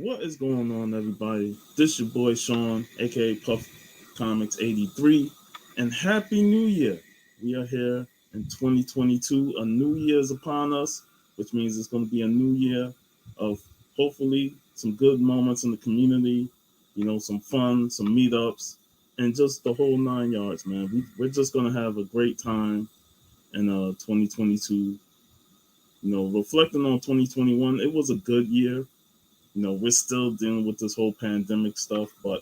What is going on, everybody? This your boy Sean, aka Puff Comics 83, and Happy New Year! We are here in 2022. A new year is upon us, which means it's going to be a new year of hopefully some good moments in the community, some fun, some meetups, and just the whole 9 yards, man. We're just going to have a great time in 2022. Reflecting on 2021, it was a good year. We're still dealing with this whole pandemic stuff, but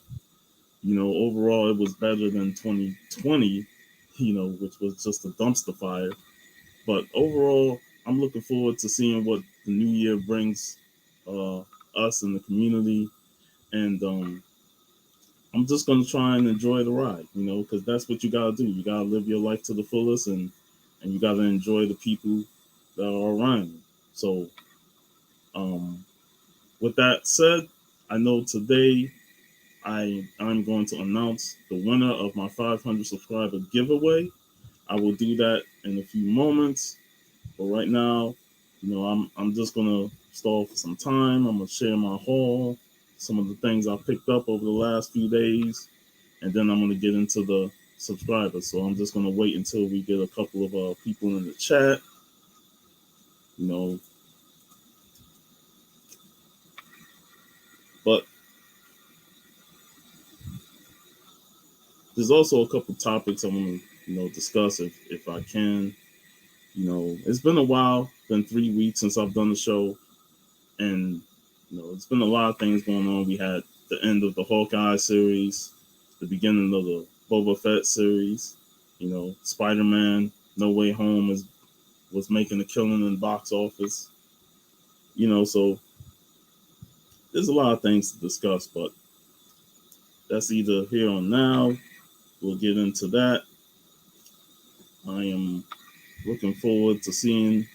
overall it was better than 2020, which was just a dumpster fire. But overall, I'm looking forward to seeing what the new year brings us in the community, and I'm just gonna try and enjoy the ride, because that's what you gotta do. You gotta live your life to the fullest, and you gotta enjoy the people that are around you. So, with that said, I know today I'm going to announce the winner of my 500 subscriber giveaway. I will do that in a few moments, but right now, I'm just gonna stall for some time. I'm gonna share my haul, some of the things I picked up over the last few days, and then I'm gonna get into the subscribers. So I'm just gonna wait until we get a couple of people in the chat. But there's also a couple topics I want to discuss if I can. It's been a while, been 3 weeks since I've done the show, and it's been a lot of things going on. We had the end of the Hawkeye series, the beginning of the Boba Fett series. Spider-Man No Way Home was making a killing in the box office. So there's a lot of things to discuss, but that's either here or now. We'll get into that. I am looking forward to seeing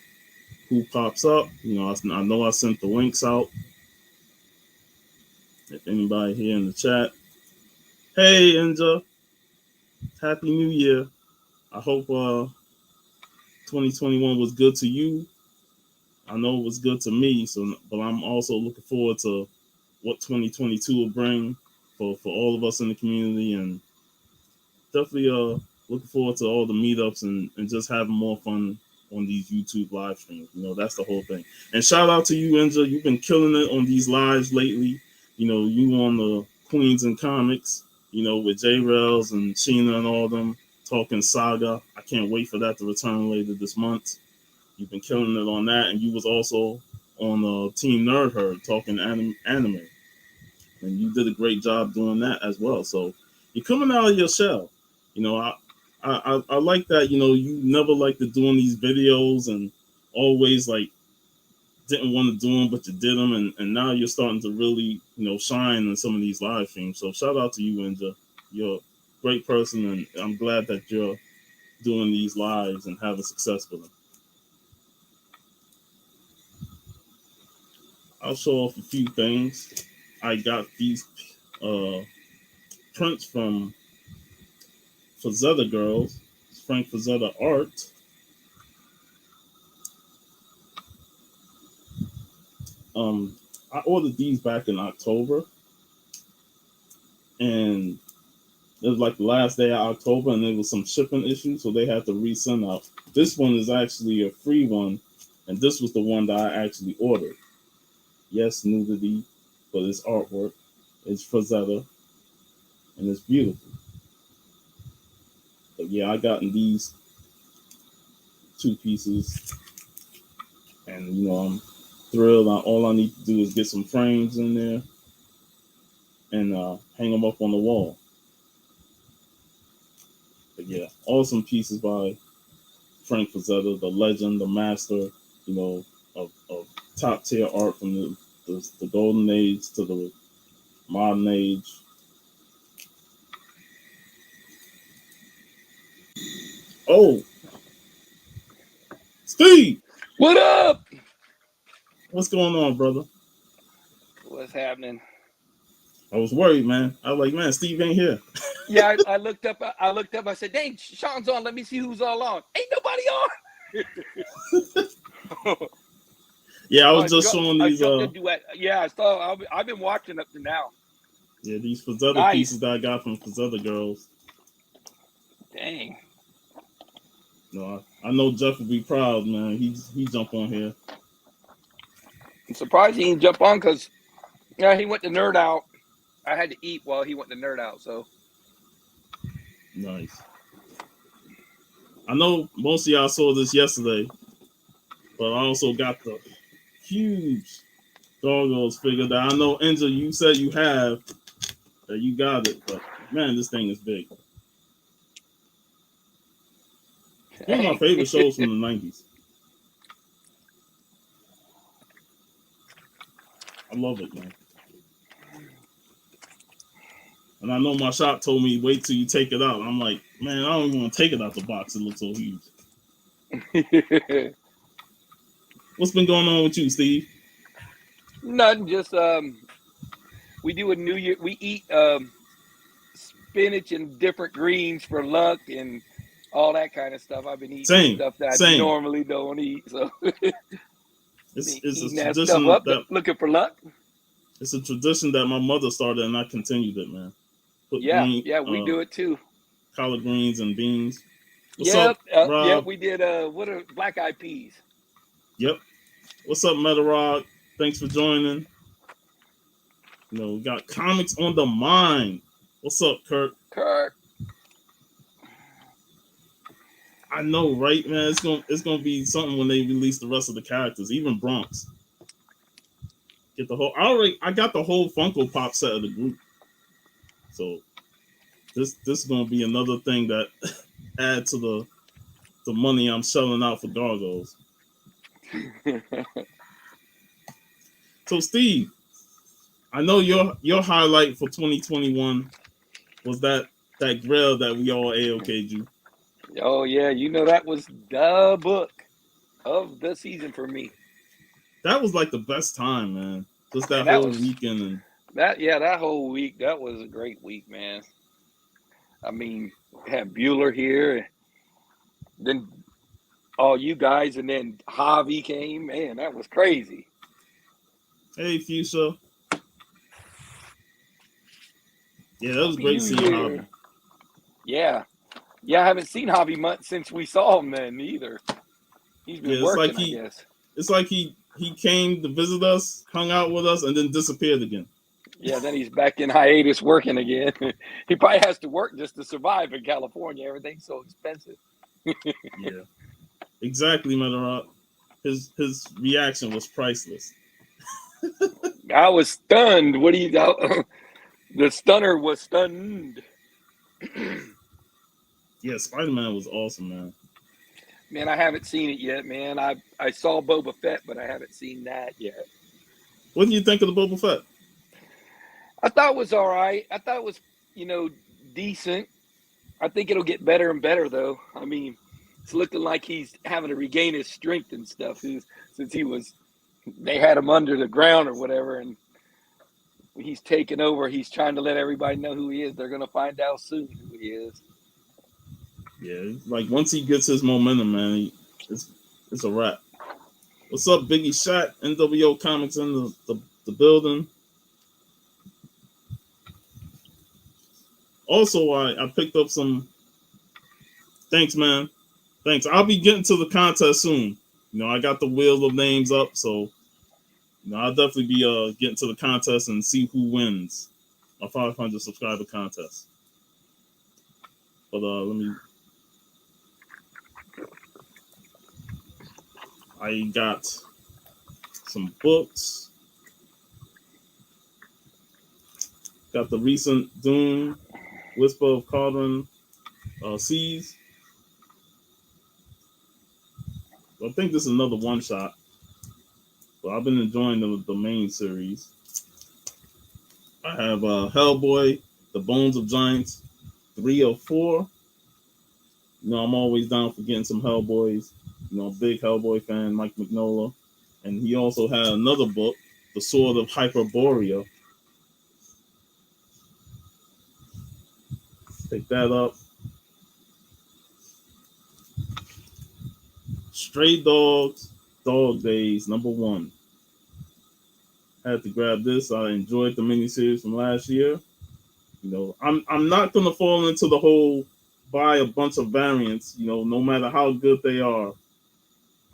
who pops up. I know I sent the links out. If anybody here in the chat, hey Inja, Happy New Year. I hope 2021 was good to you. I know it was good to me. But I'm also looking forward to what 2022 will bring for all of us in the community, and definitely looking forward to all the meetups and just having more fun on these YouTube live streams. That's the whole thing. And shout out to you, Inja. You've been killing it on these lives lately. You on the Queens and Comics, with J-Rails and Sheena and all them talking Saga. I can't wait for that to return later this month. You've been killing it on that, and you was also on Team Nerd Herd talking anime, and you did a great job doing that as well. So you're coming out of your shell. I like that. You never liked to doing these videos and always like didn't want to do them, but you did them, and now you're starting to really shine in some of these live streams. So shout out to you, Inja. You're a great person, and I'm glad that you're doing these lives and having success with them. I'll show off a few things. I got these prints from Fazetta Girls. It's Frank Fazetta art. I ordered these back in October, and it was like the last day of October, and there was some shipping issues, so they had to resend out. This one is actually a free one, and this was the one that I actually ordered. Yes, nudity, but it's artwork. It's Frazetta, and it's beautiful. But yeah, I got in these 2 pieces, and I'm thrilled. All I need to do is get some frames in there and hang them up on the wall. But yeah, awesome pieces by Frank Frazetta, the legend, the master, of top tier art from the golden age to the modern age. Oh, Steve! What up? What's going on, brother? What's happening? I was worried, man. I was like, man, Steve ain't here. Yeah, I looked up. I said, "Dang, Sean's on. Let me see who's all on." Ain't nobody on. Yeah, I was just showing these. Jumped a duet. Yeah, I saw. I've been watching up to now. Yeah, these Fazetta Nice. pieces that I got from Fazetta girls. Dang. No, I know Jeff will be proud, man. He jump on here. I'm surprised he didn't jump on because he went to Nerd Out. I had to eat while he went to Nerd Out, so Nice. I know most of y'all saw this yesterday, but I also got the huge Gargoyles figure that I know, Enzo, you said you have, that you got it, but man, this thing is big. One of my favorite shows from the 90s. I love it, man. And I know my shop told me, wait till you take it out. I'm like, man, I don't even want to take it out the box. It looks so huge. What's been going on with you, Steve? Nothing. Just we do a New Year. We eat spinach and different greens for luck and all that kind of stuff. I've been eating stuff that I normally don't eat. So it's eating a that tradition stuff up, looking for luck. It's a tradition that my mother started, and I continued it, man. We do it too. Collard greens and beans. What's up, Rob? Yep, we did. What are black eyed peas? Yep. What's up, Metarog? Thanks for joining. You know, we got comics on the mind. What's up, Kurt? I know, right, man? It's gonna be something when they release the rest of the characters, even Bronx. Get the whole. I got the whole Funko Pop set of the group. So this is gonna be another thing that add to the money I'm selling out for Gargoyles. So Steve, I know your highlight for 2021 was that grill that we all AOK'd you. Oh yeah, you know that was the book of the season for me. That was like the best time, man. Just that whole weekend and that whole week, that was a great week, man. I mean, had Bueller here, then all you guys, and then Javi came. Man, that was crazy. Hey, Fuchsia. Yeah, that was great seeing Javi. Yeah, I haven't seen Javi much since we saw him then either. He's been working, I guess. It's like he came to visit us, hung out with us, and then disappeared again. Yeah, then he's back in hiatus working again. He probably has to work just to survive in California. Everything's so expensive. Yeah, exactly, Metarot. His reaction was priceless. I was stunned. What do you know? The stunner was stunned. Yeah, Spider-Man was awesome, man. Man, I haven't seen it yet, man. I saw Boba Fett, but I haven't seen that yet. What do you think of the Boba Fett? I thought it was all right. I thought it was, decent. I think it'll get better and better, though. I mean, it's looking like he's having to regain his strength and stuff since they had him under the ground or whatever, and he's taking over. He's trying to let everybody know who he is. They're going to find out soon who he is. Yeah, like once he gets his momentum, man, it's a wrap. What's up, Biggie Shot? NWO Comics in the building. Also, I picked up some. Thanks, man. Thanks. I'll be getting to the contest soon. I got the wheel of names up, so I'll definitely be getting to the contest and see who wins a 500 subscriber contest. But let me. I got some books. Got the recent Doom, Whisper of Cauldron Seas. I think this is another one shot. But I've been enjoying the main series. I have Hellboy, The Bones of Giants, 3 of 4. I'm always down for getting some Hellboys. Big Hellboy fan, Mike Mignola. And he also had another book, The Sword of Hyperborea. Pick that up. Stray Dogs, Dog Days #1. Had to grab this. I enjoyed the miniseries from last year. I'm not gonna fall into the whole buy a bunch of variants. No matter how good they are,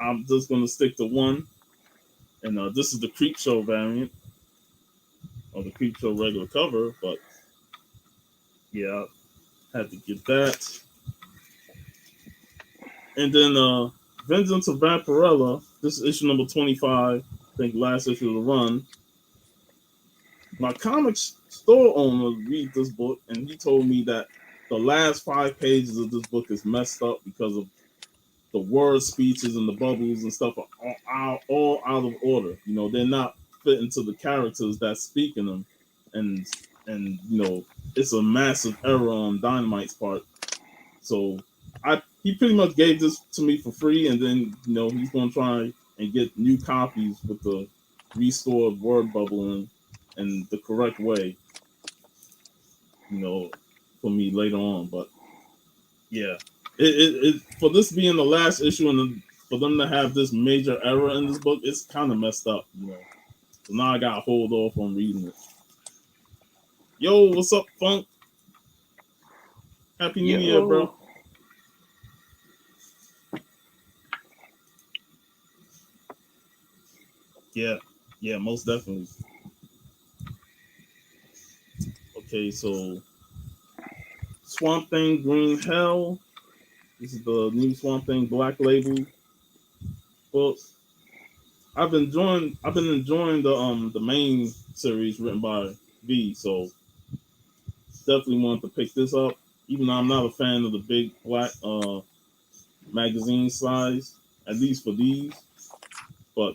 I'm just gonna stick to one. And this is the Creep Show variant, or the Creep Show regular cover. But yeah, had to get that. And then Vengeance of Vaporella. This is issue number 25. I think last issue of the run. My comics store owner read this book, and he told me that the last 5 pages of this book is messed up because of the word speeches and the bubbles and stuff are all out of order. They're not fitting to the characters that's speaking them, and it's a massive error on Dynamite's part. So he pretty much gave this to me for free, and then he's gonna try and get new copies with the restored word bubble and the correct way, for me later on. But yeah, it for this being the last issue and for them to have this major error in this book, it's kind of messed up. So now I gotta hold off on reading it. Yo, what's up, Funk? Happy New Year, bro. Yeah, most definitely. Okay, so Swamp Thing Green Hell. This is the new Swamp Thing Black Label book. I've been enjoying the main series written by V, so definitely wanted to pick this up. Even though I'm not a fan of the big black magazine size, at least for these. But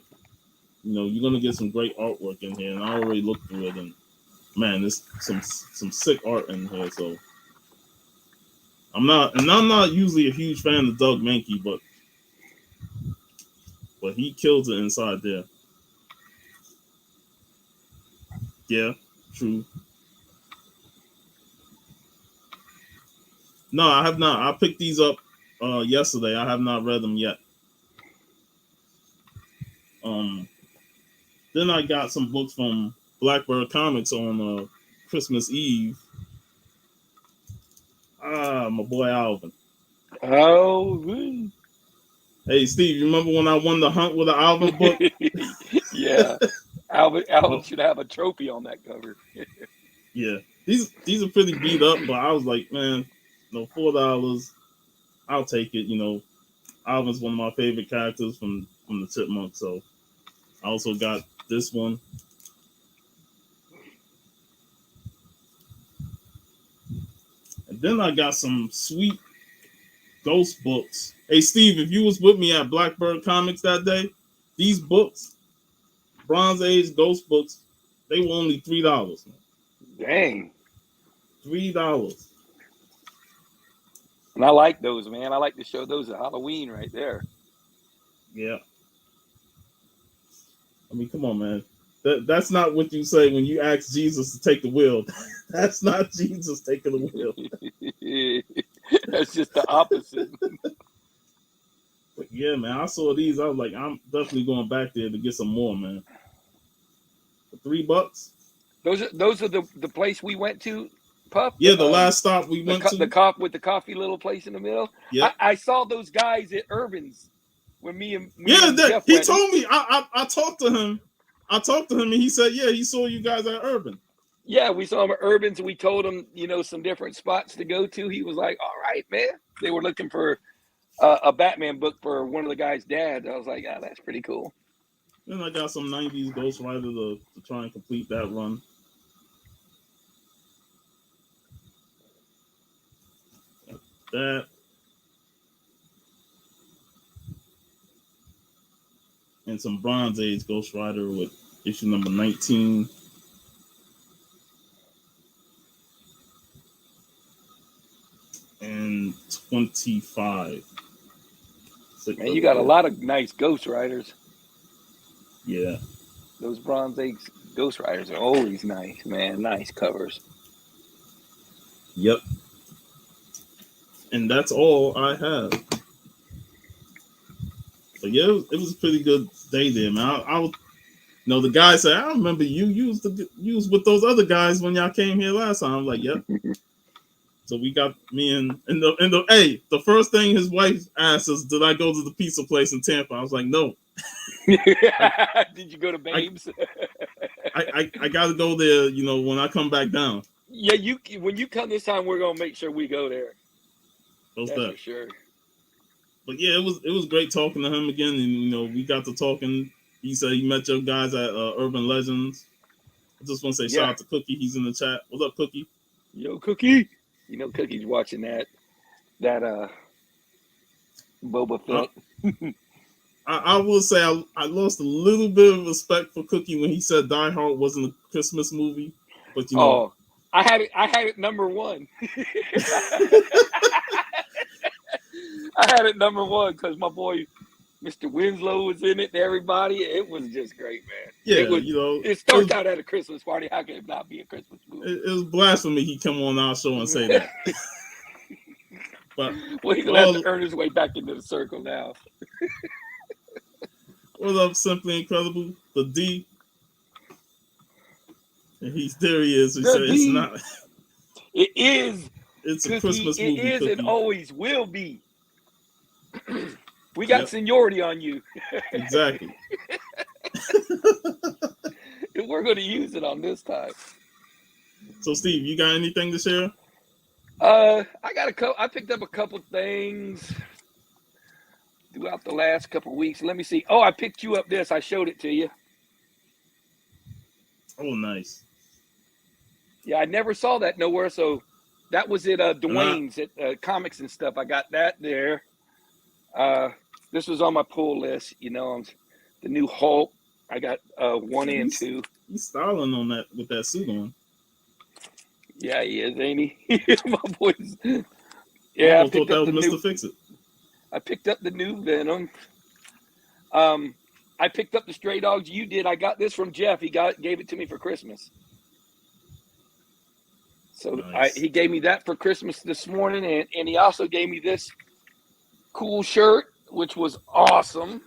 you're gonna get some great artwork in here, and I already looked through it, and man, there's some sick art in here. So I'm not usually a huge fan of Doug Mankey, but he kills it inside there. Yeah, true. No, I have not. I picked these up yesterday. I have not read them yet. Then I got some books from Blackbird Comics on Christmas Eve. My boy Alvin. Oh, hey Steve, you remember when I won the hunt with the Alvin book? yeah. Alvin should have a trophy on that cover. Yeah, these are pretty beat up, but I was like, man, $4, I'll take it. Alvin's one of my favorite characters from the Chipmunks, so I also got this one. And then I got some sweet ghost books. Hey Steve, if you was with me at Blackbird Comics that day, these books, Bronze Age ghost books, they were only $3. Dang. $3. And I like those, man. I like to show those at Halloween right there. Yeah. I mean, come on, man. That's not what you say when you ask Jesus to take the wheel. That's not Jesus taking the wheel. That's just the opposite. But yeah, man, I saw these. I was like, I'm definitely going back there to get some more, man. For $3. Those are the place we went to, Puff. Yeah, the last stop we went to. The cop with the coffee little place in the middle. Yeah. I saw those guys at Urban's when me and Jeff he told me. I talked to him. And he said, yeah, he saw you guys at Urban. Yeah, we saw him at Urban's, and we told him, some different spots to go to. He was like, all right, man. They were looking for a Batman book for one of the guys' dads. I was like, that's pretty cool. Then I got some 90s Ghost Rider to try and complete that run. That. And some Bronze Age Ghost Rider with issue number 19. And 25. Man, you got a lot of nice Ghost Riders. Yeah. Those Bronze Age Ghost Riders are always nice, man. Nice covers. Yep. And that's all I have So yeah, it was a pretty good day there, man. I was, the guy said, I remember you was with those other guys when y'all came here last time. I'm like, yep. So we got me and the first thing his wife asked us, did I go to the pizza place in Tampa? I was like, no. Did you go to Babes? I got to go there, when I come back down. Yeah, when you come this time, we're gonna make sure we go there. That's for sure. But yeah, it was great talking to him again, and we got to talking. He said he met your guys at Urban Legends. I just want to say shout out to Cookie. He's in the chat. What's up, Cookie? Yo, Cookie. Cookie's watching that Boba Fett. I will say I lost a little bit of respect for Cookie when he said Die Hard wasn't a Christmas movie, but I had it number one. I had it number one because my boy Mr. Winslow was in it and everybody. It was just great, man. Yeah, it starts out at a Christmas party. How can it not be a Christmas movie? It was blasphemy he come on our show and say that. But he's gonna have to earn his way back into the circle now. What up, Simply Incredible? The D. And there he is. He said it's not. It is. It's a Christmas movie. It is and always will be. We got seniority on you. Exactly. And we're going to use it on this time. So, Steve, you got anything to share? I picked up a couple things throughout the last couple weeks. Let me see. Oh, I picked you up this. I showed it to you. Oh, nice. Yeah, I never saw that nowhere. So that was at Dwayne's at Comics and stuff. I got that there. This was on my pull list. The new Hulk. I got 1 and 2. He's styling on that with that suit on. Yeah, he is, ain't he? My boys. Yeah, I thought that was Mr. Fix-It. I picked up the new Venom. I picked up the Stray Dogs. You did. I got this from Jeff. He gave it to me for Christmas. So nice. He gave me that for Christmas this morning, and he also gave me this cool shirt, which was awesome.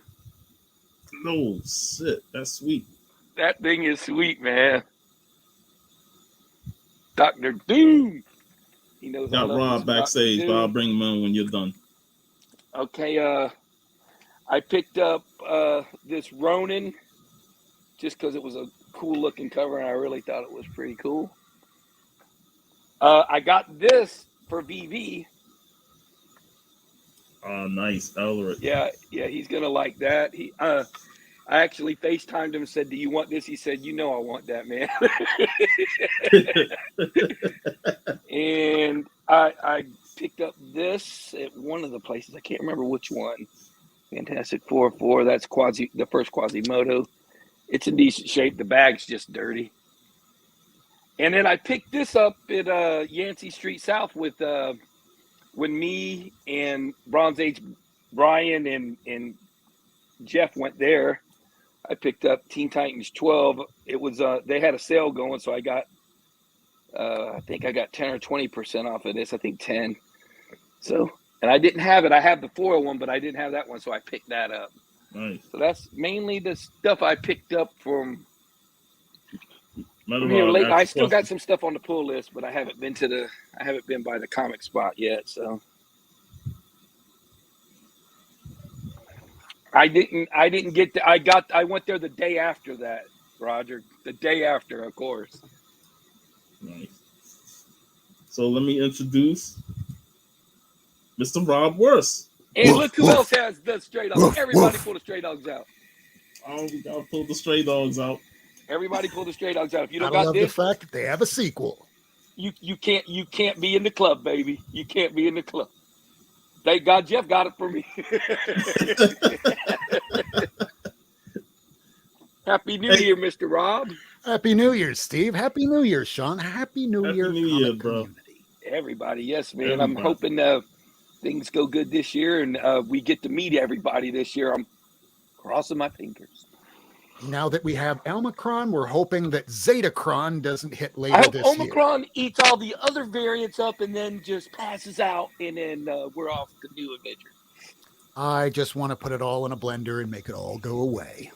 No shit, that's sweet. That thing is sweet, man. Dr. Doom. He knows. Got Rob backstage, but I'll bring him in when you're done. Okay, I picked up this Ronin just because it was a cool looking cover and I really thought it was pretty cool. I got this for VV. Oh, nice. Elric. Yeah, he's gonna like that. I actually FaceTimed him and said, "Do you want this?" He said, "I want that, man." And I picked up this at one of the places. I can't remember which one. Fantastic 4-4. That's the first Quasimodo. It's in decent shape. The bag's just dirty. And then I picked this up at Yancey Street South with when me and Bronze Age Brian and Jeff went there. I picked up Teen Titans 12. It was they had a sale going, so I got I think I got 10 or 20% off of this. I think 10. So, and I didn't have it. I have the 401, but I didn't have that one, so I picked that up. Nice. So that's mainly the stuff I picked up from here late. I still got some stuff on the pull list, but I haven't been by the comic spot yet. So I didn't get to, I went there the day after that, Roger. The day after, of course. Nice. So let me introduce Mr. Rob Worst. And look who else has the Stray Dogs. Everybody pull the Stray Dogs out. Oh, we gotta pull the Stray Dogs out. Everybody pull the Stray Dogs out. If you don't I got love this, the fact that they have a sequel. You can't be in the club, baby. You can't be in the club. Thank God Jeff got it for me. Happy New Year, Mr. Rob. Happy New Year, Steve. Happy New Year, Sean. Happy New Year, Happy New Year, bro. Community. Everybody, yes, man. Everybody. I'm hoping things go good this year and we get to meet everybody this year. I'm crossing my fingers. Now that we have Omicron, we're hoping that Zetacron doesn't hit later I hope this Omicron year. eats all the other variants up and then just passes out, and then we're off to new adventure. I just want to put it all in a blender and make it all go away.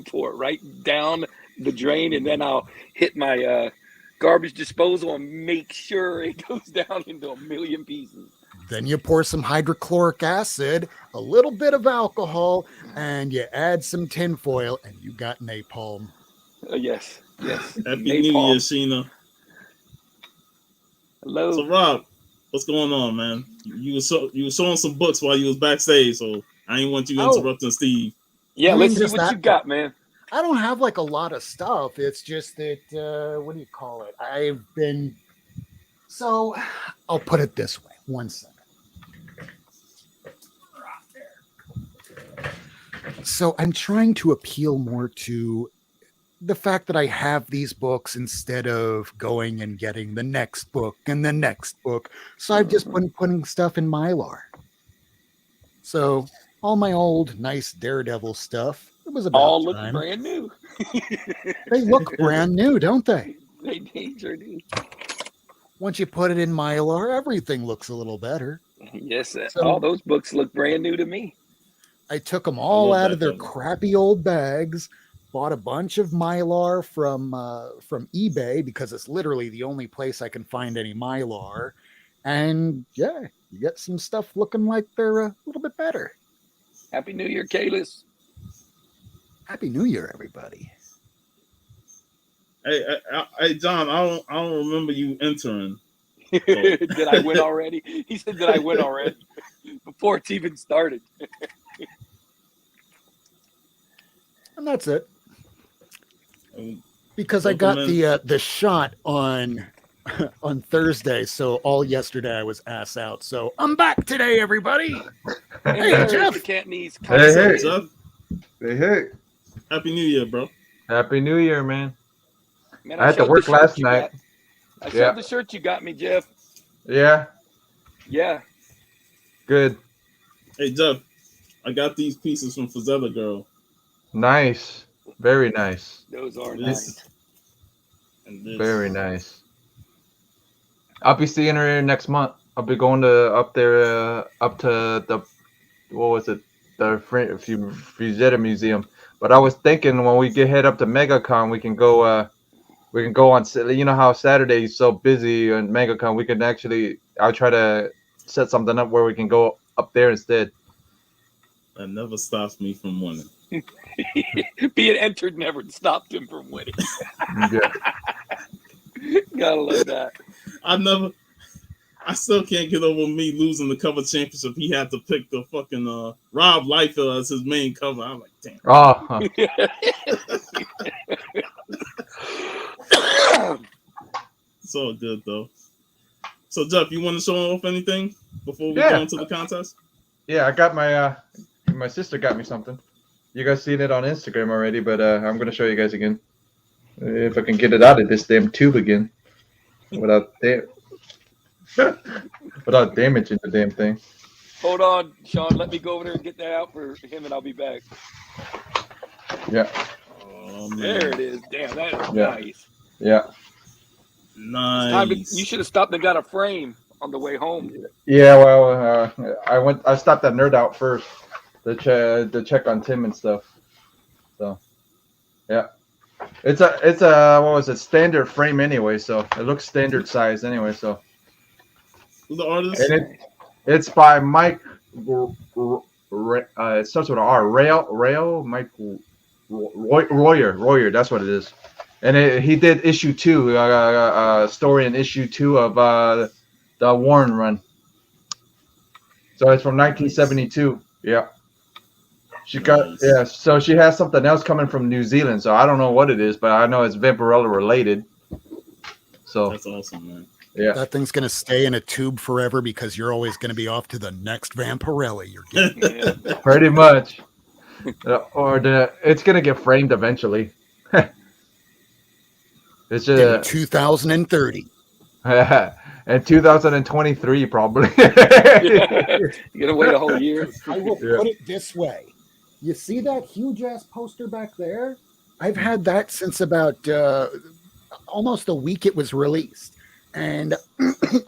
Pour it right down the drain, and then I'll hit my garbage disposal and make sure it goes down into a million pieces. Then you pour some hydrochloric acid, a little bit of alcohol, and you add some tinfoil, and you got napalm. Yes. Happy New Year, Sheena. Hello. So Rob, what's going on, man? You were showing some books while you was backstage, so I ain't want you interrupting Steve. Yeah, I mean, let's see what you got, man. I don't have like a lot of stuff. It's just that what do you call it? So I'll put it this way. 1 second. So I'm trying to appeal more to the fact that I have these books instead of going and getting the next book and the next book. So I've just been putting stuff in Mylar. So all my old nice Daredevil stuff, it was about all time. Look brand new. They look brand new, don't they? They sure do. Once you put it in Mylar, everything looks a little better. Yes, So- all those books look brand new to me. I took them all love out that of their cover. crappy old bags, bought a bunch of Mylar from eBay because it's literally the only place I can find any Mylar. And yeah, you get some stuff looking like they're a little bit better. Happy New Year, Kalis. Happy New Year, everybody. Hey, John, I don't remember you entering. Did I win already? He said, did I win already? Before it's even started. And that's it. Um, Because I got the shot on Thursday, so all yesterday I was ass out. So I'm back today, everybody. And Hey, there's Jeff. the Cantonese Hey, What's hey. up, Jeff? Hey, Happy New Year, bro. Happy New Year, man. Man, I had to showed the work shirt last you night. got. I Yeah. showed the shirt you got me, Jeff. Yeah, Yeah. good. Hey, Jeff, I got these pieces from Fazella Girl. Nice. Very nice. Those are This- nice. And this. Very nice. I'll be seeing her next month. I'll be going up to the, what was it? The Frazetta Museum. But I was thinking when we head up to MegaCon, we can go on, you know how Saturday is so busy and MegaCon, we can actually, I'll try to set something up where we can go up there instead. That never stops me from winning. Being entered never stopped him from winning. Yeah. Gotta love that. I still can't get over me losing the cover championship. He had to pick the fucking Rob Liefeld as his main cover. I'm like, damn. Oh, It's all good though. So Jeff, you want to show off anything before we Yeah. go into the contest? yeah, I got my sister got me something. You guys seen it on Instagram already, but I'm gonna show you guys again. If I can get it out of this damn tube again without damaging the damn thing. Hold on, Sean. Let me go over there and get that out for him, and I'll be back. Yeah, Oh man, There it is. Damn, that is Yeah. nice. yeah, nice. You should have stopped and got a frame on the way home. yeah. Well, I stopped at Nerd Out first to check on Tim and stuff. So, yeah, it's a what was it, standard frame anyway, so it looks standard size anyway. So, Who's the artist? and it's by Mike. It starts with an R. Rail. Mike Royer. That's what it is. And he did issue 2, story in issue 2 of the Warren run. So it's from 1972. Yeah. She got Nice. So she has something else coming from New Zealand. So I don't know what it is, but I know it's Vaporella related. So That's awesome, man. yeah. That thing's going to stay in a tube forever because you're always going to be off to the next Vaporella you're getting. Yeah. Pretty much. It's gonna get framed eventually. It's In just 2030. and 2023 probably. You gotta wait a whole year. I will Yeah. put it this way. You see that huge ass poster back there? I've had that since about almost a week it was released. And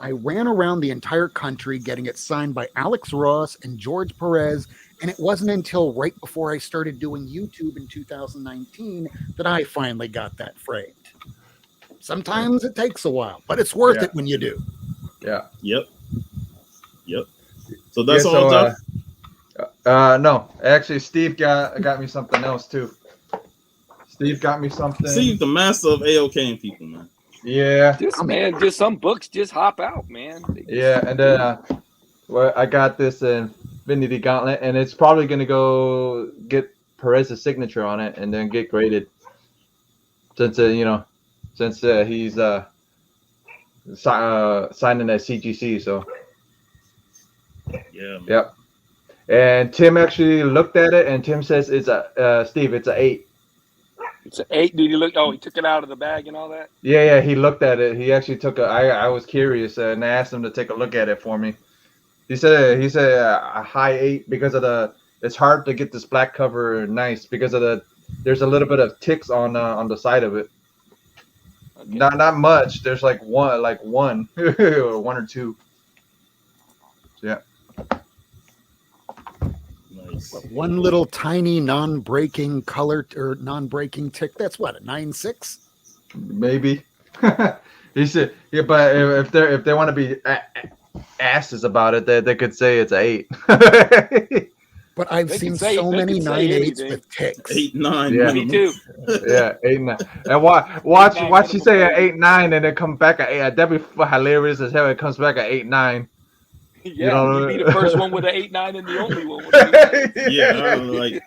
I ran around the entire country getting it signed by Alex Ross and George Perez And it wasn't until right before I started doing YouTube in 2019 that I finally got that framed. Sometimes it takes a while, but it's worth it when you do. Yeah. Yep. So that's all, Jeff? No, actually, Steve got me something else too. Steve got me something. Steve, the master of AOKing people, man. Yeah. Just some books just hop out, man. Yeah, and then well, I got this Infinity Gauntlet, and it's probably gonna go get Perez's signature on it, and then get graded. Since he's signing at CGC, so. Yeah. Man. Yep. And Tim actually looked at it, and Tim says it's Steve, it's an 8. It's an 8. Did he look? Oh, he took it out of the bag and all that. Yeah. He looked at it. He actually took I was curious, and I asked him to take a look at it for me. He said a high 8 because of it's hard to get this black cover nice because of there's a little bit of ticks on the side of it. Okay. Not much. There's like one or one or two. Yeah. Nice. One little tiny non-breaking color or non-breaking tick. That's what, a 9.6? Maybe. He said, yeah, but if they want to be asses about it, they could say it's 8. But I've seen so many 9.8s with ticks. 8, 9. Yeah, me too. Yeah, 8, 9. And watch you say an 8, 9, and then come back at 8. That'd be hilarious as hell. It comes back at 8, 9. Yeah, you'd be the first one with an 8, 9, and the only one with an 8, 9. Yeah,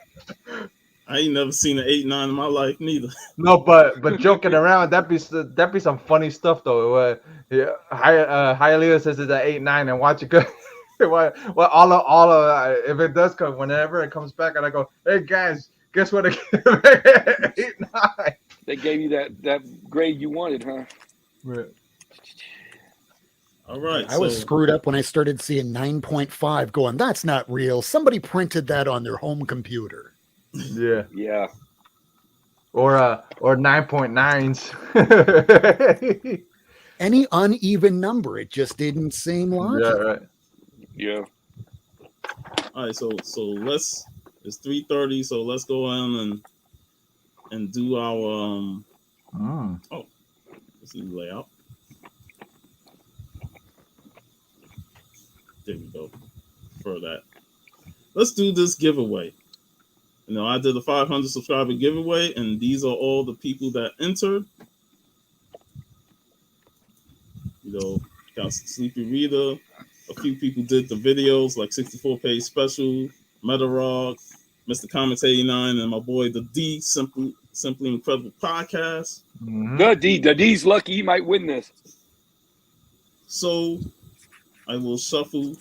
I ain't never seen an 8, 9 in my life neither. No, but joking around, that'd be some funny stuff though. Hialeah says it's an 8, 9, and watch it go. Well, all of if it does come, whenever it comes back, and I go, hey guys, guess what? 8, 9. They gave you that grade you wanted, huh? Right. All right. I was screwed up when I started seeing 9.5 going, that's not real. Somebody printed that on their home computer. Yeah. Yeah. Or 9.9s. Any uneven number, it just didn't seem logical. Yeah, right. Yeah. All right, so it's 3:30, so let's go on and do our let's see the layout. There we go. For that. Let's do this giveaway. I did a 500 subscriber giveaway, and these are all the people that entered. Got Sleepy Reader. A few people did the videos, like 64-page special, Meta Rock, Mr. Comics 89, and my boy the D, Simply Incredible Podcast. Mm-hmm. Good D. The D's lucky he might win this. So I will shuffle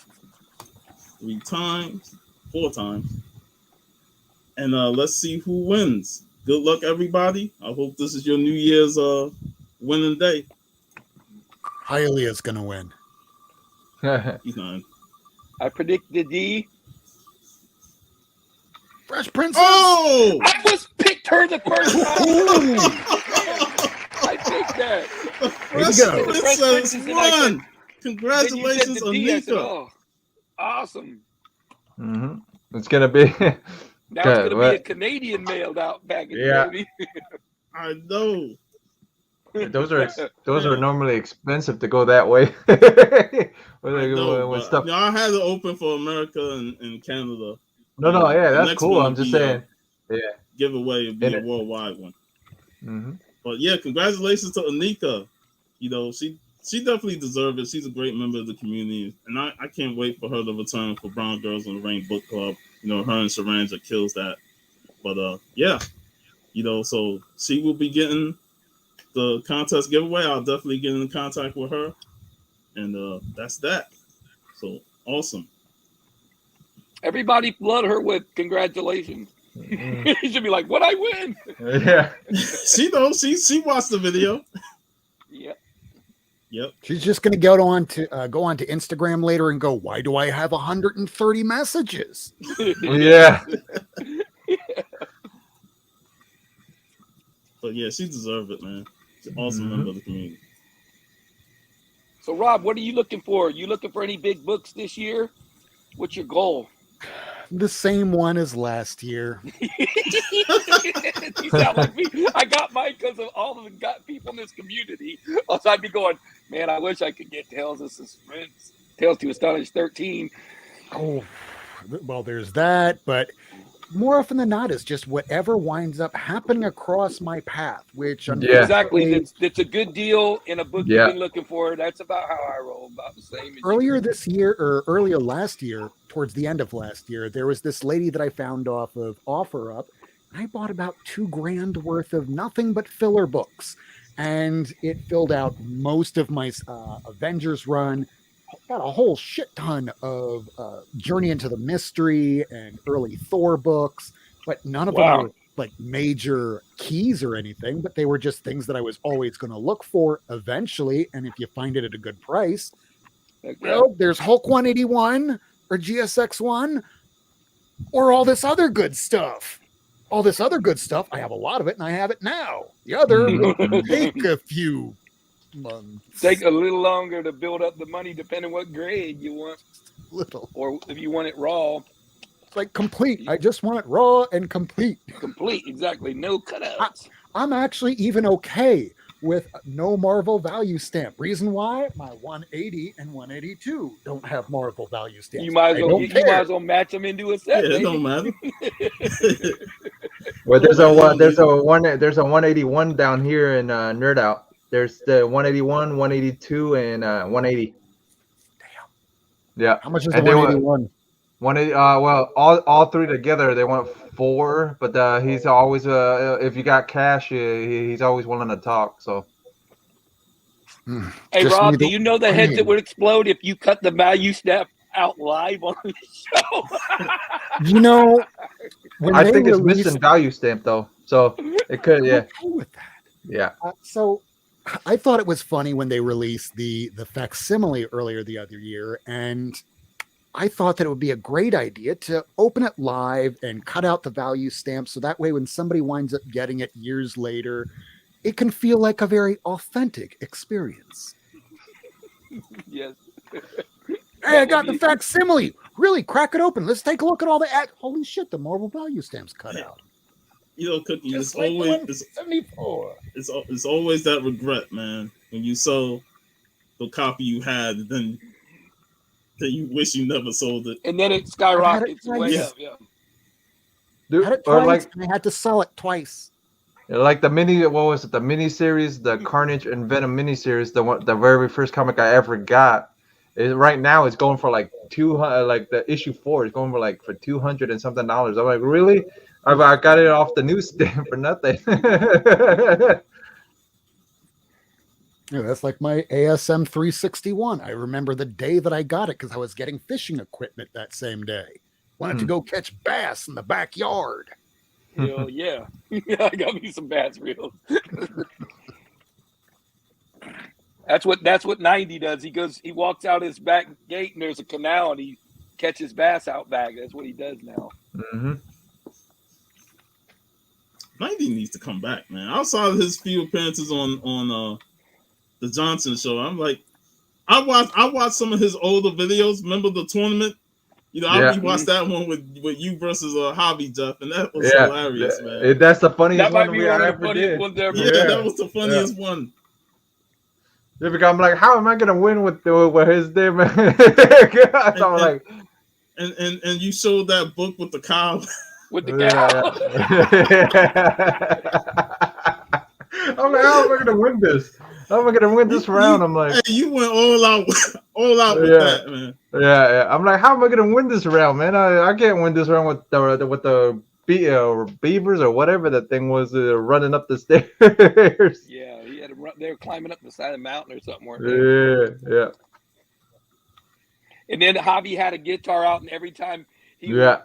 4 times, and let's see who wins. Good luck, everybody. I hope this is your New Year's winning day. Hialeah's gonna win. He's not. I predict the D. Fresh Princess. Oh! I picked her the first time. I picked that. The There you go. Princess Then won. you Congratulations, said the D. I said, Anika. oh, awesome. Mm-hmm. It's gonna be. Now it's going to be a Canadian mailed out package, baby. I know. Those are normally expensive to go that way. I had it open for America and Canada. No, yeah, that's cool. I'm just saying. Giveaway would be a worldwide one. Mm-hmm. But yeah, congratulations to Anika. She definitely deserved it. She's a great member of the community, and I can't wait for her to return for Brown Girls on the Rain Book Club. Her and Saranja kills that. But so she will be getting the contest giveaway. I'll definitely get in contact with her, and that's that. So awesome. Everybody flood her with congratulations. Mm-hmm. She should be like, "What I win?" Yeah, she knows. She watched the video. Yep. She's just going to go on to Instagram later and go, why do I have 130 messages? Yeah. But yeah, she deserved it, man. She's an awesome member of the community. So Rob, what are you looking for? You looking for any big books this year? What's your goal? The same one as last year. You sound like me. I got mine because of all of the people in this community. Else I'd be going, man, I wish I could get Tales of Suspense, Tales to Astonish 13. Oh, well, there's that, but more often than not, it's just whatever winds up happening across my path, which Exactly. That's a good deal in a book Yeah. you've been looking for. That's about how I roll, about the same. Earlier this year, or earlier last year, towards the end of last year, there was this lady that I found off of OfferUp. I bought about $2,000 worth of nothing but filler books, and it filled out most of my Avengers run. Got a whole shit ton of Journey into the Mystery and early Thor books, but none of them were like major keys or anything, but they were just things that I was always going to look for eventually. And if you find it at a good price, well, there's Hulk 181 or GSX1 or all this other good stuff. All this other good stuff, I have a lot of it and I have it now. The other will take a few months. Take a little longer to build up the money depending what grade you want. Little. Or if you want it raw. It's like complete. I just want it raw and complete. Complete, exactly. No cutouts. I'm actually even okay with no Marvel value stamp. Reason why? My 180 and 182 don't have Marvel value stamps. You might as well match them into a set. Yeah, it don't matter. Well, there's a 181 down here in Nerd Out. There's the 181, 182, and 180. Damn. Yeah. How much is the 181? 180. Well, all three together they want 4, but he's always if you got cash, he's always willing to talk. So. Hey Rob, do you know the heads that would explode if you cut the value step out live on the show? You know, I think it's missing value stamp though, so it could. Yeah. I'm okay with that. Yeah. So I thought it was funny when they released the facsimile earlier the other year, and I thought that it would be a great idea to open it live and cut out the value stamp, so that way when somebody winds up getting it years later, it can feel like a very authentic experience. Yes. Hey, I got the facsimile. Really, crack it open. Let's take a look at all the holy shit, the Marvel value stamps cut out. You know, Cookie, Just like it's 74. It's always that regret, man. When you sell the copy you had, then you wish you never sold it. And then it skyrockets way up. Yeah. I had it twice, and I had to sell it twice. Like the mini series, the Carnage and Venom mini series, the very first comic I ever got. Right now it's going for like 200, like the issue 4 is going for $200 and something. I'm like, really? I got it off the newsstand for nothing. Yeah, that's like my ASM 361. I remember the day that I got it because I was getting fishing equipment that same day. Wanted to go catch bass in the backyard. Hell yeah. I got me some bass reels. That's what 90 does. He walks out his back gate and there's a canal and he catches bass out back. That's what he does now. Mm-hmm. 90 needs to come back, man. Outside of his few appearances on the Johnson show, I'm like, I watched some of his older videos. Remember the tournament? You know, I rewatched that one with you versus Hobby Jeff, and that was hilarious, man. That's the funniest that might one be we one of the ever funniest did. ones ever. Yeah, that was the funniest one. Yeah, because I'm like, how am I gonna win with his name? So I'm like, and you showed that book with the cow. With the cow. I'm like, how am I gonna win this? How am I gonna win this round? I'm like, hey, you went all out with that, man. Yeah. I'm like, how am I gonna win this round, man? I can't win this round with the beavers or whatever that thing was running up the stairs. Yeah, he had to run. They were climbing up the side of the mountain or something. Yeah. And then Javi had a guitar out, and every time he would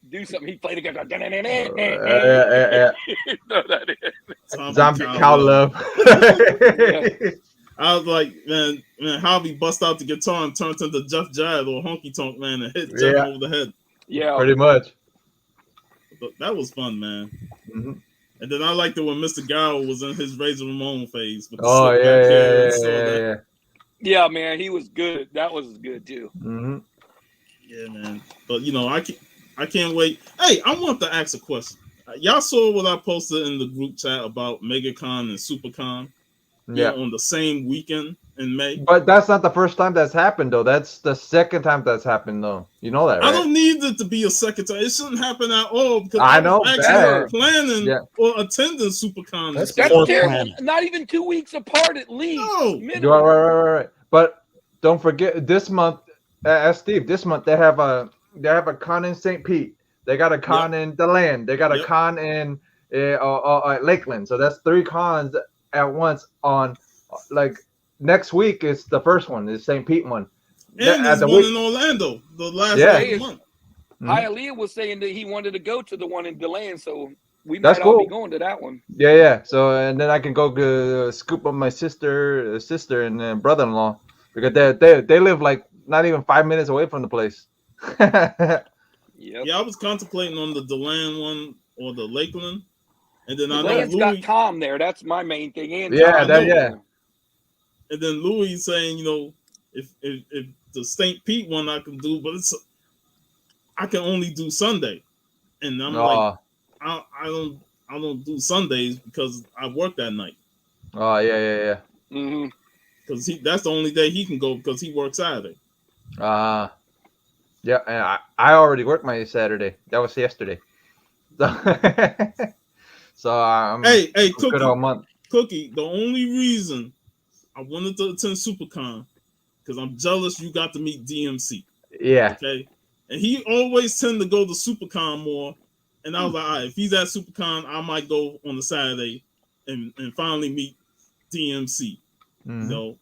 do something, he played a guitar. Zombie cow love. I was like, man, Javi bust out the guitar and turned into Jeff Jarrett or Honky Tonk Man and hit Jeff over the head. Yeah, pretty much. But that was fun, man. Mm-hmm. And then I liked it when Mr. Garrow was in his Razor Ramon phase. With the yeah, man, he was good. That was good too. Mm-hmm. Yeah, man. But you know, I can't wait. Hey, I want to ask a question. Y'all saw what I posted in the group chat about MegaCon and SuperCon being Yeah. on the same weekend in May? But that's not the first time that's happened, though. That's the second time that's happened, though. You know that, right? I don't need it to be a second time. It shouldn't happen at all because I I know was actually that. planning Yeah. or attending SuperCon. That's That's Or terrible. plan. Not even 2 weeks apart, at least. No. Minimum. Right. But don't forget, this month, Steve, this month they have a con in St. Pete. They got a con in DeLand. They got a Yep. con in Lakeland. So that's 3 cons at once on, like, next week is the first one, is St. Pete one. And there's one in Orlando the last Yeah. day of the month. Hialeah was saying that he wanted to go to the one in DeLand, so we That's might all be cool. going to that one. Yeah. So and then I can go scoop up my sister and brother-in-law, because they live like not even 5 minutes away from the place. Yep. Yeah, I was contemplating on the DeLand one or the Lakeland, and then I know DeLand's got Louis. Tom there. That's my main thing. And Yeah, Tom And then Louis saying, if the St. Pete one I can do, but I can only do Sunday, and I'm like, I don't do Sundays because I work that night. Oh yeah. Mm-hmm. Because that's the only day he can go because he works Saturday. Yeah, and I already worked my Saturday. That was yesterday. So I'm Hey, good all month. Cookie, the only reason I wanted to attend SuperCon because I'm jealous you got to meet DMC. Yeah. Okay. And he always tend to go to SuperCon more. And I was like, all right, if he's at SuperCon, I might go on the Saturday and finally meet DMC. Mm-hmm. You know.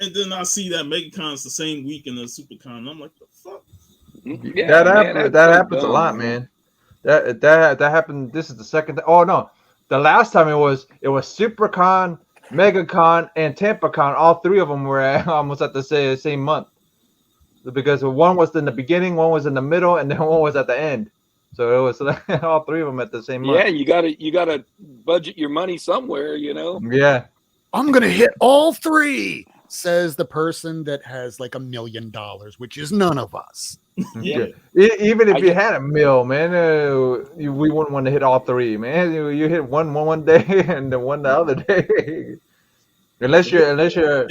And then I see that MegaCon's the same weekend as SuperCon. I'm like, the fuck? Yeah, that happens a lot, man. That happened. This is the second. Oh no, the last time it was SuperCon, MegaCon, and TampaCon. All 3 of them were almost at the same month, because one was in the beginning, one was in the middle, and then one was at the end. So it was all 3 of them at the same month. Yeah, you gotta budget your money somewhere, Yeah. I'm gonna hit all 3, says the person that has like $1 million, which is none of us. Yeah. Even if you had $1 million, man, we wouldn't want to hit all 3, man. You hit one day and then one the other day. unless you're.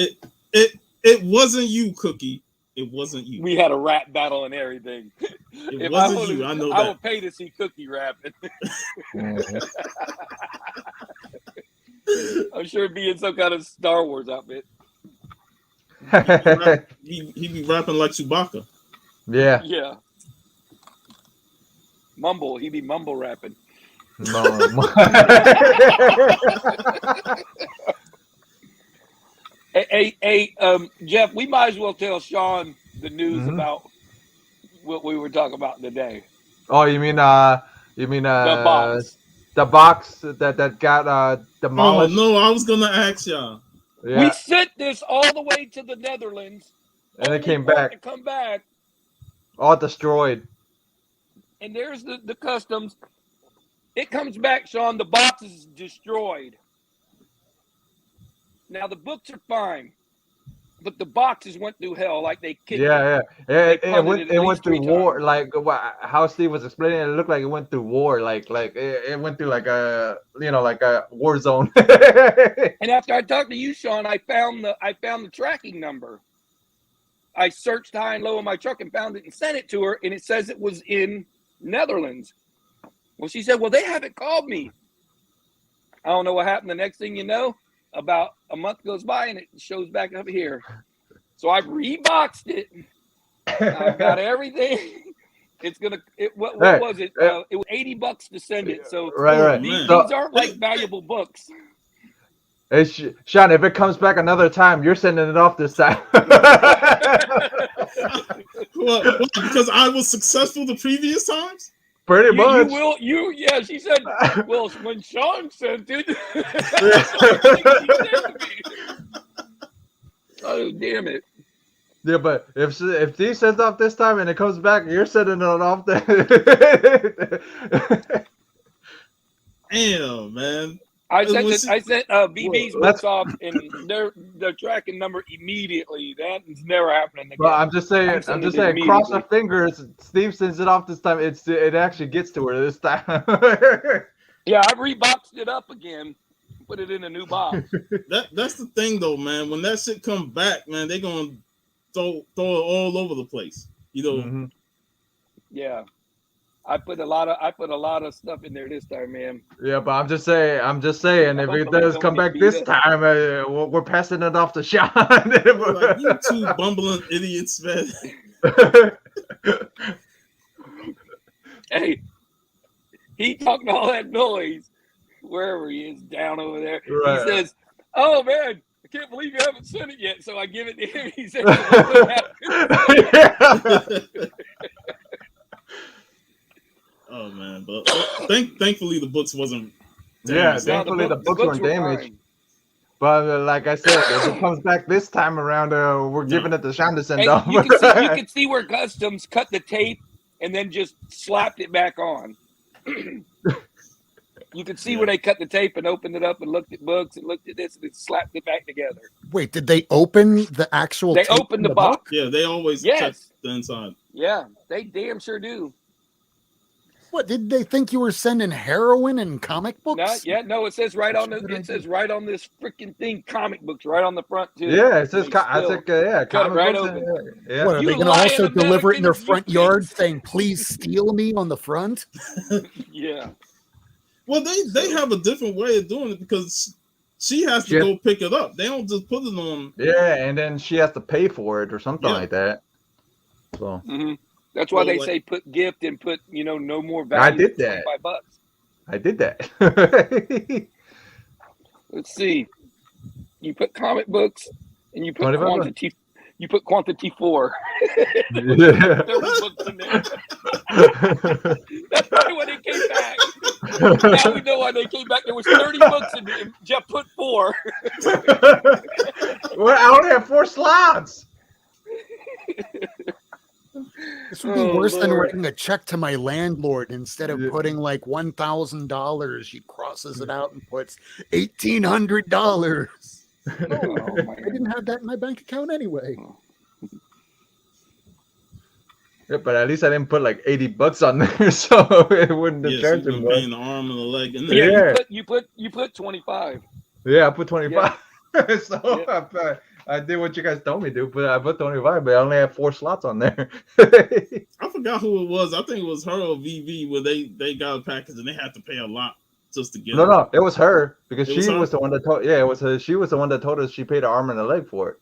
It wasn't you, Cookie. It wasn't you. We had a rap battle and everything. It wasn't you. I know I that. would pay to see Cookie rapping. I'm sure it'd be in some kind of Star Wars outfit. He be rapping like Chewbacca. Yeah. Yeah. Mumble. He be mumble rapping. Hey, Jeff, we might as well tell Sean the news about what we were talking about today. Oh, you mean the box? The box that got demolished. Oh no, I was gonna ask y'all. Yeah. We sent this all the way to the Netherlands, and it came for back. to come back, all destroyed. And there's the customs. It comes back, Sean. The box is destroyed. Now the books are fine, but the boxes went through hell like they kicked. Yeah. It went through war. Times. Like how Steve was explaining, it looked like it went through war. Like it went through like a war zone. And after I talked to you, Sean, I found the tracking number. I searched high and low in my truck and found it and sent it to her, and it says it was in Netherlands. Well, she said, well, they haven't called me. I don't know what happened. The next thing you know, about a month goes by and it shows back up here. So I've reboxed it. I've got everything. It's gonna. What was it? It was $80 to send it. So right. These aren't like valuable books. Hey, Sean, if it comes back another time, you're sending it off this time. Well, because I was successful the previous times? Pretty much. Yeah, she said, well, when Sean sent it. Oh, damn it. Yeah, but if he sends off this time and it comes back, you're sending it off there. Damn, man. I It sent was- BB's Well, books off, and they're tracking number immediately. That's never happening again. But I'm just saying, sending it cross our immediately. fingers. Steve sends it off this time. It actually gets to her this time. Yeah, I reboxed it up again, put it in a new box. That's the thing though, man. When that shit come back, man, they gonna throw it all over the place. You know, Mhm. Yeah, I put a lot of stuff in there this time, man. Yeah, but I'm just saying, if it Hopefully does don't come get back beat this up. time, we're passing it off to Sean. like you two bumbling idiots, man. Hey, he talking all that noise wherever he is down over there. Right. He says, "Oh man, I can't believe you haven't sent it yet." So I give it to him. He says, Oh man, but thankfully the books wasn't. Yeah, damaged. thankfully the books weren't were damaged. fine. But like I said, if it comes back this time around, we're giving it to Sean to send Hey, off. you can see where Customs cut the tape and then just slapped it back on. You can see where they cut the tape and opened it up and looked at books and looked at this and then slapped it back together. Wait, did they open the actual? They tape opened in the box. book? Yeah, they always check the inside. Yeah, they damn sure do. What did they think you were sending heroin and comic books? No, it says right on Good idea. says right on this freaking thing, comic books, right on the front too. Yeah, it says They I still think yeah, cut it comic right books. open. Yeah. What are You they going to also lying deliver it in their Americans, front you yard pigs. saying "Please steal me" on the front? Yeah. Well, they have a different way of doing it because she has to go pick it up. They don't just put it on. Yeah, and then she has to pay for it or something like that. So That's why they say put gift and put no more value. I did that. $25. I did that. Let's see. You put comic books and you put 25 quantity. You put quantity 4. Yeah. 30 books in there. That's probably why they came back. Now we know why they came back. There was 30 books in there. Jeff put 4. Well, I only have 4 slots. This would be worse than writing a check to my landlord. Instead of putting like $1,000, she crosses it out and puts $1,800. No, I didn't have that in my bank account anyway. Yeah, but at least I didn't put like $80 on there, so it wouldn't have charged so him. paying the arm and the leg in there. Yeah, you put 25. Yeah, I put 25. Yeah. So I did what you guys told me to, but I put 25, but I only have 4 slots on there. I forgot who it was. I think it was her or VV where they got a package and they had to pay a lot just to get it. No, it was her because she was the one that told. Yeah, it was her. She was the one that told us she paid an arm and a leg for it.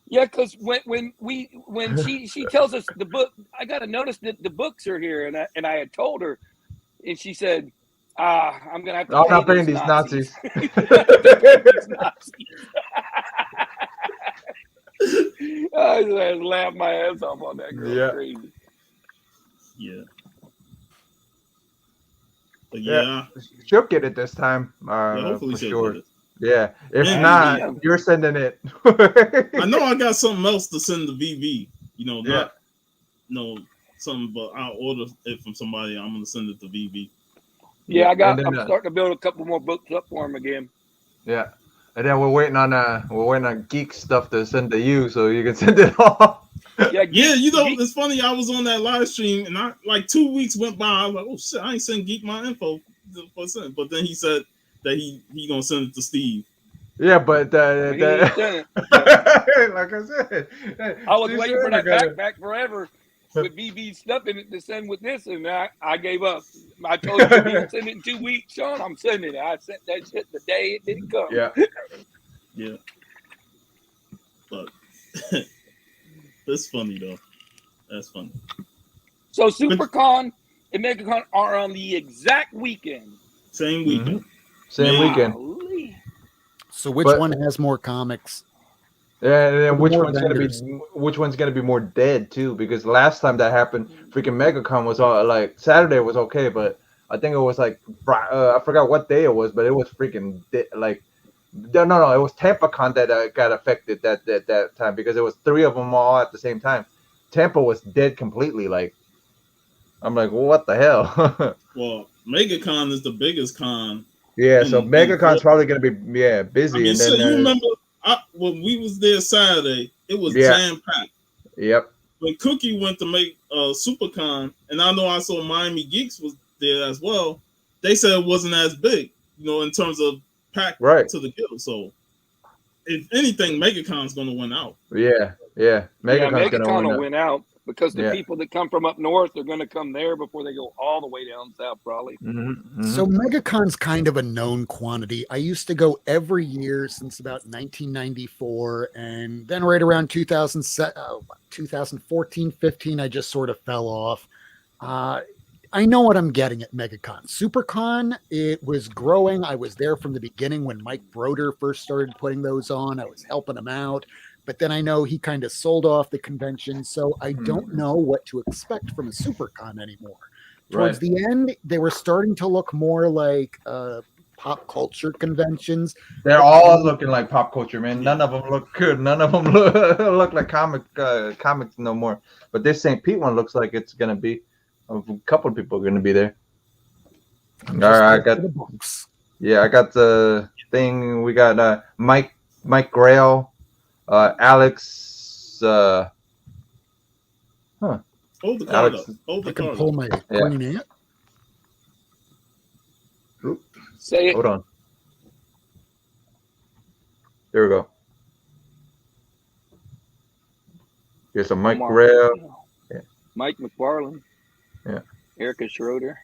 Yeah, because when she tells us the book, I got to notice that the books are here, and I had told her, and she said, I'm gonna have to. I'm not paying these Nazis. I laughed my ass off on that girl. Yeah. Crazy. Yeah. But yeah, she'll get it this time. hopefully for she'll sure. get it. Yeah, if Yeah, not, yeah. you're sending it. I know I got something else to send to VV. Something, but I'll order it from somebody. I'm gonna send it to VV. Yeah, I'm then, starting to build a couple more books up for him again. Yeah, and then we're waiting on geek stuff to send to you, so you can send it off. Yeah, it's funny. I was on that live stream, and I like 2 weeks went by. I was like, "Oh shit, I ain't send Geek my info for send." But then he said that he gonna send it to Steve. Yeah, but He ain't done it. like I said, I was waiting for that backpack forever with BB stuff in it to send with this, and I gave up. I told you to send it in 2 weeks, Sean. I'm sending it. I sent that shit the day it didn't come. Yeah. Yeah. But that's funny though. That's funny. So SuperCon and MegaCon are on the exact weekend. Same weekend. Mm-hmm. Same weekend. So which one has more comics? Yeah, and then which More one's gonna be more dead too? Because last time that happened, freaking MegaCon was all like Saturday was okay, but I think it was like I forgot what day it was, but it was freaking like no, it was TampaCon that got affected that time because it was 3 of them all at the same time. Tampa was dead completely. Like I'm like, well, what the hell? Well, MegaCon is the biggest con Yeah, so in MegaCon's probably gonna be busy, I mean, and so then you remember when we was there Saturday, it was jam packed. Yep. When Cookie went to make SuperCon, and I know I saw Miami Geeks was there as well. They said it wasn't as big, in terms of packed to the gill. So, if anything, MegaCon's going to win out. Yeah. MegaCon will win out because the people that come from up north are going to come there before they go all the way down south, probably. So MegaCon's kind of a known quantity. I used to go every year since about 1994, and then right around 2014, 15, I just sort of fell off. I know what I'm getting at MegaCon. SuperCon, it was growing. I was there from the beginning when Mike Broder first started putting those on. I was helping him out. But then I know he kind of sold off the convention, so I don't know what to expect from a SuperCon anymore. Towards the end, they were starting to look more like pop culture conventions. They're all looking like pop culture, man. None of them look good. None of them look like comics no more. But this St. Pete one looks like it's gonna be. A couple of people are gonna be there. All right, I got the thing. We got Mike Grail, Alex. Hold the card up. Hold the I can card pull up. my green ant. Say it. Hold on. There we go. Here's a Mike Grail. Yeah. Mike McFarlane. Yeah. Erica Schroeder.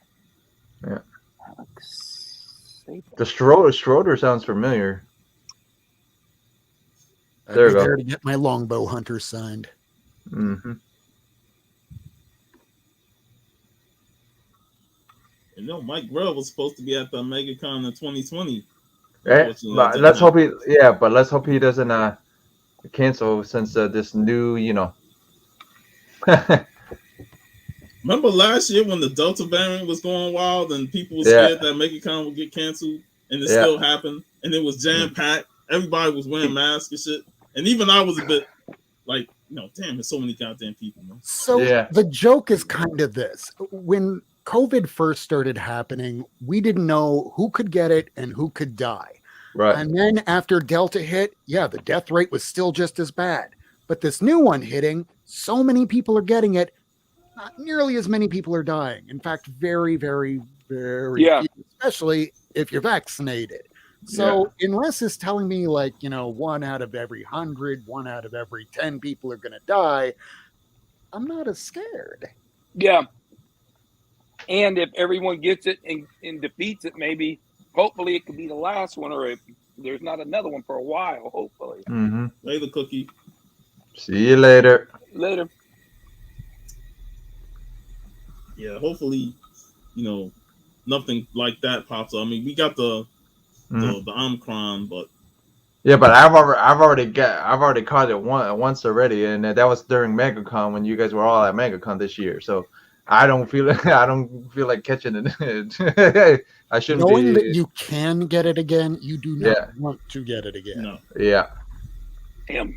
Yeah. The Schroeder sounds familiar. There we go. There to get my longbow hunter signed. Mm-hmm. Mike Grell was supposed to be at the MegaCon in 2020. Let's hope he. Yeah, but let's hope he doesn't cancel since this new. Remember last year when the Delta variant was going wild and people were scared that MegaCon would get canceled, and it still happened, and it was jam packed. Everybody was wearing masks and shit, and even I was a bit like, damn, there's so many goddamn people, man. So the joke is kind of this: when COVID first started happening, we didn't know who could get it and who could die. Right. And then after Delta hit, the death rate was still just as bad. But this new one hitting, so many people are getting it. Not nearly as many people are dying. In fact, very, very, very few, especially if you're vaccinated. So unless it's telling me 1 out of every 100, 1 out of every 10 people are going to die, I'm not as scared. Yeah. And if everyone gets it and defeats it, hopefully it could be the last one, or if there's not another one for a while, hopefully. Mm-hmm. Later, Cookie. See you later. Later. Yeah, hopefully, nothing like that pops up. I mean, we got the Omicron, but but I've already caught it once already, and that was during MegaCon when you guys were all at MegaCon this year. So I don't feel like catching it. I shouldn't. Knowing that you can get it again, you do not want to get it again. No. Yeah. Damn.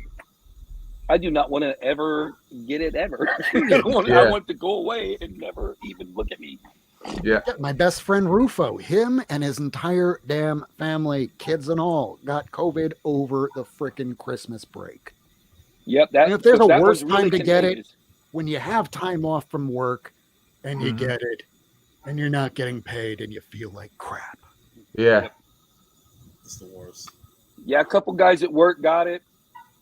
I do not want to ever get it ever. I want it to go away and never even look at me. Yeah. My best friend Rufo, him and his entire damn family, kids and all, got COVID over the frickin' Christmas break. Yep. And if there's a worse time to get it, when you have time off from work and you get it and you're not getting paid and you feel like crap. Yeah. It's the worst. Yeah, a couple guys at work got it.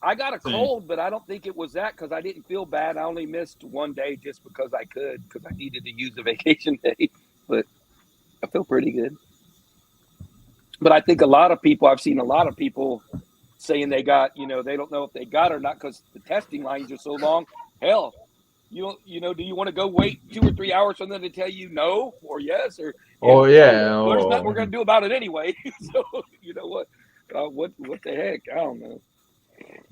I got a cold, but I don't think it was that because I didn't feel bad. I only missed one day just because I could, because I needed to use a vacation day. But I feel pretty good. But I think I've seen a lot of people saying they got, they don't know if they got it or not because the testing lines are so long. Hell, do you want to go wait 2 or 3 hours for them to tell you no or yes or? There's nothing we're going to do about it anyway. So you know what? What the heck? I don't know.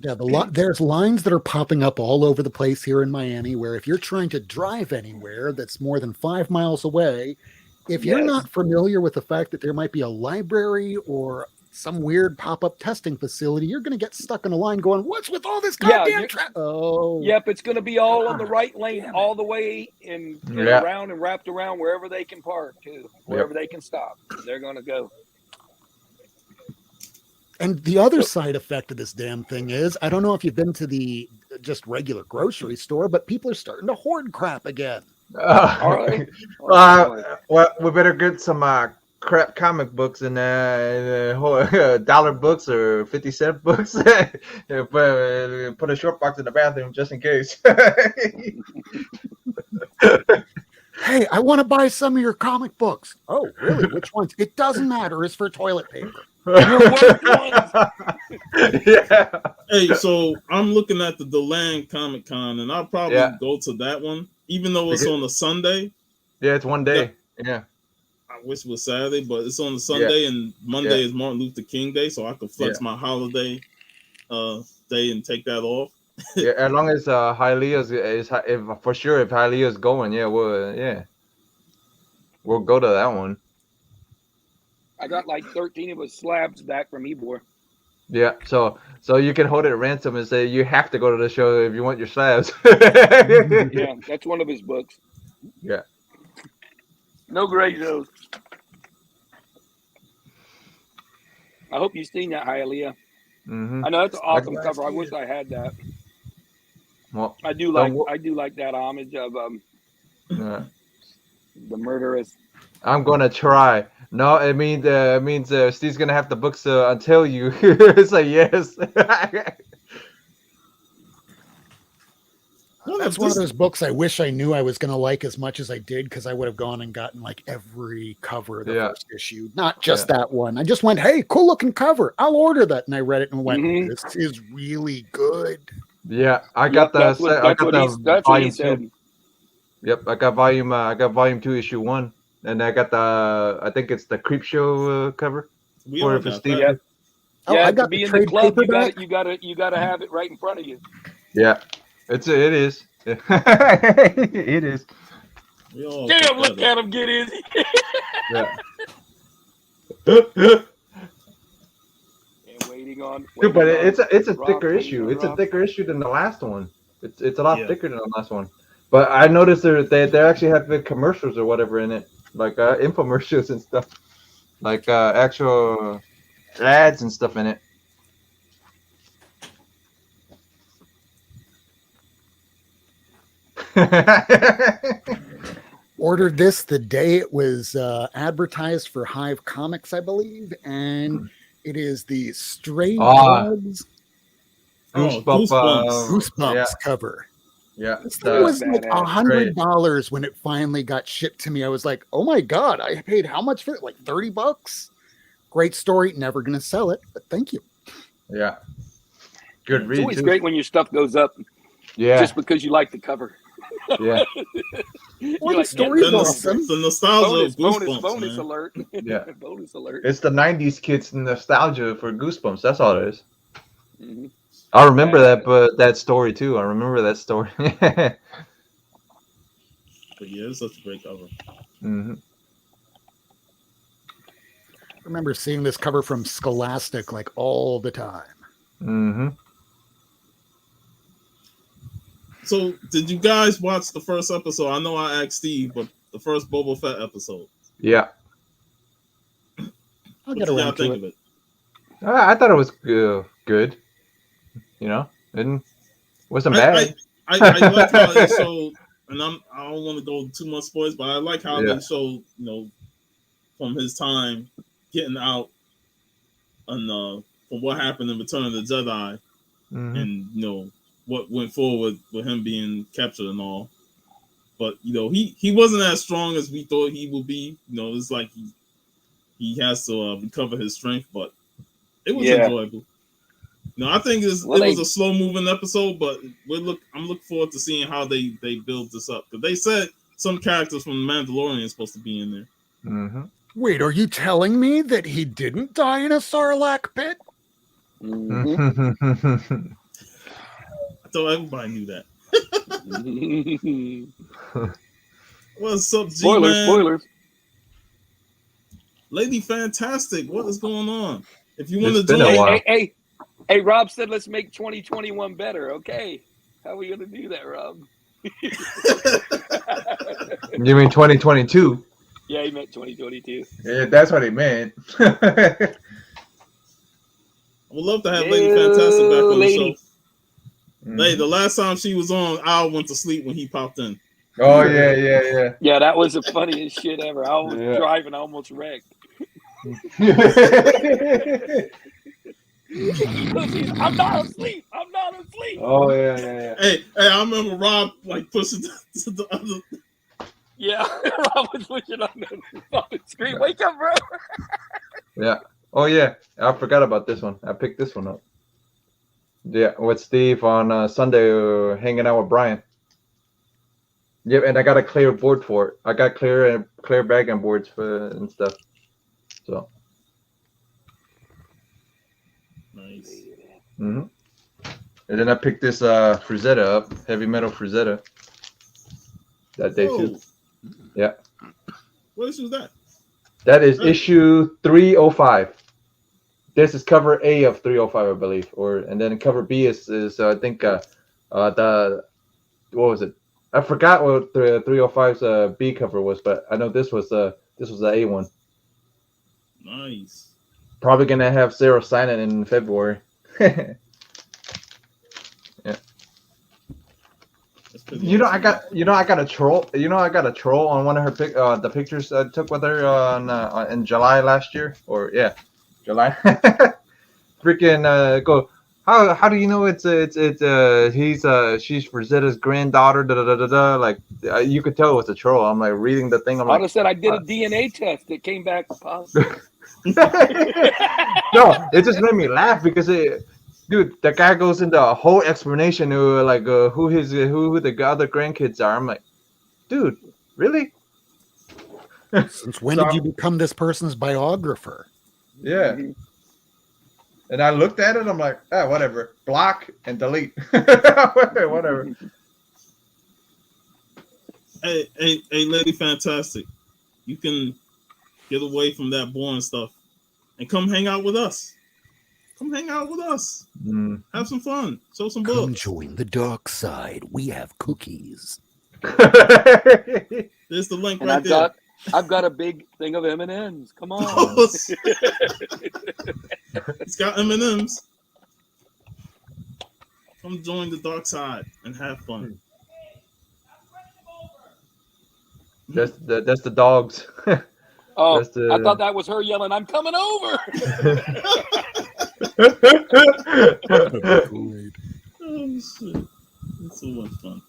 Yeah, there's lines that are popping up all over the place here in Miami where if you're trying to drive anywhere that's more than 5 miles away, if you're not familiar with the fact that there might be a library or some weird pop-up testing facility, you're going to get stuck in a line going, what's with all this goddamn traffic? Yep, it's going to be all on the right lane all the way and around and wrapped around wherever they can park, too, wherever they can stop. They're going to go. And the other side effect of this damn thing is, I don't know if you've been to the just regular grocery store, but people are starting to hoard crap again. All right. Well, we better get some crap comic books and dollar books or 50-cent books. Put a short box in the bathroom just in case. Hey, I want to buy some of your comic books. Oh, really? Which ones? It doesn't matter. It's for toilet paper. Your worst ones. Yeah. Hey, so I'm looking at the Deland Comic Con, and I'll probably go to that one, even though it's on a Sunday. Yeah, it's one day. Yeah. I wish it was Saturday, but it's on a Sunday, and Monday is Martin Luther King Day, so I could flex my holiday day and take that off. Yeah, as long as Hialeah's is for sure. If Hialeah's going, we'll go to that one. I got like 13 of his slabs back from Ebor. Yeah, so you can hold it at ransom and say you have to go to the show if you want your slabs. Yeah, that's one of his books. Yeah. No great shows. I hope you've seen that, Hialeah. Mm-hmm. I know that's an awesome cover. I wish I had that. Well, I do like that homage of the murderous. I'm gonna try. No, it means Steve's gonna have the books until you say yes. That's one of those books I wish I knew I was going to like as much as I did, because I would have gone and gotten like every cover of the first issue, not just that one. I just went, hey, cool looking cover. I'll order that. And I read it and went, this is really good. Yeah, I got that's what he said. 2. Yep, I got volume 2, issue 1, and I got I think it's the Creep Show cover for Steve. Yeah, I got to be in the club. You gotta have it right in front of you. Yeah. It is. It is. Damn, look at him get in. Yeah. Waiting on. Dude, but it's a thicker issue. It's a thicker issue than the last one. It's a lot thicker than the last one. But I noticed they actually have the commercials or whatever in it, like infomercials and stuff, like actual ads and stuff in it. Ordered this the day it was advertised for Hive Comics, I believe, and it is the Stray Dogs Goosebumps cover. Yeah, it was like $100 when it finally got shipped to me. I was like, "Oh my god! I paid how much for it? Like $30." Great story. Never gonna sell it, but thank you. Yeah, good read. It's always great when your stuff goes up. Yeah, just because you like the cover. Yeah. Well, the story's awesome. The nostalgia bonus alert. Yeah. Bonus alert. It's the 90s kids nostalgia for Goosebumps. That's all it is. Mm-hmm. I remember that story too. I remember that story. But yeah, it's such a great cover. Mm-hmm. I remember seeing this cover from Scholastic like all the time. Mm-hmm. So, did you guys watch the first episode? I know I asked Steve, but the first Boba Fett episode. Yeah. I'll get around to it. I thought it was good. You know, it wasn't bad. I like how they showed, and I don't want to go too much spoilers, but I like how they showed, you know, from his time getting out and from what happened in Return of the Jedi, and you know what went forward with him being captured and all. But you know, he wasn't as strong as we thought he would be. You know, it's like he has to recover his strength, but it was enjoyable. No, I think it was a slow moving episode, but I'm looking forward to seeing how they build this up, because they said some characters from The Mandalorian are supposed to be in there. Mm-hmm. Wait, are you telling me that he didn't die in a Sarlacc pit? Mm-hmm. I thought everybody knew that. What's up, G-Man? Spoilers. Lady Fantastic, what is going on? If you want to do it, hey, Rob said let's make 2021 better. Okay, how are we gonna do that, Rob? You mean 2022? Yeah, he meant 2022. Yeah, that's what he meant. We'd love to have Lady Fantastic back on Lady. the show. Hey, the last time she was on, Al went to sleep when he popped in. Oh yeah. Yeah, that was the funniest shit ever. I was driving, I almost wrecked. I'm not asleep. Oh yeah. Hey, I remember Rob like pushing to the other. Yeah, Rob was pushing on the fucking screen. Wake up, bro. Yeah. Oh yeah. I forgot about this one. I picked this one up. Yeah, with Steve on Sunday, hanging out with Brian. Yep, and I got a clear board for it. I got clear bag and boards for and stuff. So. Nice. Mm-hmm. And then I picked this Frazetta up, heavy metal Frazetta. That day too. Yeah. What issue is that? That is issue 305. This is cover A of 305, I believe, and then cover B is I think the what was it? I forgot what the 305's B cover was, but I know this was the A one. Nice. Probably gonna have Sarah sign it in February. Yeah. I got a troll. I got a troll on one of her the pictures I took with her on in July last year, July. Freaking go. How do you know she's Frazetta's granddaughter? Like you could tell it was a troll. I'm like reading the thing. I said I did a DNA test. It came back positive. No, it just made me laugh because dude, the guy goes into a whole explanation of like who the other grandkids are. I'm like, dude, really? Since when did you become this person's biographer? Yeah. And I looked at it, I'm like, whatever. Block and delete. Whatever. Hey, Lady Fantastic. You can get away from that boring stuff and come hang out with us. Come hang out with us. Have some fun. Show some books. Come join the dark side. We have cookies. There's the link right there. I've got a big thing of M&Ms. Come on. It's got M&Ms. Come join the dark side and have fun. That's the dogs. Oh, I thought that was her yelling, "I'm coming over." Oh shit! It's so much fun.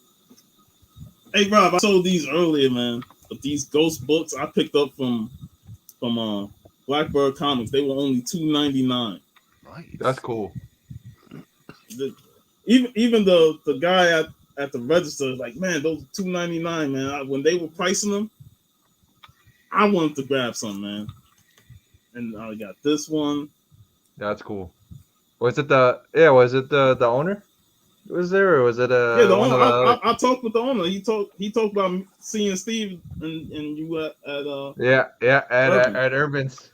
Hey Rob, I sold these earlier, man. But these ghost books I picked up from Blackbird Comics. They were only $2.99. Nice. That's cool. Even the guy at the register was like, man, those $2.99, man. When they were pricing them, I wanted to grab some, man. And I got this one. That's cool. Was it the owner? Was there, or was it yeah, the owner? I talked with the owner. He talked about seeing Steve and you at at Urban's.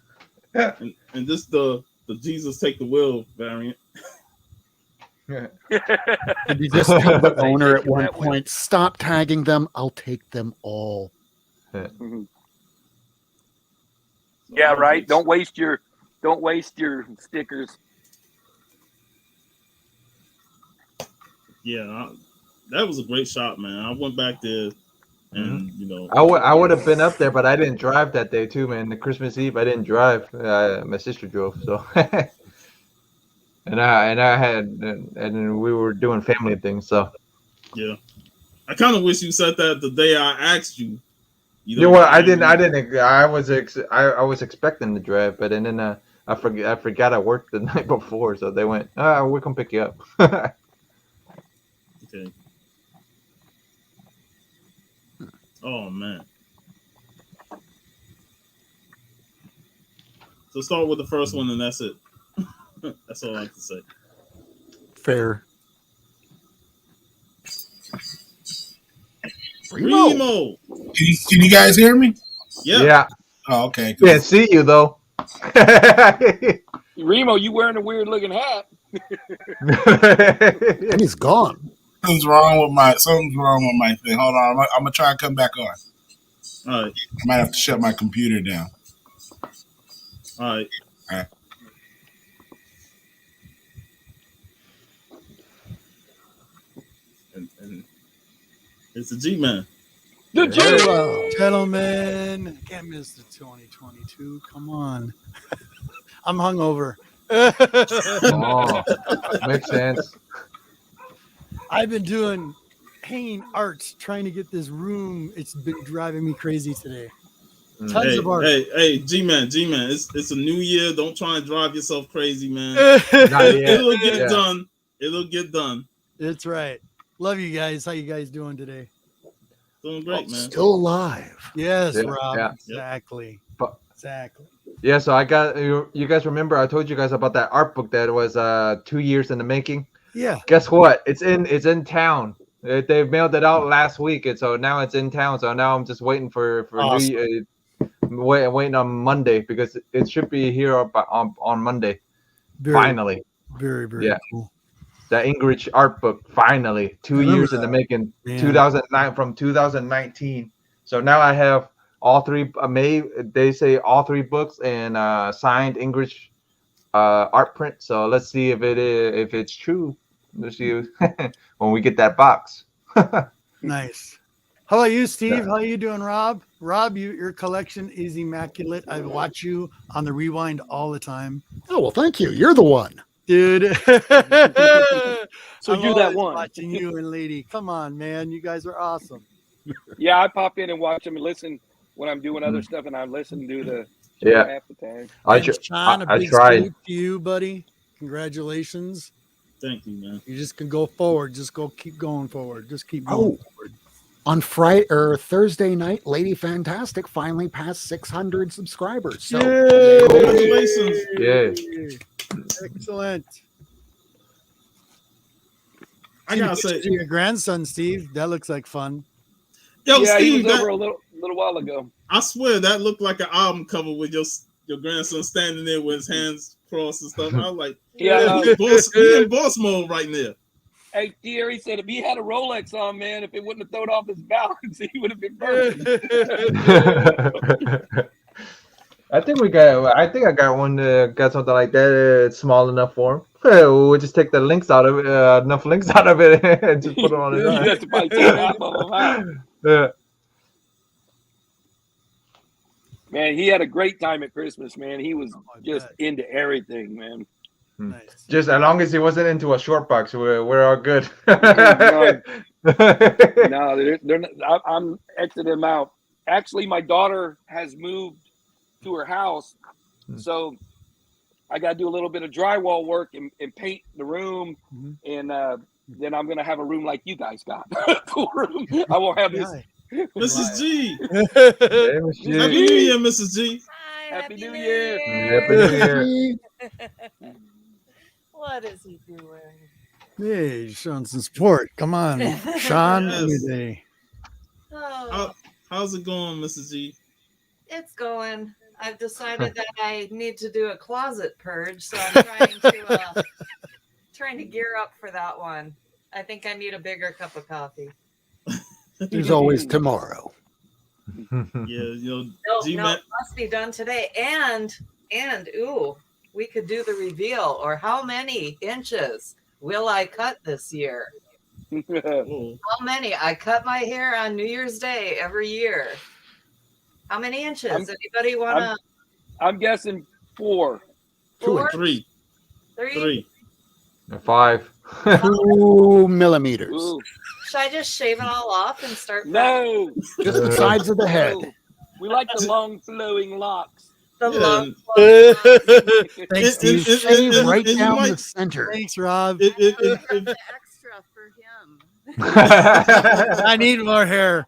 and this the Jesus Take the Wheel variant. Did you just tell the owner at one point, stop tagging them? I'll take them all. Yeah, right. Don't waste your stickers. Yeah, that was a great shop, man. I went back there, and I would have been up there, but I didn't drive that day too, man. The Christmas Eve, I didn't drive. My sister drove, so and we were doing family things, so yeah. I kind of wish you said that the day I asked you. You know what? I didn't. I was expecting to drive, but then I forgot I worked the night before, so they went, we can pick you up. Okay. Oh man. So start with the first one, and that's it. That's all I have to say. Fair. Remo. Can you guys hear me? Yeah. Oh, okay. Can't see you though. Remo, you wearing a weird looking hat. And he's gone. Something's wrong with my thing. Hold on, I'm gonna try and come back on. All right. I might have to shut my computer down. All right. and it's a G-Man. The Hello, gentlemen. Can't miss the 2022. Come on. I'm hungover. Oh, makes sense. I've been hanging arts, trying to get this room. It's been driving me crazy today. Tons Hey, of art. hey, G-Man, it's a new year. Don't try and drive yourself crazy, man. Not yet. It'll get Yeah. done. It'll get done. That's right. Love you guys. How you guys doing today? Doing great, man. Still alive. Yes, Yeah, Rob. yeah. Exactly. But- Exactly. Yeah, so I got you guys remember I told you guys about that art book that was 2 years in the making. Yeah. Guess what? It's in town. They mailed it out last week, and so now it's in town. So now I'm just waiting for Awesome. New Year. Waiting on Monday because it should be here on Monday. Finally, Very, very Yeah. cool. the English art book. Finally, 2 remember years in the that. making. Man. 2019. So now I have all three. They say all three books and signed English art print. So let's see if it's true. Let's see when we get that box. Nice. How about you, Steve? Yeah. How you doing, Rob? Rob, your collection is immaculate. I watch you on the rewind all the time, Oh, well, thank you. You're the one. dude. So I'm you're that always one. watching you and Lady. Come on, man. You guys are awesome. Yeah, I pop in and watch them and listen when I'm doing other stuff, and I listen to the show Yeah. half the time. And Sean, a I big tried. salute to you, buddy. Congratulations. Thank you, man. You just can go forward. Just keep going forward. Just keep going forward. On Friday or Thursday night, Lady Fantastic finally passed 600 subscribers. So Yay! Congratulations. Yeah. Excellent. I gotta Pictures say, of your grandson, Steve. That looks like fun. yo, Yeah, he Steve, was over a little while ago. I swear that looked like an album cover with your grandson standing there with his hands crossed and stuff. I was like, Yeah, he in boss mode right now. Hey, Thierry said if he had a Rolex on, man, if it wouldn't have thrown off his balance, he would have been perfect. I think I got one. Got something like that. It's small enough for him. We'll just take the links out of it. Enough links out of it, and just put it on his You arm. have to probably take half of them out. Yeah. Man, he had a great time at Christmas, man. He was I just bet. into everything, man. Nice. Just as long as he wasn't into a short box, we're all good. No, they're not, I'm exiting them out. Actually, my daughter has moved to her house, so I got to do a little bit of drywall work and paint the room, and then I'm gonna have a room like you guys got. Cool room. I won't have this. Hi. Mrs. G. Yeah, shit. Happy New Year, Mrs. G. Hi, Happy New Year. Happy New Year. What is he doing? Hey, showing some support. Come on, Sean. Yes. Everyday. Oh, How's it going, Mrs. G? it's going. I've decided that I need to do a closet purge, so I'm trying to gear up for that one. I think I need a bigger cup of coffee. there's always tomorrow. Yeah, No, G-Man. it must be done today. And ooh, we could do the reveal. Or how many inches will I cut this year? Whoa. How many? I cut my hair on New Year's Day every year. How many inches? Anybody want to? I'm guessing 4. 3. 3? 5. 2 millimeters. Ooh. Should I just shave it all off and start? No, Just the sides of the head. no. We like the long flowing locks. The Yeah. long Thanks, It- Steve. it- Shave and- right and you down might- the center. Thanks, Rob. If, the extra for him. I need more hair.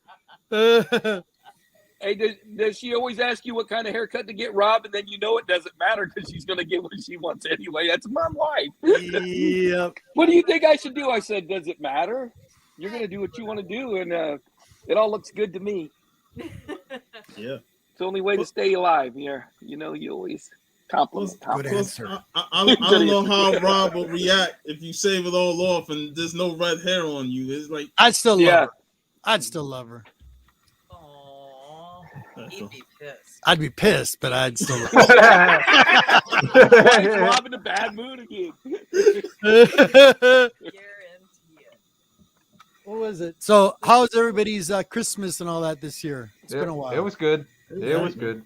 Hey, does she always ask you what kind of haircut to get Rob, and then you know it doesn't matter because she's going to get what she wants anyway? That's my wife. Yep. What do you think I should do? I said, does it matter? You're going to do what you want to do, and it all looks good to me. yeah. It's the only way to stay alive here. You know, you always compliment. Good compliment. answer. I don't know how Rob will react if you shave it all off and there's no red hair on you. It's like, I'd still Yeah. love her. I'd still love her. Aww, he'd be pissed. I'd be pissed, but I'd still love Why is Rob in a bad mood again? her. Guarantee it. What was it? So, how's everybody's Christmas and all that this year? It's been a while. It was good. Yeah. It was good.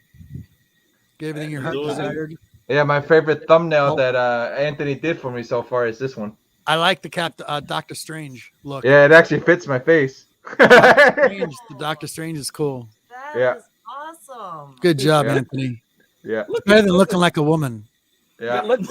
Get everything your heart Enjoyed it. desired. Yeah, my favorite thumbnail Oh. that Anthony did for me so far is this one. I like the Doctor Strange look. Yeah, it actually fits my face. The Doctor Strange is cool. That Yeah. is awesome. Good job, Yeah. Anthony. Yeah, It's better than looking like a woman. yeah, Look,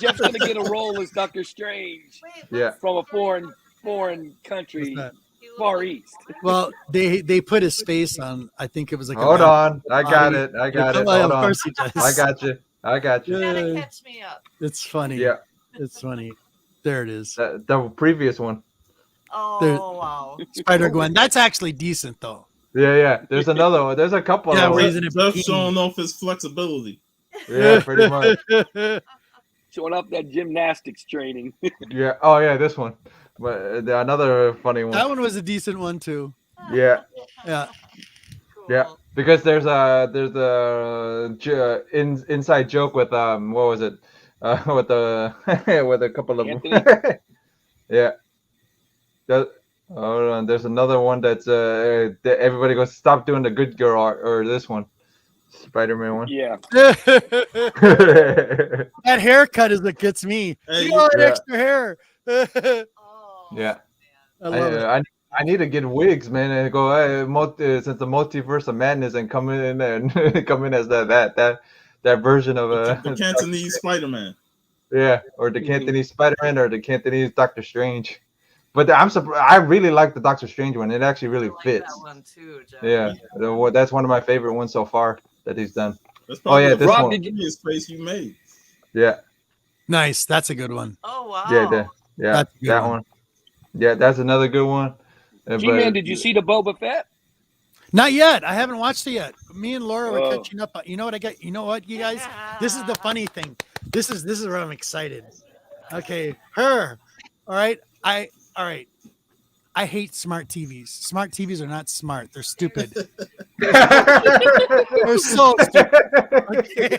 Jeff's gonna get a role as Doctor Strange Wait, yeah. from a foreign country, What's that? Far East. Well, they put his face on. I think it was like. Hold on, I got body. it. I got it. Well, Hold of on. course he does. I got you. I got you. You gotta Yeah. catch me up. It's funny. Yeah, It's funny. There it is. the previous one. Oh There- wow. Spider Gwen. That's actually decent though. Yeah. There's another one. There's a couple Yeah, of where them. he's in a Jeff bikini. showing off his flexibility. Yeah, pretty much. Showing up that gymnastics training. Yeah. Oh yeah, this one. But another funny one. That one was a decent one too. Yeah. Yeah. Cool. Yeah. Because there's a inside joke with what was it with the with a couple of Anthony? yeah. Hold on, there's another one that's that everybody goes stop doing the good girl art, or this one, Spider-Man one. Yeah. That haircut is what gets me. Hey, You got yeah. extra hair. I Oh, Yeah. love it. I need to get wigs, man, and go since the multiverse of madness and come in and come in as that version of the Cantonese Spider-Man. yeah, or the Cantonese Spider-Man or the Cantonese Doctor Strange. But I'm surprised. I really like the Doctor Strange one. It actually really I like fits. that one too, Jeff. Yeah, that's one of my favorite ones so far that he's done. That's probably yeah, the this Rob, one. did funniest face you made. Yeah, Nice. That's a good one. Oh wow. yeah, That's a good that one. one. Yeah, that's another good one. G-Man, did you see the Boba Fett? Not yet. I haven't watched it yet. Me and Laura were Oh. catching up. You know what I got? You know what, you guys? This is the funny thing. This is where I'm excited. Okay, her. All right. All right. I hate smart TVs. Smart TVs are not smart. They're stupid. They're so stupid. Okay.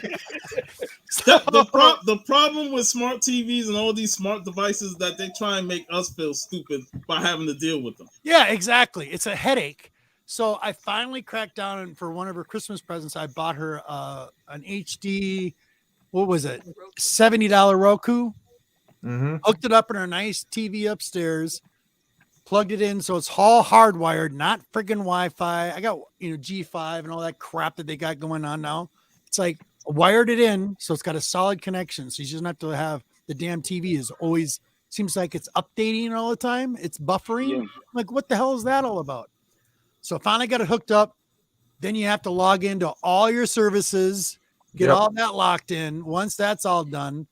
The problem with smart TVs and all these smart devices is that they try and make us feel stupid by having to deal with them. Yeah, exactly. It's a headache. So I finally cracked down, and for one of her Christmas presents, I bought her an HD. What was it? $70 Roku. Mm-hmm. Hooked it up in her nice TV upstairs. Plugged it in, so it's all hardwired, not friggin' Wi-Fi. I got G5 and all that crap that they got going on now. It's like wired it in, so it's got a solid connection. So you just don't have to have the damn TV is always seems like it's updating all the time. It's buffering. Yeah. I'm like, what the hell is that all about? So I finally got it hooked up. Then you have to log into all your services, get Yep. all that locked in. Once that's all done,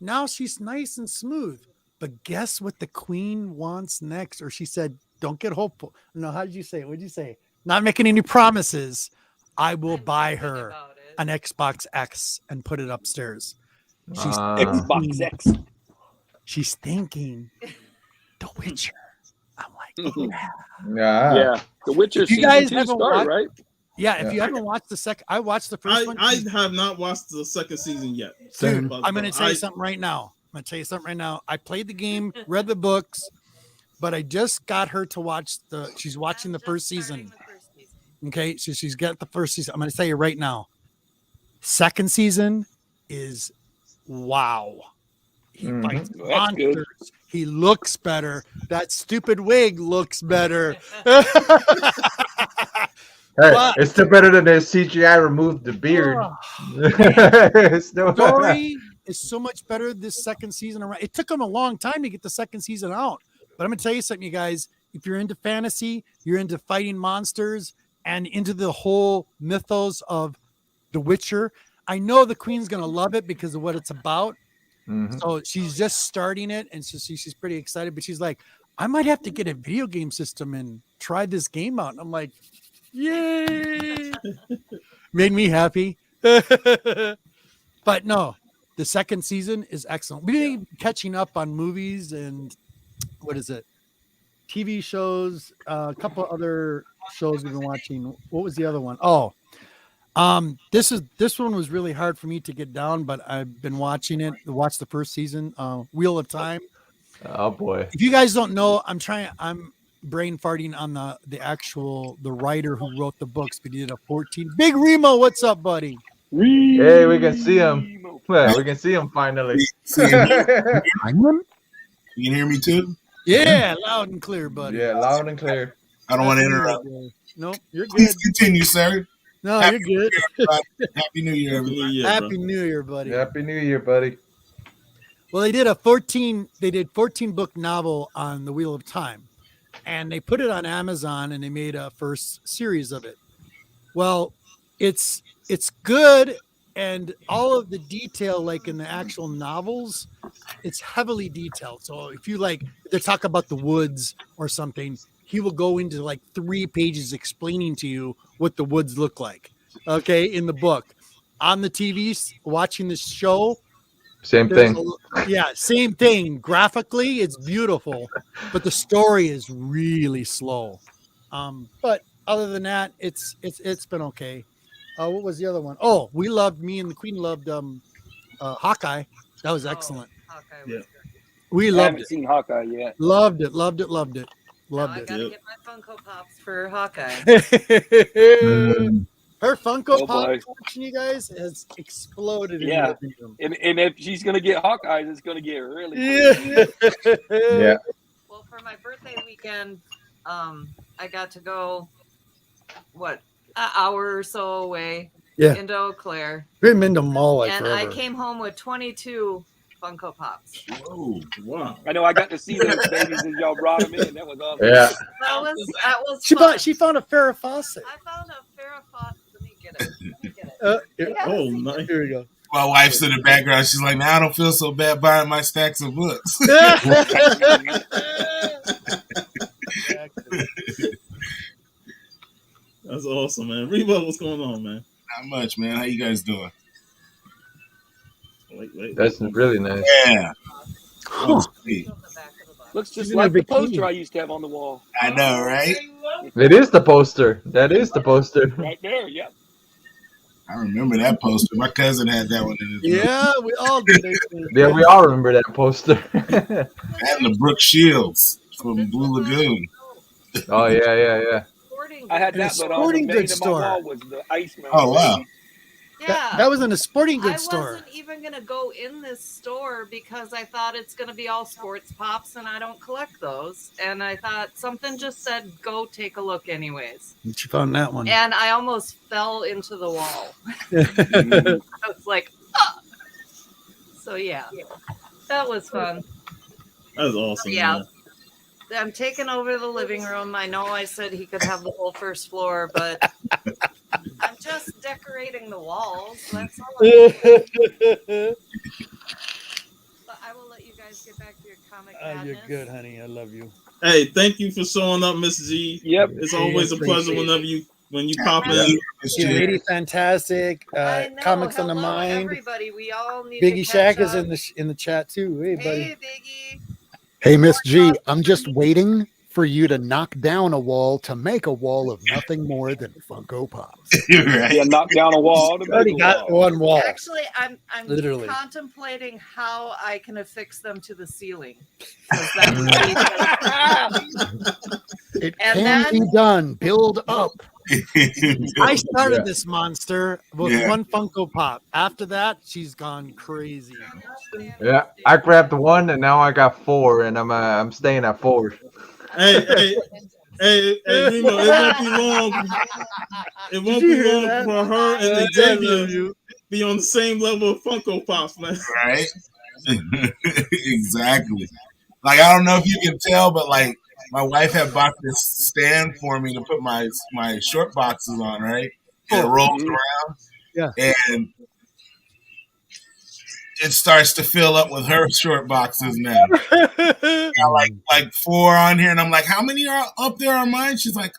now she's nice and smooth. But guess what the queen wants next? Or she said, don't get hopeful. No, how did you say it? What did you say? Not making any promises. I will buy her an Xbox X and put it upstairs. She's Xbox X. She's thinking The Witcher. I'm like, yeah. Yeah. Yeah. The Witcher If you season guys 2 haven't started, watched- right? Yeah, if Yeah. you haven't watched the second, I watched the first one. I have not watched the second season yet. Dude, But- I'm going to but tell you I- something right now. I played the game, read the books, but I just got her to watch she's watching the first season. Okay, so she's got the first season. I'm going to tell you right now. Second season is wow. He Mhm. fights Well, that's good. monsters. He looks better. That stupid wig looks better. Hey, But- it's still better than the CGI removed the beard. It's still- Story is so much better this second season around. It took them a long time to get the second season out. But I'm going to tell you something, you guys. If you're into fantasy, you're into fighting monsters, and into the whole mythos of The Witcher, I know the queen's going to love it because of what it's about. Mhm. So she's just starting it, and so she's pretty excited. But she's like, I might have to get a video game system and try this game out. And I'm like, yay! Made me happy. But no, the second season is excellent. We've been catching up on movies and what is it? TV shows, a couple other shows we've been watching. What was the other one? Oh, this one was really hard for me to get down, but I've been watching it. Watched the first season, Wheel of Time. Oh boy. If you guys don't know, I'm brain farting on the writer who wrote the books, but he did a 14. Big Remo, what's up, buddy? Hey, we can see him. Yeah, we can see him finally. See him here? Penguin? You can hear me too? Yeah, loud and clear, buddy. Yeah, loud and clear. I don't want to interrupt. Nope, you're good. Please continue, sir. No, Happy you're good. Happy New Year, everybody. Yeah, Happy New Year, buddy. Happy New Year, buddy. Well, they did 14 book novel on the Wheel of Time, and they put it on Amazon, and they made a first series of it. Well, it's good, and all of the detail, like in the actual novels, it's heavily detailed. So if they talk about the woods or something, he will go into like 3 pages explaining to you what the woods look like. Okay, in the book. On the TV, watching the show, Same thing. Same thing. Graphically, it's beautiful, but the story is really slow. But other than that, it's been okay. What was the other one? Oh, me and the Queen loved Hawkeye. That was excellent. Hawkeye Yeah. was good. We I loved haven't it. seen Hawkeye yet. Loved it. Now Loved I it. gotta get my Funko Pops for Hawkeye. Her Funko Oh, Pop boy. collection, you guys, has exploded. Yeah. In the And if she's gonna get Hawkeyes, it's gonna get really yeah. Yeah. Well, for my birthday weekend, I got to go, an hour or so away Yeah. into Eau Claire. We've been to mall like And forever. I came home with 22 Funko Pops. Whoa, wow. I know I got to see those babies as y'all brought them in. That was awesome. Yeah. That was fun. She found a Farrah Fawcett. I found a Farrah Fawcett. Let me get it. Yes. Oh, nice. Here we go. My wife's in the background. She's like, "Now I don't feel so bad buying my stacks of books." That's awesome, man. Reba, what's going on, man? Not much, man. How you guys doing? Wait. That's really nice. Yeah. Oh, sweet. Looks just She's in like a the poster bikini. I used to have on the wall. I know, right? It is the poster. That is the poster. Right there, yeah. I remember that poster. My cousin had that one in his room. Yeah, we all did. Yeah, we all remember that poster. And the Brooke Shields from Blue Lagoon. Oh yeah. I had that, but on the sporting main goods of my store. wall was the Iceman. Oh, wow. Yeah. That was in a sporting I goods store. wasn't even going to go in this store because I thought it's going to be all sports pops and I don't collect those. And I thought something just said, go take a look anyways. She found that one. And I almost fell into the wall. I was like, ah! So yeah, that was fun. That's awesome. Yeah. Man. I'm taking over the living room. I know I said he could have the whole first floor, but I'm just decorating the walls. That's all I'm doing. But I will let you guys get back to your comic madness. You're good, honey. I love you. Hey, thank you for showing up, Miss G. Yep. It's always a pleasure when you pop in. Lady Fantastic, I know. Comics on the Hello, Mind. everybody. We all need Biggie to catch Shack is up. in the chat too. Hey, buddy. Hey, Biggie. Hey, Miss G, I'm just waiting for you to knock down a wall to make a wall of nothing more than Funko Pops. Right. Yeah, knock down a wall. To Already make a got wall. one wall. Actually, I'm Literally. contemplating how I can affix them to the ceiling. 'Cause that would be- It And can then- be done. Build up. I started this monster with Yeah. one Funko Pop. After that, she's gone crazy. Yeah. I grabbed the one and now I got 4 and I'm staying at 4. Hey, Remo, it won't be long. It won't be long for her and Xavier be on the same level of Funko Pops, man. Right? Exactly. Like, I don't know if you can tell, but like my wife had bought this stand for me to put my short boxes on, right? And it rolls around. Yeah. And it starts to fill up with her short boxes now. Got like 4 on here, and I'm like, how many are up there are mine? She's like,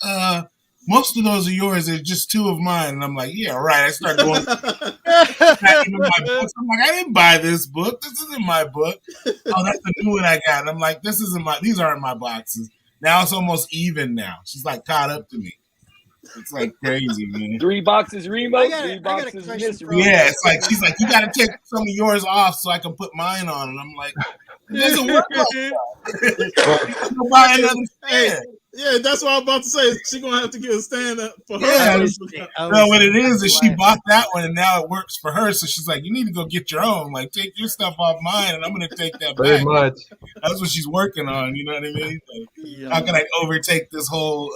most of those are yours. There's just 2 of mine. And I'm like, yeah, right. I start going back into my books. I'm like, I didn't buy this book. This isn't my book. Oh, that's the new one I got. And I'm like, these aren't my boxes. Now it's almost even now. She's like caught up to me. It's like crazy, man. 3 boxes Remo, I got 3 a boxes question Miss for Remo. Yeah, it's like she's like, you got to take some of yours off so I can put mine on. And I'm like, It doesn't work like that. You go buy another stand. Yeah, that's what I was about to say. She's gonna have to get a stand for her. Yeah. No, what it is she Right. bought that one and now it works for her. So she's like, you need to go get your own. Like, take your stuff off mine and I'm gonna take that Pretty back. much. That's what she's working on. You know what I mean? Like, Yeah. how can I overtake this whole?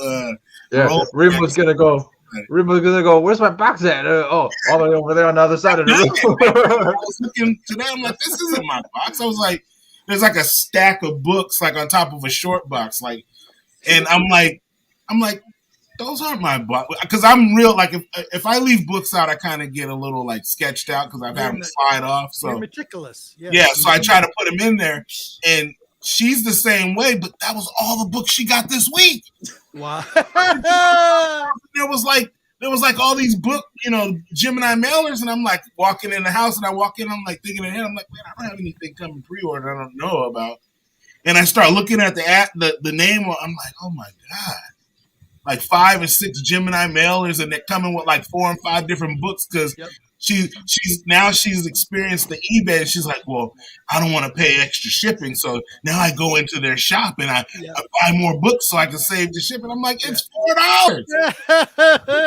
Yeah, roll- Remo's gonna go. Where's my box at? All the way over there on the other side of the I room. was looking today. I'm like, this isn't my box. I was like, there's like a stack of books like on top of a short box, like, and I'm like, those aren't my box because I'm real. Like if I leave books out, I kind of get a little like sketched out because I've had them slide off. You're So meticulous. yeah, so I try to put them in there, and she's the same way. But that was all the books she got this week. Wow. There was like all these book, Gemini mailers, and I'm like walking in the house, and I walk in, I'm like thinking ahead, I'm like, man, I don't have anything coming pre-order I don't know about, and I start looking at the name, I'm like, oh my god, like 5 or 6 Gemini mailers, and they're coming with like 4 and 5 different books because. Yep. She's experienced the eBay, and she's like, well, I don't want to pay extra shipping, so now I go into their shop and I buy more books so I can save the shipping. I'm like, it's $4.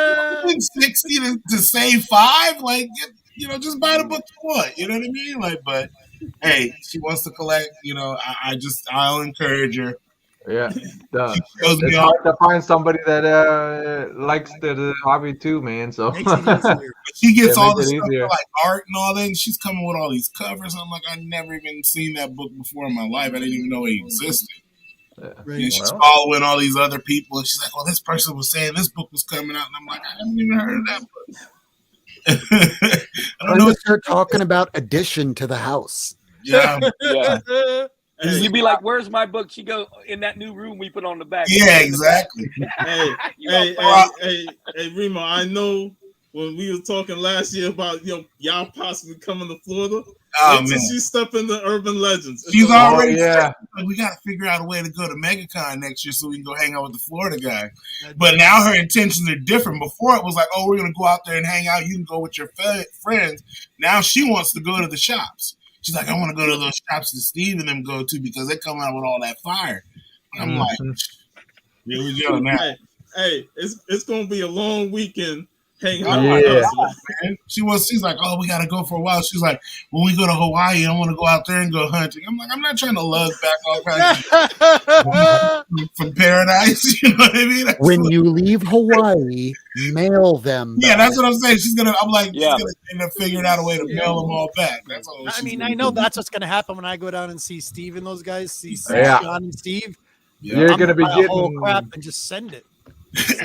$60 to save $5, like, just buy the book you want. You know what I mean? Like, but hey, she wants to collect. I'll encourage her. Yeah, Shows me it's off. hard to find somebody that likes the hobby too, man. So Makes it easier. She gets Yeah, all makes the it stuff easier. for like art and all that, and she's coming with all these covers. I'm like, I've never even seen that book before in my life. I didn't even know it existed. Right. And she's Well. following all these other people, and she's like, well, this person was saying this book was coming out, and I'm like, I haven't even heard of that book. I don't I'm know. gonna start talking about addition to the house. Yeah, Yeah. Hey, You'd be like, "Where's my book?" She go in that new room we put on the back. yeah, exactly. hey, You hey, know, hey, Remo, I know when we were talking last year about y'all possibly coming to Florida. Oh Wait till man, she step into Urban Legends. It's she's gonna- already. yeah. Like, we got to figure out a way to go to MegaCon next year so we can go hang out with the Florida guy. But now her intentions are different. Before it was like, oh, we're gonna go out there and hang out. You can go with your friends. Now she wants to go to the shops. She's like, I want to go to those shops that Steve and them go to because they come out with all that fire. I'm like, here we go now. Hey, it's gonna be a long weekend hanging Oh out my with Yeah. us. Man. She's like, oh, we gotta go for a while. She's like, when we go to Hawaii, I want to go out there and go hunting. I'm like, I'm not trying to lug back all kinds of from paradise. You know what I mean? That's When like- you leave Hawaii, mail them. yeah, back. that's what I'm saying. I'm like, Yeah. she's gonna end up figuring out a way to mail them all back. That's all. I she's mean, gonna I know do. that's what's going to happen when I go down and see Steve and those guys. See Yeah. Sean and Steve. Yeah. You're I'm gonna be buy a whole getting. crap and just send it.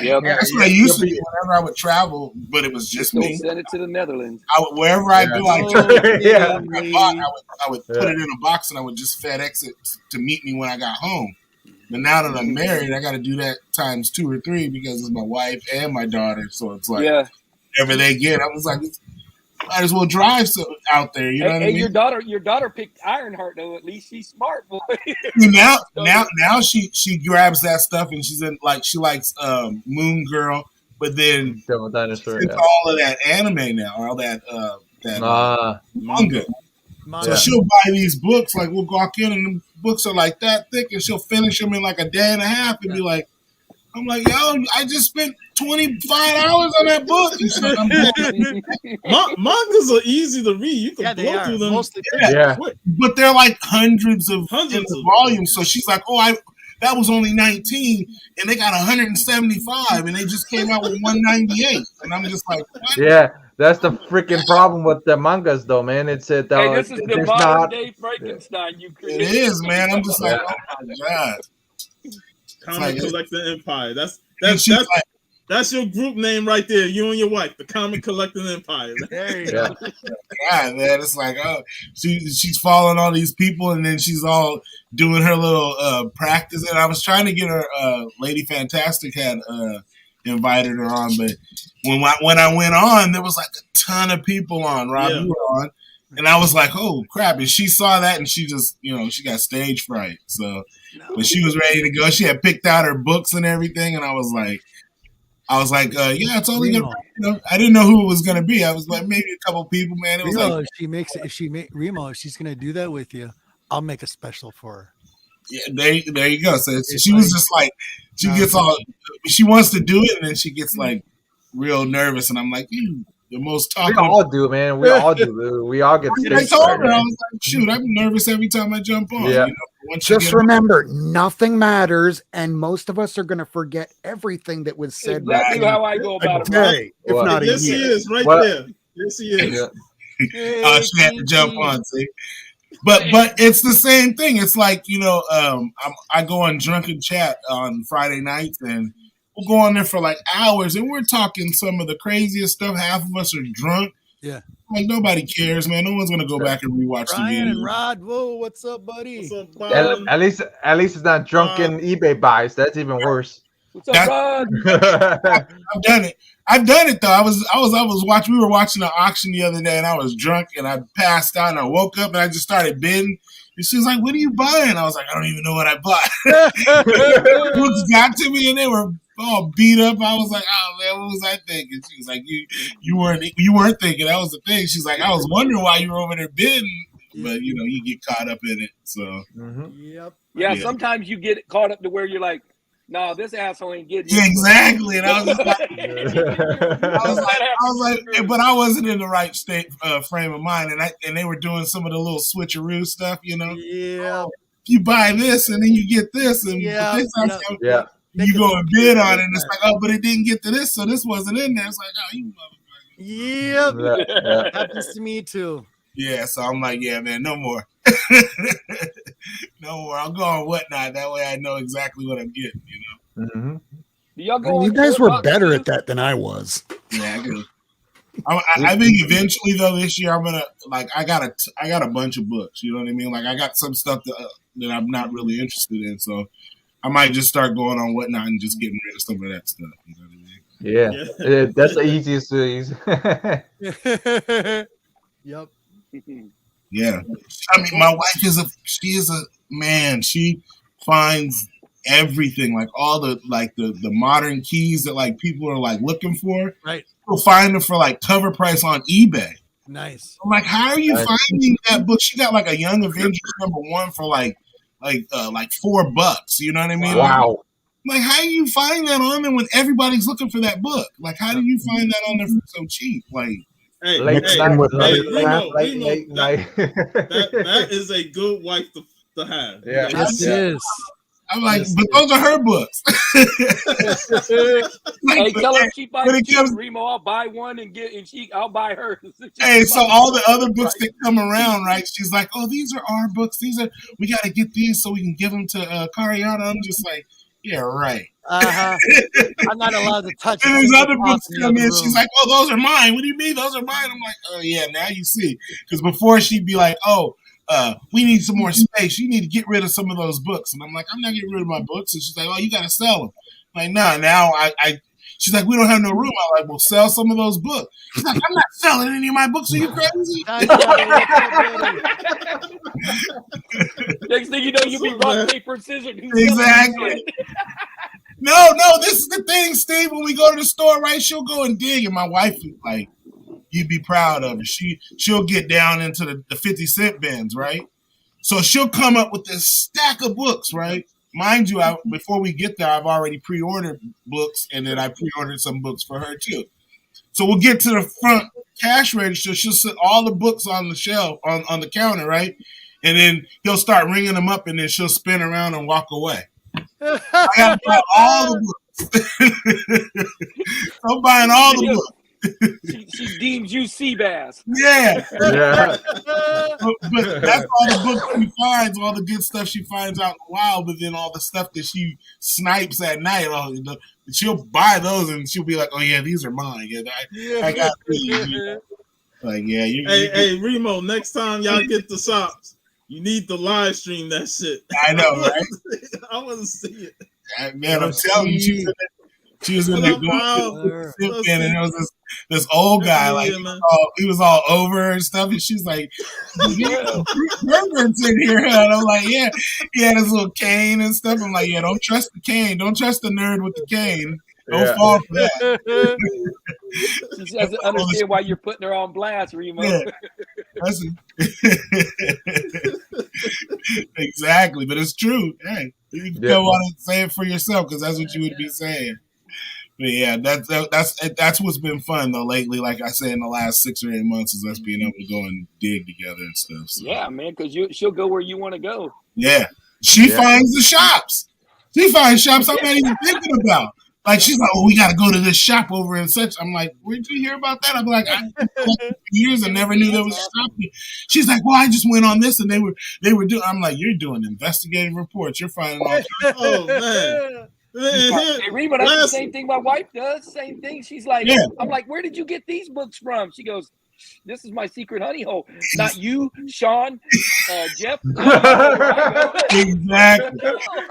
Yep. That's what I used to do whenever I would travel, but it was just Don't me. send it to the Netherlands. Wherever I Yeah. go, I Yeah. I would put it in a box and I would just FedEx it to meet me when I got home. But now that I'm married, I got to do that times 2 or 3 because it's my wife and my daughter. So it's like Yeah. whatever they get, I was like, might as well drive out there. You know what I Hey, mean? your daughter picked Ironheart though. At least she's smart, boy. Now she grabs that stuff and she's in like she likes Moon Girl, but then Devil Dinosaur. it's Yeah. all of that anime now, all that manga. So Yeah. she'll buy these books, like we'll walk in and the books are like that thick, and she'll finish them in like a day and a half and be like, I'm like, yo, I just spent $25 on that book. And she's like, I'm Mangas are easy to read. You can Yeah, they blow are. through them. Mostly. Yeah. but they're like hundreds of Hundreds of volumes. So she's like, oh, that was only 19, and they got 175, and they just came out with 198. And I'm just like, what? Yeah. That's the freaking problem with the mangas, though, man. It's Hey, this is the there's modern not. day Frankenstein you It created. is, man. I'm just like, oh my god. Comic like- Collecting Empire. And That's she's like, that's your group name right there. You and your wife, the Comic Collecting Empire. There you Yeah. go. God, man, it's like, oh, she's following all these people, and then she's all doing her little practice. And I was trying to get her. Lady Fantastic had invited her on, but when I went on, there was like a ton of people on. Rob, Yeah. you were on, and I was like, oh crap! And she saw that, and she just, she got stage fright. So when she was ready to go, she had picked out her books and everything, and I was like, yeah, it's only gonna. I didn't know who it was gonna be. I was like, maybe a couple people, man. It was Remo, like, if she's gonna do that with you, I'll make a special for her. Yeah, there you go. So she was just like, she gets all, she wants to do it, and then she gets like real nervous, and I'm like, the most We talkative. all do, man. We all do. We all get I stage told fright, her, I man. was like, shoot, I'm nervous every time I jump on. Yeah. You know? Once you Just get remember, nothing matters, and most of us are going to forget everything that was said Exactly within how I go about a it. Rob. day, if What? not a Yes, he year. is right What? there. Yes, he is. Yeah. she had to jump on, see. But it's the same thing. It's like, I go on Drunken Chat on Friday nights, and we'll go on there for like hours, and we're talking some of the craziest stuff. Half of us are drunk. Yeah. Like, nobody cares, man. No one's gonna go back and rewatch the Ryan video. and Rod, whoa, what's up, buddy? What's up, Bob? At least it's not drunken eBay buys. That's even worse. What's up, Rod? I've done it. I've done it though. I was watching. We were watching an auction the other day, and I was drunk, and I passed out, and I woke up, and I just started bidding. And she was like, "What are you buying?" I was like, "I don't even know what I bought." Books got to me, and they were all beat up. I was like, "Oh man, what was I thinking?" She was like, "You weren't thinking. That was the thing." She's like, "I was wondering why you were over there bidding, but you get caught up in it." So Yep. Yeah, Yeah. sometimes you get caught up to where you're like, "No, this asshole ain't getting yeah, it." exactly. And I was just like, but I wasn't in the right state frame of mind, and they were doing some of the little switcheroo stuff, Yeah. You buy this and then you get this, and Yeah, this yeah. Yeah. you go and bid on it, and it's like, oh, but it didn't get to this, so this wasn't in there. It's like, oh, you motherfucker. Yep. Yeah. Happens to me too. Yeah, so I'm like, yeah, man, no more. No more. I'll go on Whatnot. That way I know exactly what I'm getting, Mm-hmm. Do y'all go You on guys tour were box better too? at that than I was. Yeah, I do. I think eventually though this year I'm gonna I got a bunch of books. You know what I mean? Like I got some stuff that I'm not really interested in, so I might just start going on Whatnot and just getting rid of some of that stuff. You know what I mean? Yeah. That's the easiest to use. Yep. Yeah. I mean, my wife she finds everything, like all the modern keys that like people are like looking for. Right. She'll find them for like cover price on eBay. Nice. I'm like, how are you finding that book? She got like a Young Avengers #1 for like $4. You know what I mean? Wow. Like, how do you find that on there when everybody's looking for that book? Like, how do you find that on there for so cheap? Like, Hey, Late hey, night, with hey, Remo, late night. that is a good wife to have. Yeah. Yes, it is. I'm like, but those are her books. Hey, tell her she buys when it two, comes- Remo. I'll buy one I'll buy hers. Hey, so all the other books that come around, right? She's like, "Oh, these are our books. We got to get these so we can give them to Cariana." I'm just like, "Yeah, right." I'm not allowed to touch And a these single other pop books in the come other in. room. She's like, "Oh, those are mine." What do you mean those are mine? I'm like, "Oh yeah, now you see." Because before she'd be like, "Oh, we need some more space. You need to get rid of some of those books." And I'm like, "I'm not getting rid of my books." And she's like, "Oh, you got to sell them." I'm like, "No, now I." She's like, "We don't have no room." I'm like, "Well, sell some of those books." She's like, "I'm not selling any of my books. Are you crazy?" Next thing you know, you'll be rock, paper, and scissors. Exactly. No, this is the thing, Steve. When we go to the store, right, she'll go and dig, and my wife is like, you'd be proud of her. She'll get down into the 50-cent bins, right? So she'll come up with this stack of books, right? Mind you, before we get there, I've already pre-ordered books, and then I pre-ordered some books for her too. So we'll get to the front cash register. She'll set all the books on the shelf, on the counter, right? And then he'll start ringing them up, and then she'll spin around and walk away. I gotta buy all the books. I'm buying all the books. She deems you sea bass. Yeah. Yeah. But that's all the books she finds, all the good stuff she finds out in the wild, but then all the stuff that she snipes at night, she'll buy those and she'll be like, "Oh yeah, these are mine. Yeah, I got these." Like, yeah, Hey, Remo, next time y'all get the socks, you need to live stream that shit. I know, right? I want to see it. Man, I'm telling you, she was in there going and there was this old guy, like he was all over her and stuff, and she's like, "Perverts in here," and I'm like, "Yeah." He had his little cane and stuff. I'm like, "Yeah, don't trust the cane. Don't trust the nerd with the cane. Don't fall for that." She doesn't understand why you're putting her on blast, Remo. Yeah. Exactly, but it's true. Hey, you can go on and say it for yourself because that's what you would be saying. But yeah, that's what's been fun though lately. Like I said, in the last 6 or 8 months, is us being able to go and dig together and stuff. So. Yeah, man, because she'll go where you want to go. Yeah, she finds the shops. She finds shops I'm not even thinking about. Like she's like, "Oh, we got to go to this shop over in such." I'm like, "Where'd you hear about that?" I'm like, "I for years and never knew there was a shop here." She's like, "Well, I just went on this and they were doing." I'm like, "You're doing investigative reports. You're finding all." Oh man. Hey, Reba, that's the same thing my wife does. Same thing. She's like, I'm like, "Where did you get these books from?" She goes, "This is my secret honey hole. Not you, Sean, Jeff." Exactly.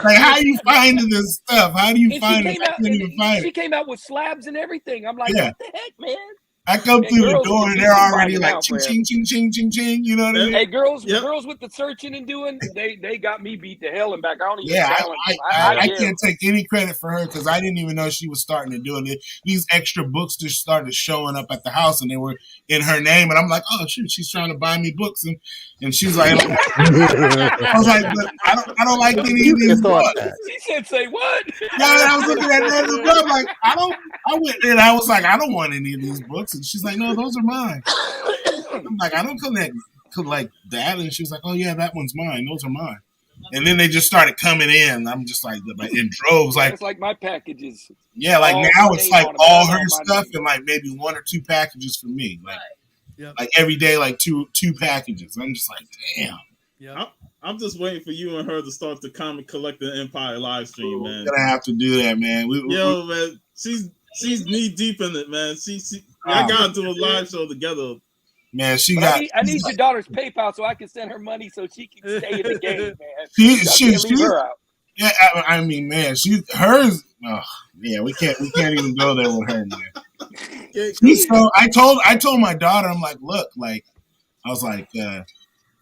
Like, how are you finding this stuff? How do you find it? I can't even find She it. came out with slabs and everything. I'm like, what the heck, man? I come through the door and they're already like ching, ching, ching, ching, ching, ching. You know what I mean? Hey, girls with the searching and doing, they got me beat to hell and back. I don't even challenge them. I can't take any credit for her because I didn't even know she was starting to do it. These extra books just started showing up at the house and they were in her name. And I'm like, oh, shoot, she's trying to buy me books. And she's like, I was like, but I don't like any of these books. She said, say what? Yeah, I was looking at that book like, I went there and I was like, I don't want any of these books. And she's like, no, those are mine. I'm like, I don't collect that. And she was like, oh, yeah, that one's mine. Those are mine. And then they just started coming in. I'm just like, in droves. Like, it's like my packages. Yeah, like now it's like all her stuff and like maybe 1 or 2 packages for me. Like, like every day, like two packages. I'm just like, damn. Yeah. I'm just waiting for you and her to start the Comic Collector Empire live stream, man. We're gonna have to do that, man. Man, she's knee deep in it, man. I got to do a live show together. Man, I need your daughter's PayPal so I can send her money so she can stay in the game, man. Leave her out. Yeah, I mean, man, hers. Oh, yeah, we can't even go there with her, man. So I told my daughter, I'm like, look, like, I was like, you're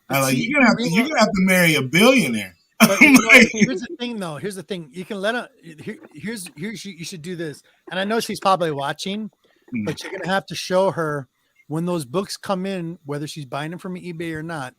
gonna have to marry a billionaire. But here's the thing, though. Here's the thing. You can let her. Here's you should do this. And I know she's probably watching, but you're gonna have to show her when those books come in, whether she's buying them from eBay or not,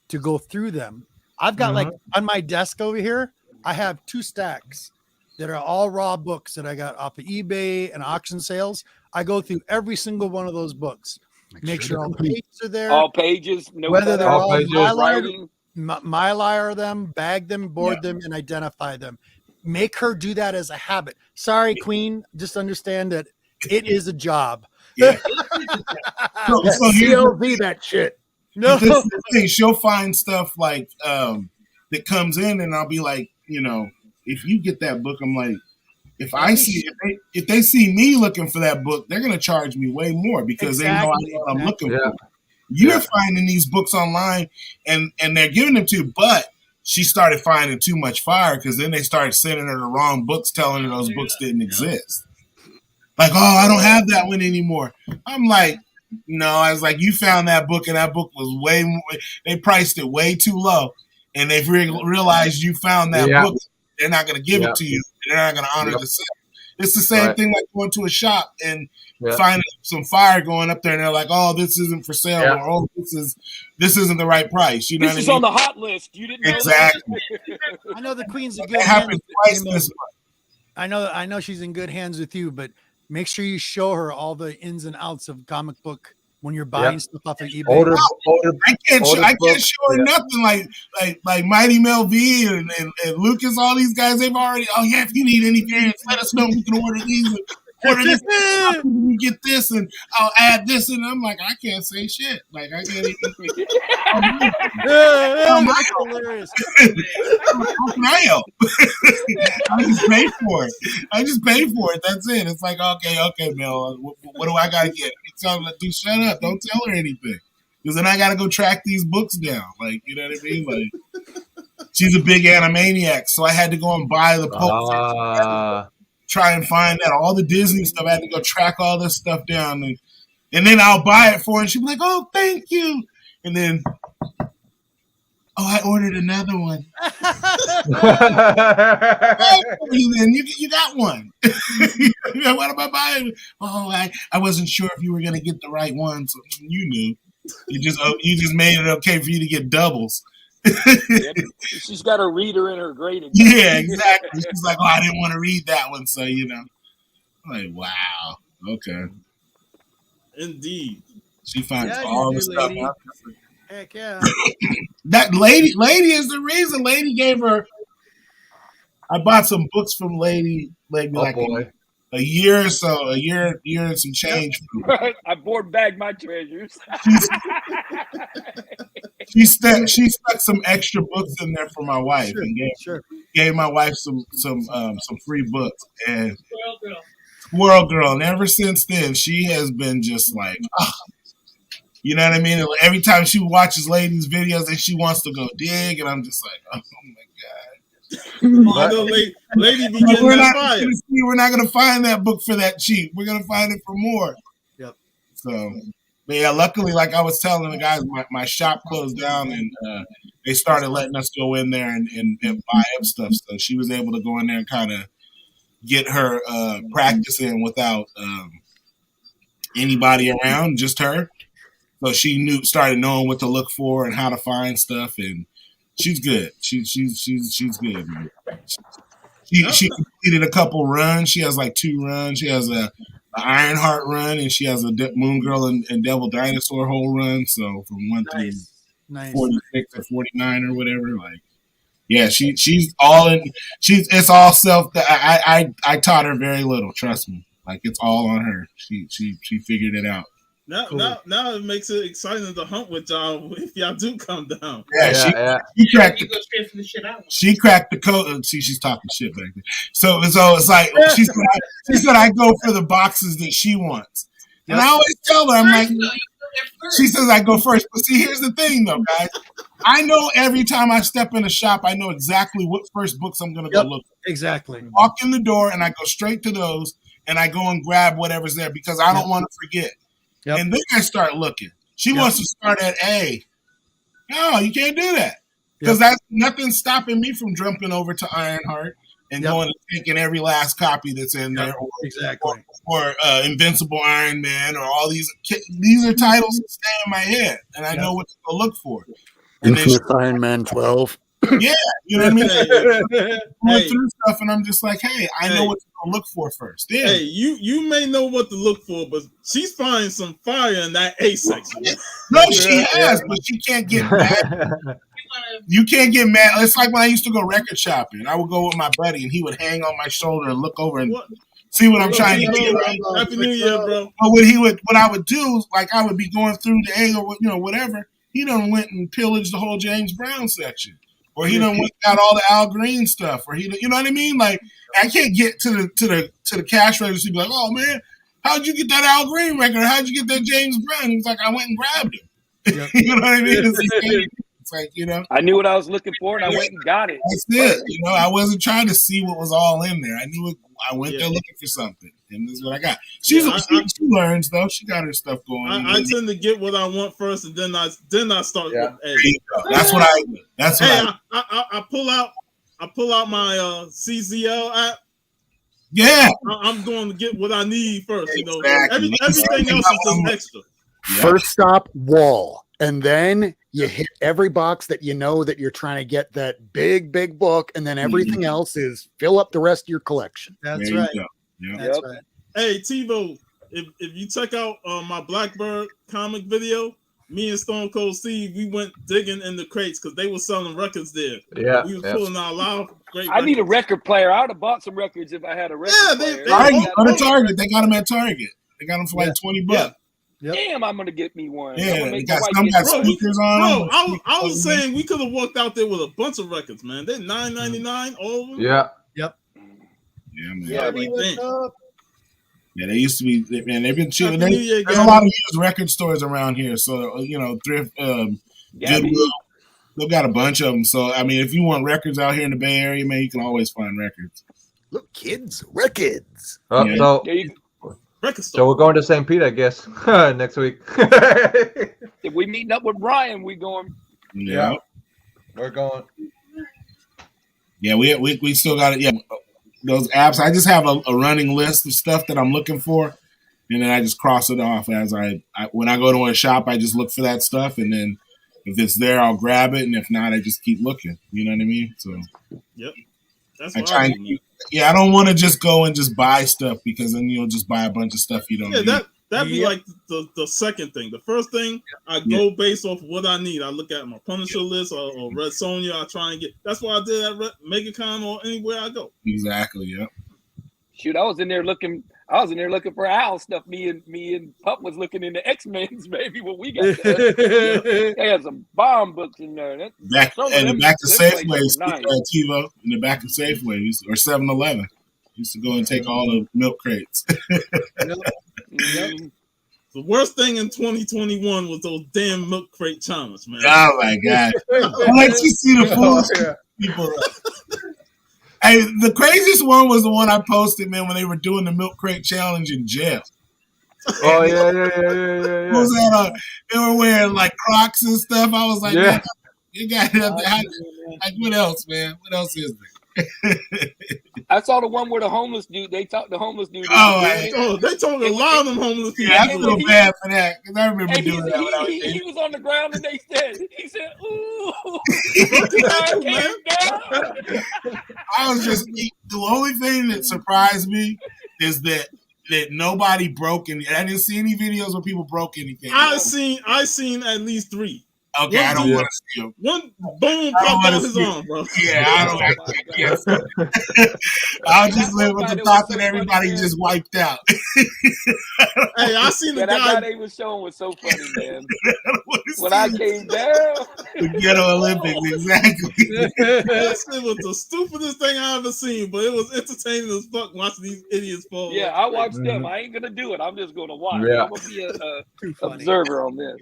to go through them. I've got like on my desk over here, I have 2 stacks that are all raw books that I got off of eBay and auction sales. I go through every single one of those books. Make sure all pages are there. All pages, no whether they're all writing. Mylar them, bag them, board them, and identify them. Make her do that as a habit. Sorry, Queen. Just understand that it is a job. Yeah. so CLV that shit. No, this is the thing. She'll find stuff like that comes in, and I'll be like, if you get that book, I'm like, if they see me looking for that book, they're gonna charge me way more because they know I know what I'm looking for. You're finding these books online, and they're giving them to you, but she started finding too much fire because then they started sending her the wrong books, telling her those books didn't exist. Like, oh, I don't have that one anymore. I'm like, no. I was like, you found that book, and that book was way more. They priced it way too low, and they've realized you found that book. They're not going to give it to you. They're not going to honor the sale. It's the same thing like going to a shop and finding some fire going up there, and they're like, "Oh, this isn't for sale," or "Oh, this isn't the right price." You know, this is on the hot list. You didn't know exactly. I know the Queen's in good hands. I know she's in good hands with you, but make sure you show her all the ins and outs of comic book when you're buying stuff off of eBay. I can't show her nothing like Mighty Mel V and Lucas. All these guys, they've already. Oh yeah, if you need any variants, let us know. We can order these. Order this. You get this, and I'll add this, and I'm like, I can't say shit. Like I can't even. That's hilarious. I just pay for it. That's it. It's like, okay, Mel. What do I gotta get? Tell her, shut up. Don't tell her anything. Because then I gotta go track these books down. Like, you know what I mean? Like, she's a big Animaniac, so I had to go and buy the Pulp. Try and find out all the Disney stuff. I had to go track all this stuff down, and then I'll buy it for her, and she'll be like, "Oh, thank you," and then. Oh, I ordered another one. Then you got one. What am I buying? Oh, I wasn't sure if you were going to get the right one, so you knew. You just made it okay for you to get doubles. Yep. She's got a reader in her grading. Yeah, exactly. She's like, oh, I didn't want to read that one, so I'm like, wow, okay. Indeed. She finds Yeah, you all do, the stuff. lady. Heck yeah. That lady is the reason. Lady gave her. I bought some books from Lady like a year or so, a year and some change. I board bagged my treasures. She stuck some extra books in there for my wife, and gave my wife some free books. And Squirrel Girl, and ever since then, she has been just like, you know what I mean? And every time she watches Lady's videos, and she wants to go dig, and I'm just like, oh my god. Lady be getting that fire. We're not gonna find that book for that cheap. We're gonna find it for more. Yep. So, but yeah, luckily, like I was telling the guys, my shop closed down, and they started letting us go in there and buy up stuff. So she was able to go in there and kind of get her practice in without anybody around, just her. So she started knowing what to look for and how to find stuff, and she's good. She's good, man. She completed a couple runs. She has like 2 runs. She has a Ironheart run, and she has a Moon Girl and Devil Dinosaur whole run. So from 1 through 46 or 49 or whatever. Like, yeah, she's all in. It's all self. I taught her very little. Trust me. Like, it's all on her. She figured it out. Now it makes it exciting to hunt with y'all if y'all do come down. Yeah, she cracked she cracked the code. See, she's talking shit back there. So it's like she said I go for the boxes that she wants. And I always tell her, I'm like, she says I go first. But see, here's the thing though, guys. I know every time I step in a shop, I know exactly what first books I'm gonna go look for. Exactly. Walk in the door and I go straight to those and I go and grab whatever's there because I don't want to forget. Yep. And then I start looking. She wants to start at A. No, you can't do that. Because that's nothing's stopping me from jumping over to Ironheart and going and taking every last copy that's in there. Or Invincible Iron Man, or all these are titles that stay in my head. And I know what to go look for. Infinite Iron Man 12. Yeah, you know what I mean? Going through stuff, and I'm just like, hey, I know what to go look for first. Yeah. Hey, you may know what to look for, but she's finding some fire in that A section. No, she has, but she can't get mad. You can't get mad. It's like when I used to go record shopping. I would go with my buddy, and he would hang on my shoulder and look over and see what I'm trying to get. Happy New Year, bro. But what I would do, like I would be going through the A or whatever. He done went and pillaged the whole James Brown section. Or he done got all the Al Green stuff, or you know what I mean? Like, I can't get to the cash register and be like, oh man, how'd you get that Al Green record? Or how'd you get that James Brown? He was like, I went and grabbed him. You know what I mean? It's like, I knew what I was looking for, and I went and got it. That's it. I wasn't trying to see what was all in there. I knew it. I went there looking for something, and this is what I got. She learns though. She got her stuff going. I tend to get what I want first, and then I start. Yeah. That's what I do. That's what I pull out my CZL app. Yeah, I'm going to get what I need first. Exactly. Everything else is just extra. First stop, wall. And then you hit every box that you know that you're trying to get that big book, and then everything else is fill up the rest of your collection. That's right. That's right. Hey, TiVo, if you check out my Blackbird comic video, me and Stone Cold Steve, we went digging in the crates because they were selling records there. Yeah. We were pulling out a lot of great I need a record player. I would have bought some records if I had a record player. Go to Target. They got them at Target. They got them for like $20. Yep. Damn, I'm gonna get me one. Yeah, they got some got speakers on them. I was saying we could have walked out there with a bunch of records, man. They're $9.99 all of them. Yeah. Yep. Yeah, man. Yeah, they used to be, man. They've been cheap. There's a lot of used record stores around here, so thrift, Goodwill. They've got a bunch of them. So I mean, if you want records out here in the Bay Area, man, you can always find records. Look, kids, records. So we're going to St. Pete, I guess, next week. If we meeting up with Brian, we going. Yeah, we're going. Yeah, we still got it. Yeah, those apps. I just have a running list of stuff that I'm looking for, and then I just cross it off as I when I go to a shop. I just look for that stuff, and then If it's there, I'll grab it, and if not, I just keep looking. You know what I mean? So, Yep. That's I what try I and do, man. I don't want to just go and just buy stuff because then you'll just buy a bunch of stuff you don't Yeah, need. that'd be like the second thing. The first thing, I go based off of what I need. I look at my Punisher list or Red Sonja. I try and get. That's what I did at MegaCon or anywhere I go. Exactly. Yep. Shoot, I was in there looking for Al stuff. Me and Pup was looking in the X-Men's, baby, when we got there. They had some bomb books in there. In the back of Safeway, TiVo, in the back of Safeway or 7-Eleven. Used to go and take all the milk crates. The worst thing in 2021 was those damn milk crate challenge, man. Oh my god! I like to see the fools people. Hey, the craziest one was the one I posted, man, when they were doing the milk crate challenge in jail. Oh yeah. What was that? They were wearing like Crocs and stuff. I was like, man, you got like, what else, man? What else is there? I saw the one where the homeless dude. They talked the homeless dude. They told a lot of them homeless people. Yeah, I feel bad for that because I remember doing that when I was he was on the ground and he said, "Ooh." I was just the only thing that surprised me is that nobody broke any. I didn't see any videos where people broke anything. I seen at least 3. Okay, I don't want to see him. One boom popped out his arm, bro. Yeah, I don't. Yes. I'll just live with the thought that everybody just wiped out. Hey, I seen the guy they was showing was so funny, man. When I came down, the Ghetto Olympics, exactly. It was the stupidest thing I ever seen, but it was entertaining as fuck watching these idiots fall. Yeah, I watched them. I ain't gonna do it. I'm just gonna watch. Yeah. I'm gonna be a observer on this.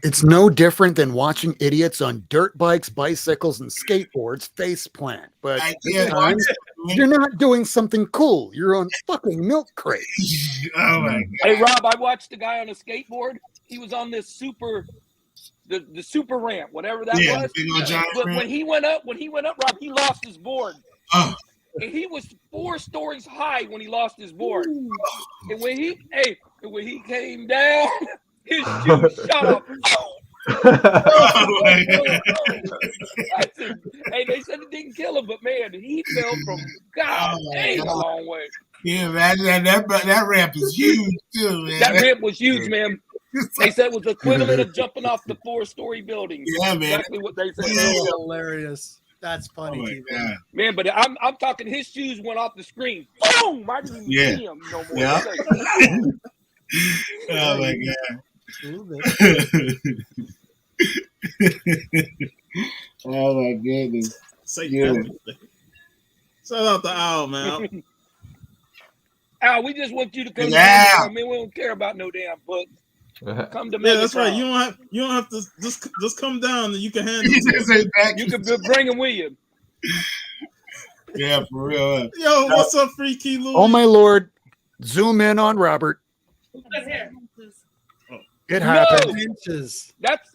It's no different than watching idiots on dirt bikes, bicycles, and skateboards face plant. But this time, you're not doing something cool. You're on fucking milk crate. Oh my god! Hey Rob, I watched the guy on a skateboard. He was on this the super ramp, whatever that was. Big old giant But ramp. when he went up, Rob, he lost his board. Oh. And he was 4 stories high when he lost his board. And when he came down, his shoes shot up. Hey, they said it didn't kill him, but man, he fell from a long way. Yeah, man, that ramp is huge too, man. That ramp was huge, man. They said it was equivalent of jumping off the 4-story building. Yeah, man. Exactly what they said. That's hilarious. That's funny, man. But I'm talking. His shoes went off the screen. Boom! I didn't even see him no more. Yeah. Oh my god. Oh my goodness. Shout out to Al, man. Al, we just want you to come. Yeah. We don't care about no damn books. Come to me. Yeah, that's right. You don't have to just come down and you can handle it. You can bring them with you. Yeah, for real. Yo, what's up, Freaky Louie? Oh my lord! Zoom in on Robert. It happened. 7 inches. That's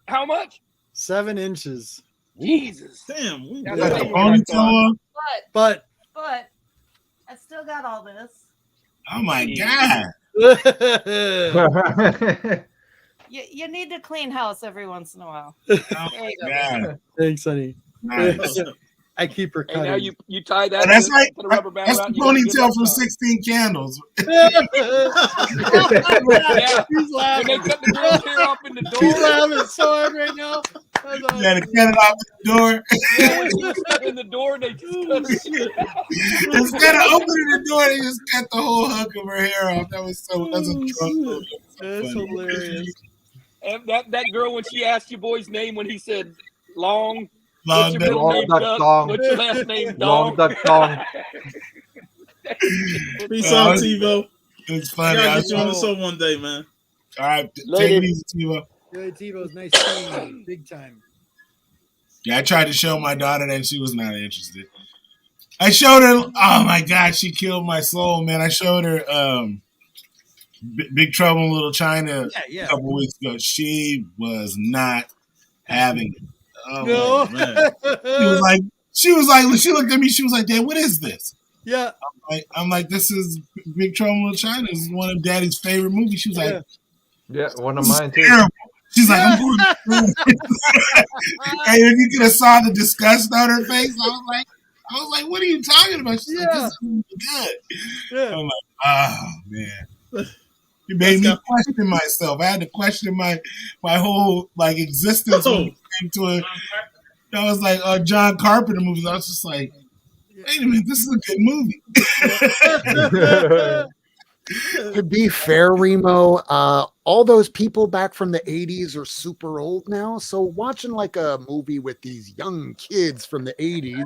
how much? 7 inches. Jesus. Damn. But I still got all this. Oh my god. You need to clean house every once in a while. Oh There you go. god. Thanks, honey. Nice. I keep her cutting. And now you tie that. That's to, right. to the rubber band That's around, the ponytail from 16 Candles. Yeah. She's laughing. When they cut the girl's hair off in the door. She's laughing so hard right now. You gotta cut it off the door. Yeah, when she was stuck in the door, they just cut her shit out. Instead of opening the door, they just cut the whole hunk of her hair off. That's a drunk. That's hilarious. And that girl, when she asked your boy's name, when he said Long. Long What's your middle name, Duck? What's your last name, Long Dong? Duck Dong. Peace out, TiVo. It's funny. I gotta get you on the show one day, man. All right, take it easy, TiVo. Yeah, TiVo's nice seeing you. Big time. Yeah, I tried to show my daughter that she was not interested. I showed her. Oh my god, she killed my soul, man. I showed her Big Trouble in Little China a couple weeks ago. She was not having it. Oh no. Man. She looked at me, she was like, Dad, what is this? Yeah. I'm like, this is Big Trouble in Little China. This is one of Daddy's favorite movies. She was like, yeah, one of mine too. Terrible. She's like, I'm going to prison. And if you could have saw the disgust on her face, I was like, what are you talking about? She's like, this is good. Yeah. I'm like, oh man. You made me question myself. I had to question my whole like existence when it came to it. I was like John Carpenter movies. I was just like, wait a minute, this is a good movie. To be fair, Remo, all those people back from the 80s are super old now. So watching like a movie with these young kids from the 80s,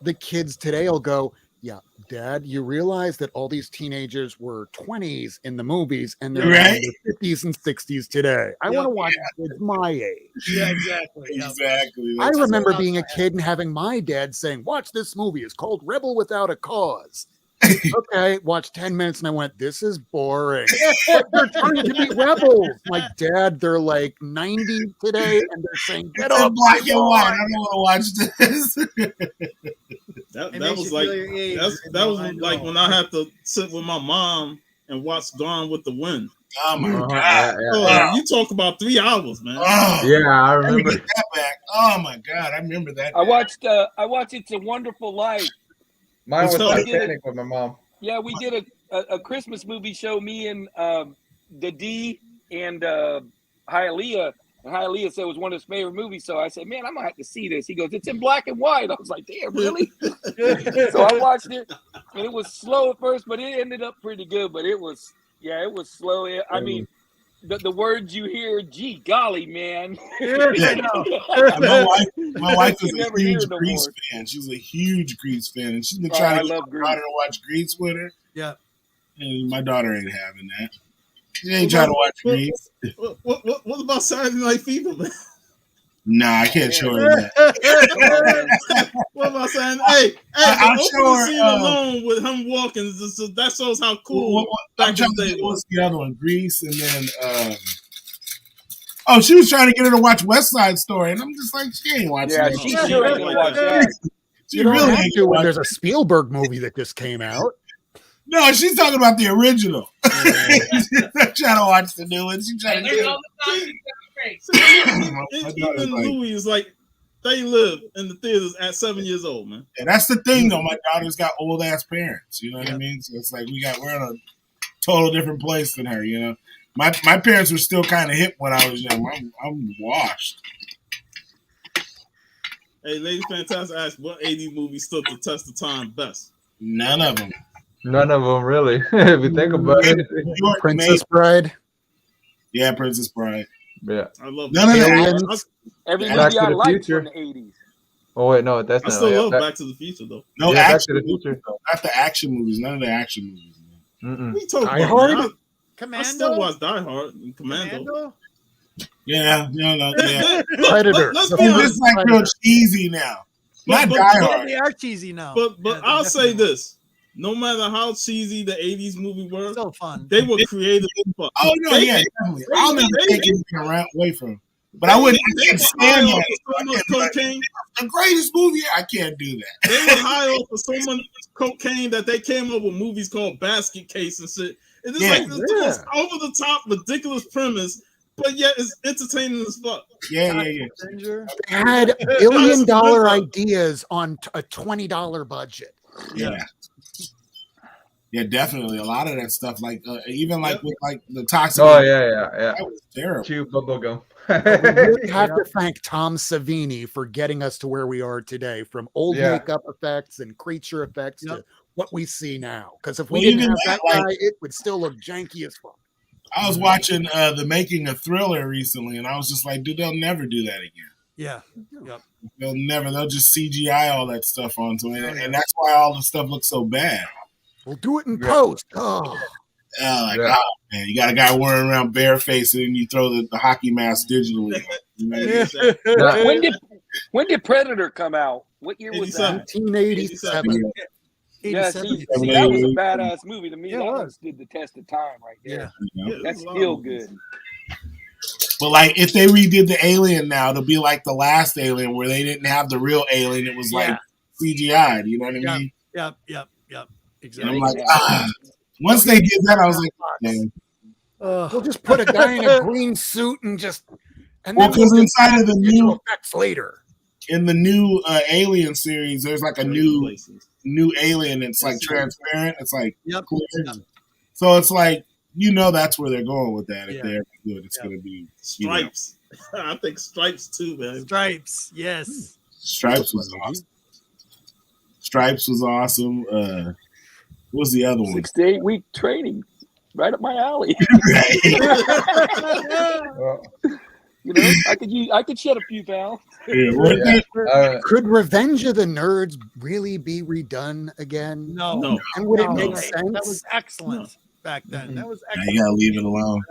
the kids today will go, yeah, Dad, you realize that all these teenagers were 20s in the movies and they're in their 50s and 60s today. I want to watch kids my age. Yeah, exactly. Exactly. I remember being a kid and having my dad saying, watch this movie. It's called Rebel Without a Cause. Okay, watched 10 minutes and I went, this is boring. But they're trying to be rebels. Like, Dad, they're like 90 today and they're saying, get up. Black and white. I don't want to watch this. that was like when I had to sit with my mom and watch Gone with the Wind. Oh my God. You talk about 3 hours, man. Yeah, I remember that back. Oh my God, I remember that. I watched It's a Wonderful Life. Mine was Titanic with my mom. Yeah, we did a Christmas movie show, me and the D and Hialeah. And Hialeah said it was one of his favorite movies. So I said, man, I'm going to have to see this. He goes, it's in black and white. I was like, damn, really? So I watched it. And it was slow at first, but it ended up pretty good. But it was slow. I mean, the words you hear, gee golly, man. My wife is a huge Grease fan. She's a huge Grease fan, and she's been trying to get my daughter to watch Grease with her. Yeah, and my daughter ain't having that. She ain't trying to watch Grease. What about Saturday Night Fever, man? Nah, I can't show her that. What am I saying? Hey, I'll show her. Scene alone with him walking. That shows how cool. I'm trying to think, what's the other one? Grease, and then she was trying to get her to watch West Side Story, and I'm just like, she ain't watching. Yeah, she sure ain't gonna watch that. She really ain't to when there's a Spielberg movie that just came out. No, she's talking about the original. She's not trying to watch the new one. She's trying to do Even Louis is like, they live in the theaters at 7 years old, man. Yeah, that's the thing, though. My daughter's got old ass parents. You know what I mean? So it's like we're in a total different place than her. You know, my parents were still kind of hip when I was young. I'm washed. Hey, Lady Fantastic asked, what 80s movie stood the test of time best? None of them. None of them, really. If you think about it. Princess Bride. Yeah, Princess Bride. Yeah. I love none of that. Every movie I liked from the 80s. Oh, wait, no, that's not. I still love Back to the Future, though. No, Back to the Future. Not the action movies. None of the action movies. What you talking Die Hard? Commando? I still watch Die Hard and Commando. Yeah, yeah. Predator. It's like real cheesy now. Not Die Hard. They are cheesy now. But I'll say this. No matter how cheesy the 80s movie were, still fun. They were creative. Oh, no, definitely. I'll never take anything away from them. But I wouldn't stand that. The greatest movie, I can't do that. They were high off of so much cocaine that they came up with movies called Basket Case and shit. It's like this over the top, ridiculous premise, but yet it's entertaining as fuck. Yeah. They had $1 billion ideas on a $20 budget. Yeah. Yeah, definitely. A lot of that stuff, like even like with like the toxic. Oh yeah. That was terrible. Chew bubblegum. We really have to thank Tom Savini for getting us to where we are today, from old makeup effects and creature effects to what we see now. Because if we didn't have that guy, it would still look janky as fuck. I was watching the making of Thriller recently, and I was just like, dude, they'll never do that again. Yeah. Yep. They'll just CGI all that stuff onto it, and that's why all the stuff looks so bad. We'll do it in post. Oh, man, you got a guy wearing around bareface, and then you throw the hockey mask digitally. When did Predator come out? What year was that? 1987. Yeah, see, that was a badass movie to me. That one stood the test of time right there. Yeah. That's still good. But like, if they redid the Alien now, it'll be like the last Alien, where they didn't have the real alien; it was like CGI'd. You know what I mean? Yep. Exactly. And I'm like, once they did that, I was like, man. We'll just put a guy in a green suit and just And Well, then because we'll inside of the visual new effects later. in the new Alien series, there's like a new Places. alien. It's like transparent. It's like Yep. clear. Yep. So it's like that's where they're going with that. If Yeah. they ever do it, it's Yeah. going to be Stripes. I think Stripes too, man. Stripes. Yes. Stripes was awesome. Stripes was awesome. What was the other one? 6 to 8 week training, right up my alley. You know, I could shed a few pounds. Could Revenge of the Nerds really be redone again? No. And would it No. make sense? That was excellent back then. That was You excellent. gotta leave it alone.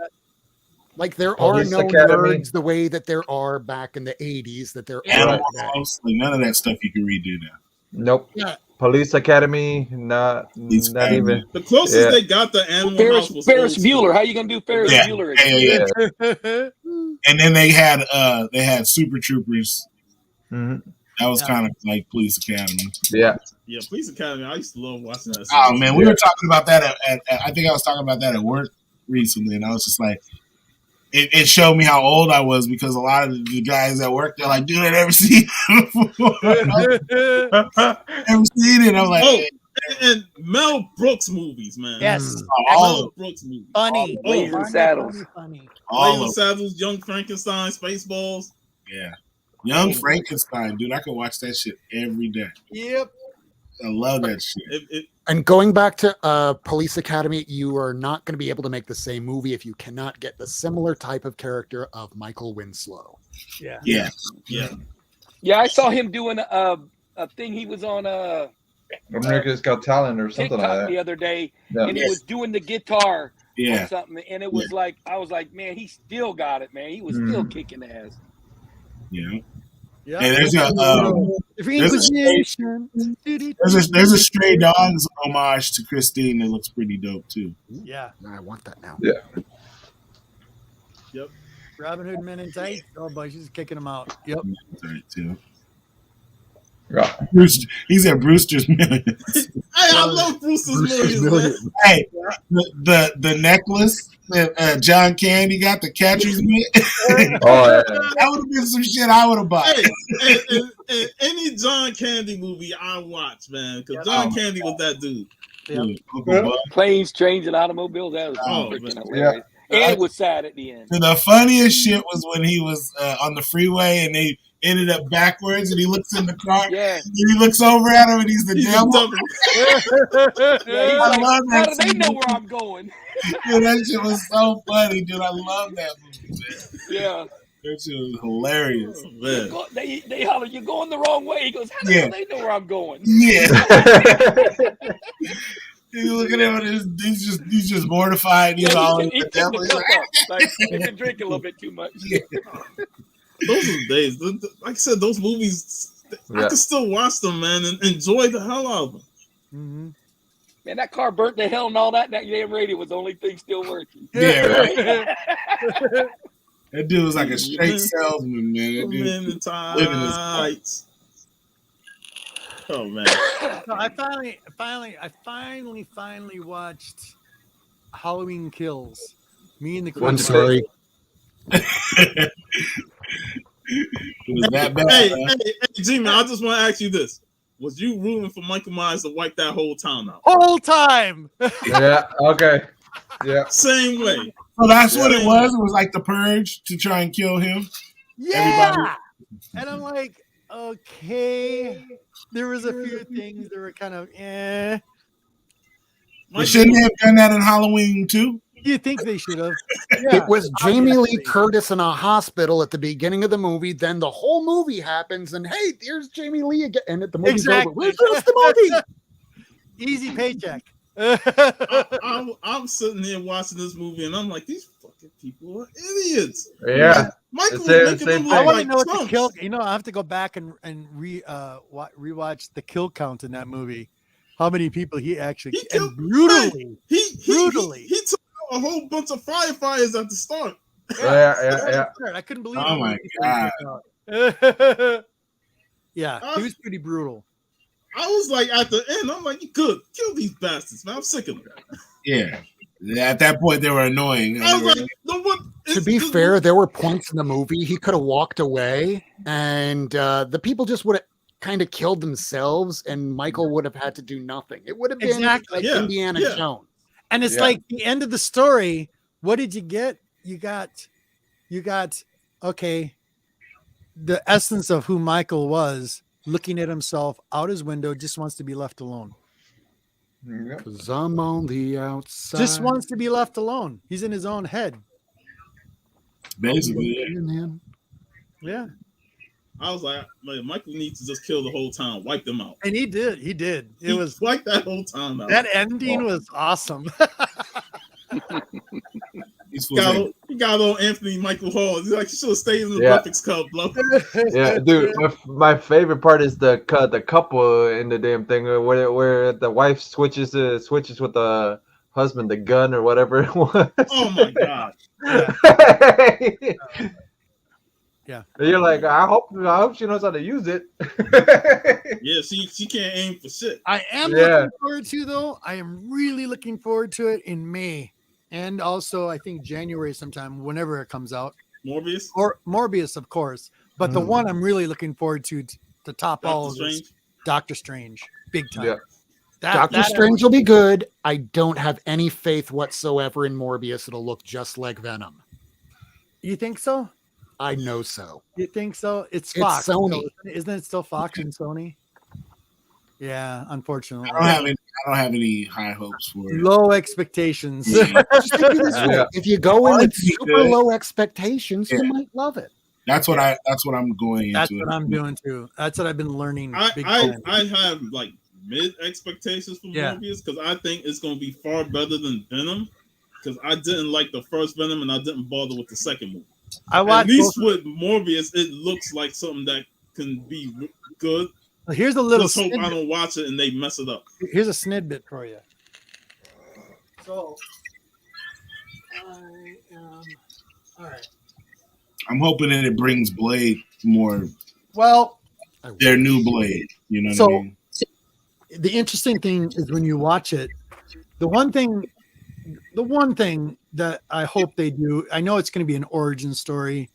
Like there Police are no Academy. nerds the way that there are back in the 80s that there Animal are today. House, like none of that stuff you can redo now. Nope. Yeah. Police Academy, not even. The closest Yeah. they got to Animal Ferris, House was Ferris Old School. Bueller. How you gonna do Ferris Yeah. Bueller? Yeah. And then they had Super Troopers. Mhm. That was kind of like Police Academy. Yeah. Yeah, Police Academy. I used to love watching that. Oh series. man, we were talking about that at I think I was talking about that at work recently, and I was just like, it showed me how old I was because a lot of the guys at work, they're like, dude, I never seen it before. Never seen it. I'm like, Oh, and Mel Brooks movies, man. Yes. all Mel of Brooks movies. Funny. Blazing Funny, Saddles. funny. all Blazing of Saddles, Young Frankenstein, Spaceballs. yeah. Young Frankenstein, dude, I could watch that shit every day. Yep. I love that shit. And going back to Police Academy, you are not going to be able to make the same movie if you cannot get the similar type of character of Michael Winslow. Yeah. Yeah. Yeah, I saw him doing a thing. He was on America's Got Talent or something TikTok like the that. other day, Yeah. and he was doing the guitar or Yeah. something, and it was like I was like, man, he still got it, man. He was still kicking ass. Yeah. Yeah. Hey, there's a Stray Dogs homage to Christine that looks pretty dope too. Yeah. I want that now. Yeah. Yep. Robin Hood Men in Tights. Oh boy, she's kicking them out. Yep. Right, too. Yeah. He's at Brewster's Millions. Hey, I love Brewster's Millions. Man. Hey, the necklace that John Candy got, the catcher's mitt. Oh, yeah. That would have been some shit I would have bought. Hey, and any John Candy movie I watch, man, because John Candy was that dude. Dude, Uncle Bud. Planes, trains, and automobiles. That was freaking man. hilarious. And it was sad at the end. And the funniest shit was when he was on the freeway and they ended up backwards and he looks in the car. Yeah. And he looks over at him and he's the devil. Yeah, he's I like, love how that do they scene. know where I'm going? Dude, that shit was so funny, dude. I love that movie, man. Yeah. That shit was hilarious. Oh, man. They holler, you're going the wrong way. He goes, how the hell they know where I'm going? Yeah. He's looking at him. He's just mortified. He's all in he the took devil. the He's cup like, up. Like, he's been drinking a little bit too much. Those are the days. Like I said, those movies, I can still watch them, man, and enjoy the hell out of them. Mm-hmm. Man, that car burnt to hell and all that. That damn radio was the only thing still working. yeah, right. That dude was like a straight salesman, man. That dude Men in living his tights. Oh man. So I finally watched Halloween Kills. Me and the I'm Crew. sorry. It was that bad. Hey, Jimmy, I just want to ask you this. Was you rooting for Michael Myers to wipe that whole town out? Whole time. Yeah. Okay. Yeah. Same way. So that's what it was. It was like the Purge to try and kill him. Yeah. Everybody. And I'm like, okay. There was a few things that were kind of But shouldn't they have done that in Halloween too? You think they should have? It was Jamie Lee obviously. Curtis in a hospital at the beginning of the movie. Then the whole movie happens, and hey, there's Jamie Lee again. And the movie's over. Exactly. Where's the movie? Easy paycheck. I'm sitting here watching this movie, and I'm like, these fucking people are idiots. Yeah. Michael was Same making them thing. look I want to like know what the chumps. kill. You know, I have to go back and rewatch the kill count in that movie. How many people he actually He killed- and brutally. He took out a whole bunch of firefighters at the start. Yeah. I couldn't believe. Oh how my many people he took out. Yeah, he was pretty brutal. I was like, at the end, I'm like, you could kill these bastards, man. I'm sick of them. Yeah. At that point, they were annoying. I was like, no, what? To be fair, there were points in the movie he could have walked away, and the people just would have kind of killed themselves, and Michael would have had to do nothing. It would have been Exactly. like Yeah, Indiana yeah. Jones. And it's Yeah. like the end of the story. What did you get? You got, okay, the essence of who Michael was, looking at himself out his window, just wants to be left alone. Yeah. 'Cause I'm on the outside. Just wants to be left alone. He's in his own head. Basically, yeah. And then- Yeah. I was like, Michael needs to just kill the whole town, wipe them out. And he did. He did. It He was wiped that whole town out. that ending was awesome. He's full of- He got on Anthony Michael Hall. He's like, you should have stayed in the Yeah. Breakfast Club, bro. Yeah, dude. My favorite part is the couple in the damn thing where the wife switches with the husband the gun or whatever it was. Oh my god. Yeah. And you're like, I hope she knows how to use it. Yeah, she can't aim for shit. I am Yeah. looking forward to, though. I am really looking forward to it in May. And also, I think January sometime, whenever it comes out. Morbius, Or Morbius, of course. But the one I'm really looking forward to top all Doctor of this, Strange. Doctor Strange. Big time. Yeah. Doctor Strange will be good. I don't have any faith whatsoever in Morbius. It'll look just like Venom. You think so? I know so. You think so? It's It's Fox. Sony. So isn't it still Fox and Sony? Yeah, unfortunately. I don't have any high hopes for it. Low expectations. Yeah. Just think of it this way. Yeah. If you go in with Honestly, super good. low expectations, Yeah. you might love it. That's what I'm going into. That's what I'm doing too. That's what I've been learning. Big time. I have like mid expectations for Yeah. Morbius because I think it's gonna be far better than Venom. Because I didn't like the first Venom and I didn't bother with the second movie. I At watched least both- with Morbius, it looks like something that can be good. Here's a little Just hope I snidbit. don't watch it and they mess it up. Here's a snidbit for you. So, all right. I'm hoping that it brings Blade more Well, their new Blade. You know what So- I mean? the interesting thing is when you watch it, the one thing that I hope they do, I know it's going to be an origin story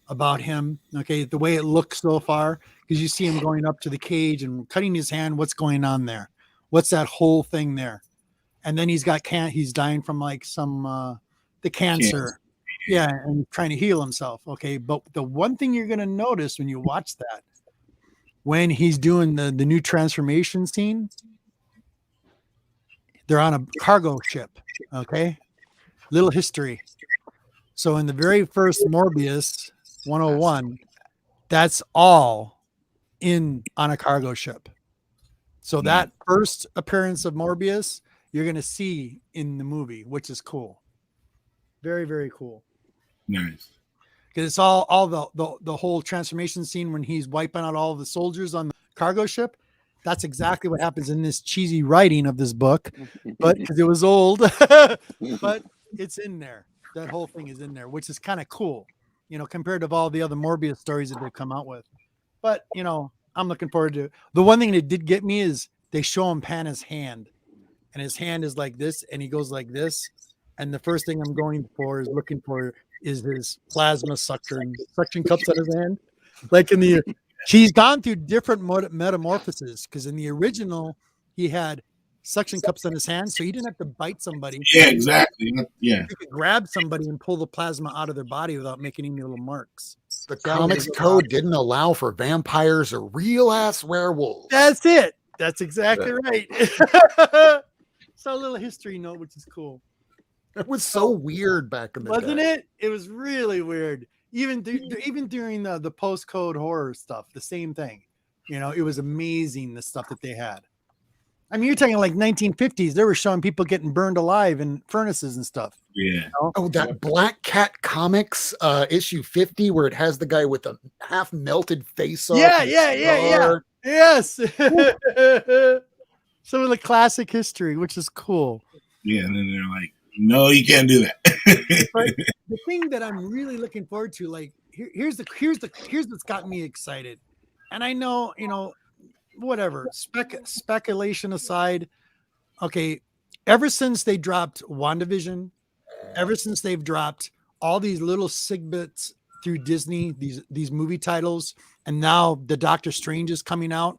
about him. Okay, the way it looks so far, because you see him going up to the cage and cutting his hand. What's going on there? What's that whole thing there? And then he's dying from like some the cancer. Yeah, and trying to heal himself. Okay, but the one thing you're going to notice when you watch that, when he's doing the new transformation scene, they're on a cargo ship. Okay, little history. So in the very first Morbius 101, that's all on a cargo ship. So that first appearance of Morbius, you're going to see in the movie, which is cool. Very, very cool. Nice. Because it's all the whole transformation scene when he's wiping out all of the soldiers on the cargo ship. That's exactly what happens in this cheesy writing of this book, but because it was old, but it's in there. That whole thing is in there, which is kind of cool, compared to all the other Morbius stories that they've come out with. But, I'm looking forward to it. The one thing that did get me is they show him pan his hand, and his hand is like this, and he goes like this. And the first thing I'm looking for is his plasma suction cups on his hand. Like he's gone through different metamorphoses, because in the original he had suction cups on his hands, so he didn't have to bite somebody. Yeah, exactly. Yeah. He could grab somebody and pull the plasma out of their body without making any little marks. The comics code didn't allow for vampires or real ass werewolves. That's it. That's exactly right. So a little history note, which is cool. It was so weird back in the Wasn't day. it? It was really weird. Even during the post-code horror stuff, the same thing. It was amazing, the stuff that they had. I mean, you're talking like 1950s. They were showing people getting burned alive in furnaces and stuff. Yeah. Oh, that Black Cat Comics issue 50 where it has the guy with a half melted face off. Yeah. scar. Yes. Some of the classic history, which is cool. Yeah. And then they're like, no, you can't do that. But the thing that I'm really looking forward to, like, here's what's got me excited. And I know, whatever, speculation aside, okay, ever since they dropped WandaVision, ever since they've dropped all these little sigbits through Disney, these movie titles, and now the Doctor Strange is coming out,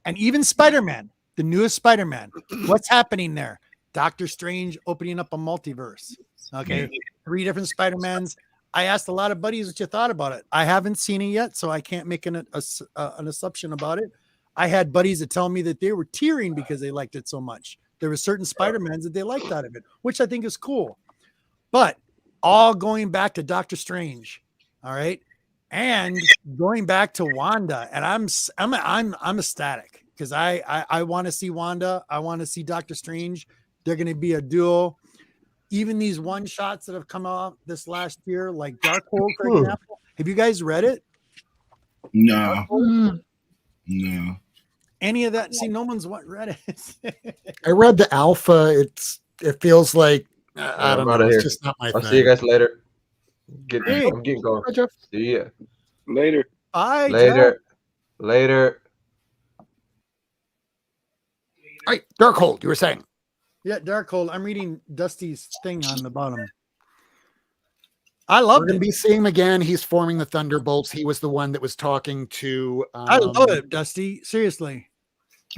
and even Spider-Man, the newest Spider-Man. What's happening there? Doctor Strange opening up a multiverse. Okay, 3 different Spider-Mans. I asked a lot of buddies what you thought about it. I haven't seen it yet, so I can't make an assumption about it. I had buddies that tell me that they were tearing because they liked it so much. There were certain Spider-Mans that they liked out of it, which I think is cool. But all going back to Doctor Strange, all right, and going back to Wanda, and I'm ecstatic because I want to see Wanda. I want to see Doctor Strange. They're going to be a duo. Even these one shots that have come out this last year, like Darkhold, for example. Have you guys read it? No. No. Any of that? See, no one's read it. I read the alpha. It feels like I don't know. It's just not my thing. I'll see you guys later. I'm getting going. Bye, Jeff. See ya. Later. Bye. Later. All right, Darkhold, you were saying. Yeah, Darkhold. I'm reading Dusty's thing on the bottom. I love We're going to be seeing him again. He's forming the Thunderbolts. He was the one that was talking to. I love it, Dusty. Seriously.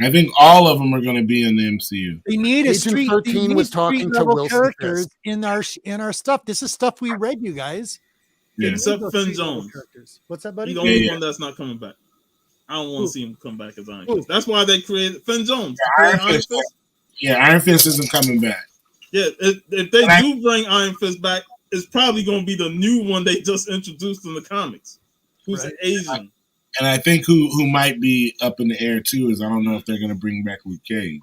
I think all of them are going to be in the MCU. They need a Agent street. 13 was talking to level Wilson characters Fisk. in our stuff. This is stuff we read, you guys. Yeah. Except Those Finn street level Jones. characters. What's that, buddy? He's the only Yeah. one that's not coming back. I don't want to see him come back as Iron Who? Fist. That's why they created Finn Jones. Iron Iron Fist. Fist. Yeah, Iron Fist isn't coming back. Yeah, if they do bring Iron Fist back, it's probably going to be the new one they just introduced in the comics, who's an Asian. And I think who might be up in the air too is I don't know if they're going to bring back Luke Cage.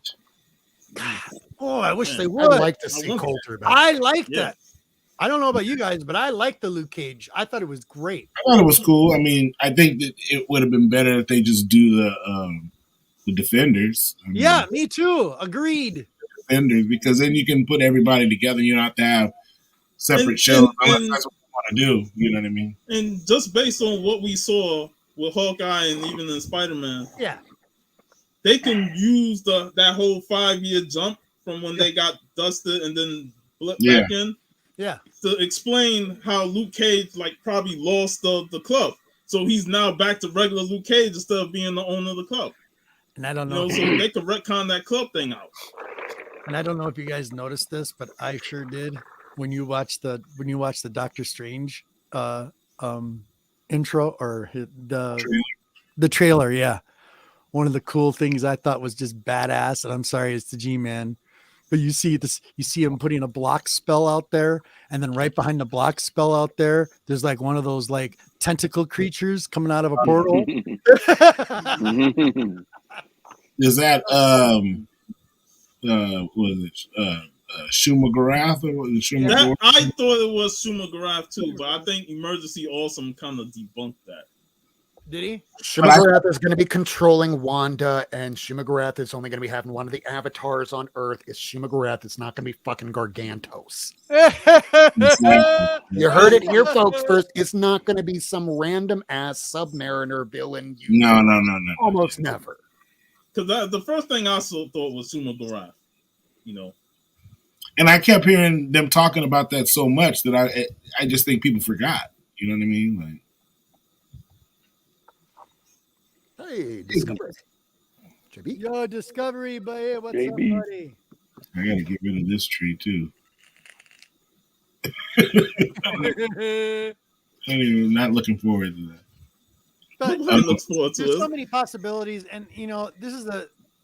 Oh, I wish they I'd would. like to see Coulter back. I like Yeah. that. I don't know about you guys, but I like the Luke Cage. I thought it was great. I thought it was cool. I mean, I think that it would have been better if they just do the Defenders. I mean, Yeah, me too. Agreed. Defenders, because then you can put everybody together. You don't have to have separate And- shows unless and- that's what you want to do. You know what I mean? And just based on what we saw with Hawkeye and even in Spider-Man, Yeah. they can use that whole 5-year jump from when they got dusted and then blip Yeah. back in Yeah. to explain how Luke Cage probably lost the club. So he's now back to regular Luke Cage instead of being the owner of the club. And I don't You know. know, so they could retcon that club thing out. And I don't know if you guys noticed this, but I sure did when you watch the Doctor Strange intro or the trailer. Yeah, one of the cool things I thought was just badass. And I'm sorry, it's the G-Man, but you see him putting a block spell out there, and then right behind the block spell out there, there's like one of those like tentacle creatures coming out of a portal. Is that what is it? Shumagarath or what is it? That, I thought it was Shumagarath too, but I think Emergency Awesome kind of debunked that. Did he? Shumagarath is going to be controlling Wanda, and Shumagarath is only going to be having one of the avatars on Earth. Is Shumagarath? It's not going to be fucking Gargantos. You heard it here, folks. First, it's not going to be some random ass Submariner villain. No. Almost never. Because the first thing I thought was Shumagarath, you know. And I kept hearing them talking about that so much that I just think people forgot. You know what I mean? Like, Hey, Discovery. JB. Yo, Discovery, buddy. What's JB. up, buddy? I got to get rid of this tree too. I'm not looking forward to that. But Nobody looks forward to there's so it. many possibilities, and you know, this is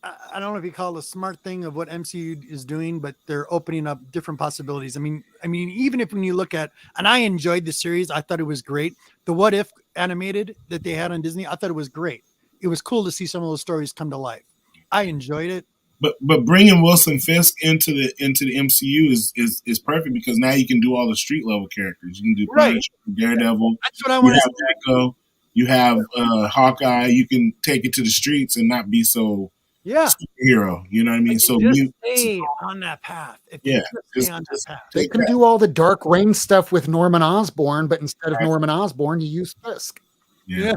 I don't know if you call it a smart thing of what MCU is doing, but they're opening up different possibilities. I mean, even if when you look at, and I enjoyed the series, I thought it was great. The What If animated that they had on Disney, I thought it was great. It was cool to see some of those stories come to life. I enjoyed it. But bringing Wilson Fisk into the MCU is perfect because now you can do all the street level characters. You can do Right. Punisher, Daredevil. That's what I You want to have Echo. You have Hawkeye. You can take it to the streets and not be so Yeah. superhero. You know what I mean? So just you, stay on that path. If Yeah, you just stay on that just- path. They can do all the Dark Reign stuff with Norman Osborn, but instead of Norman Osborn, you use Fisk. yeah.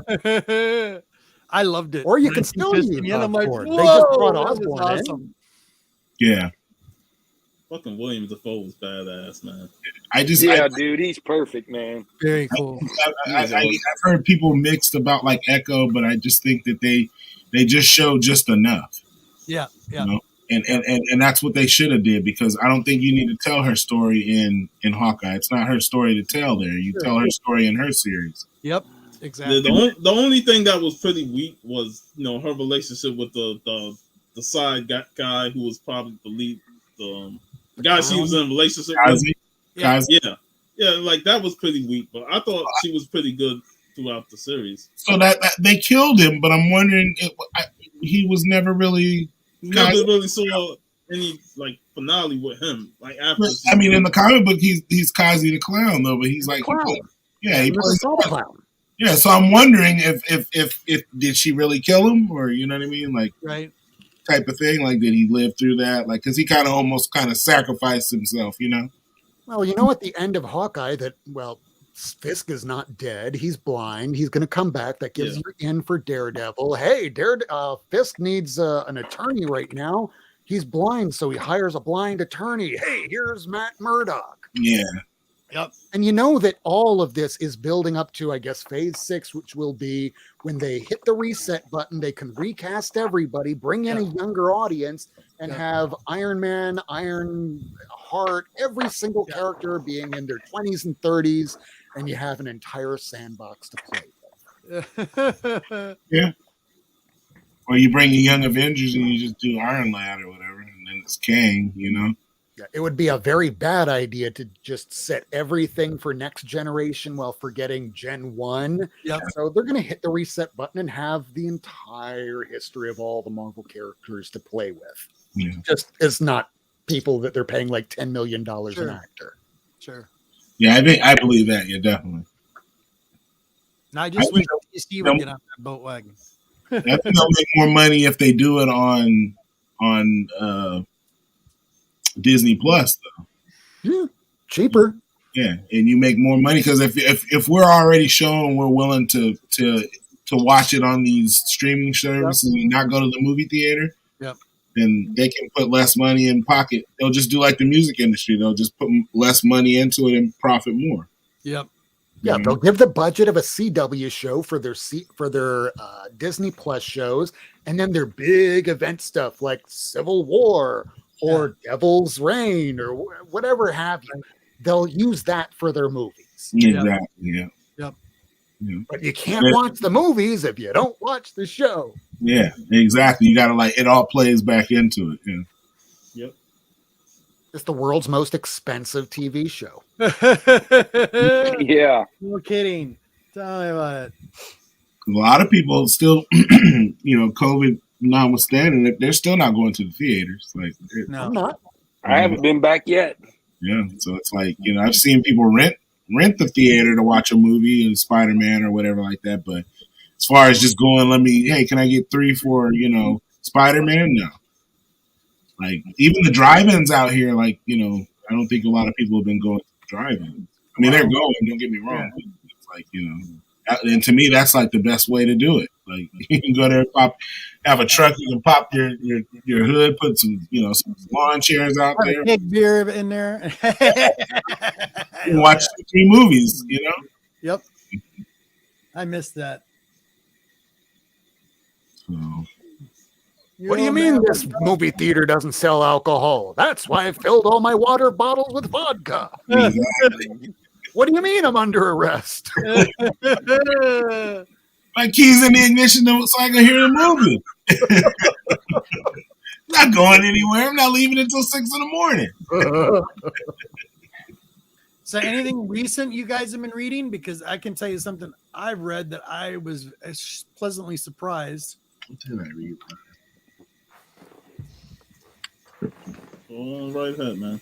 I loved it. Or you When can I see still Fisk use in the end, I'm like, Osborn. whoa, They just brought that was Osborn in. awesome. Yeah. Fucking William Dafoe was badass, man. Dude, he's perfect, man. Very cool. I've heard people mixed about like Echo, but I just think that they just showed just enough. Yeah. You know? And that's what they should have did, because I don't think you need to tell her story in Hawkeye. It's not her story to tell there. You tell her story in her series. Yep, exactly. The only thing that was pretty weak was, you know, her relationship with the side guy who was probably the lead, the guy she was in a relationship with. Yeah, like that was pretty weak, but I thought she was pretty good throughout the series. So that they killed him, but I'm wondering, he was never really. Never really saw any like finale with him. Like after, I mean, in the comic book, he's Kazi the Clown though, but he's like, Clown. He plays the clown. Yeah, so I'm wondering if did she really kill him, or you know what I mean, like right type of thing. Like, did he live through that? Like, because he kind of sacrificed himself, you know. Well, you know, at the end of Hawkeye, Fisk is not dead. He's blind. He's going to come back. That gives you in for Daredevil. Hey, Fisk needs an attorney right now. He's blind, so he hires a blind attorney. Hey, here's Matt Murdock. Yeah. Yep. And you know that all of this is building up to, I guess, phase 6, which will be when they hit the reset button, they can recast everybody, bring in a younger audience, and have Iron Man, Iron Heart, every single character being in their 20s and 30s, and you have an entire sandbox to play with. Yeah. Or you bring in Young Avengers and you just do Iron Lad or whatever, and then it's Kang, you know? Yeah, it would be a very bad idea to just set everything for next generation while forgetting Gen 1. Yep. So they're going to hit the reset button and have the entire history of all the Marvel characters to play with. Yeah. Just as not people that they're paying like $10 million an actor. Sure. Yeah, I believe that. Yeah, definitely. And I just wish DC would get on that boat wagon. I think they'll make more money if they do it on Disney Plus, though. Yeah, cheaper. Yeah, and you make more money because if we're already showing we're willing to watch it on these streaming services and not go to the movie theater, then they can put less money in pocket. They'll just do like the music industry. They'll just put less money into it and profit more. Yep. Yeah, they'll give the budget of a CW show for their Disney Plus shows, and then their big event stuff like Civil War or Devil's Reign or whatever have you. They'll use that for their movies. Exactly. Yeah. Yep. Yeah. But you can't watch the movies if you don't watch the show. Yeah, exactly. You got to it all plays back into it. Yeah. Yep. It's the world's most expensive TV show. Yeah. No kidding. Tell me about it. A lot of people still, COVID notwithstanding, they're still not going to the theaters. No, I'm not. I haven't been back yet. Yeah, so it's I've seen people rent the theater to watch a movie and Spider-Man or whatever like that. But as far as just going, hey, can I get 3 for Spider-Man? No. Like even the drive-ins out here, I don't think a lot of people have been going to drive-in. I mean, they're going. Don't get me wrong. Yeah. It's and to me, that's like the best way to do it. Like you can go there, have a truck, you can pop your hood, put some some lawn chairs out there, big beer in there, and watch 3 movies. Yep, I missed that. So. What do you mean this movie theater doesn't sell alcohol? That's why I filled all my water bottles with vodka. Exactly. What do you mean I'm under arrest? My keys in the ignition so I can hear the movie. Not going anywhere. I'm not leaving until 6 a.m. So anything recent you guys have been reading? Because I can tell you something I've read that I was pleasantly surprised. What did I read? All right ahead, man.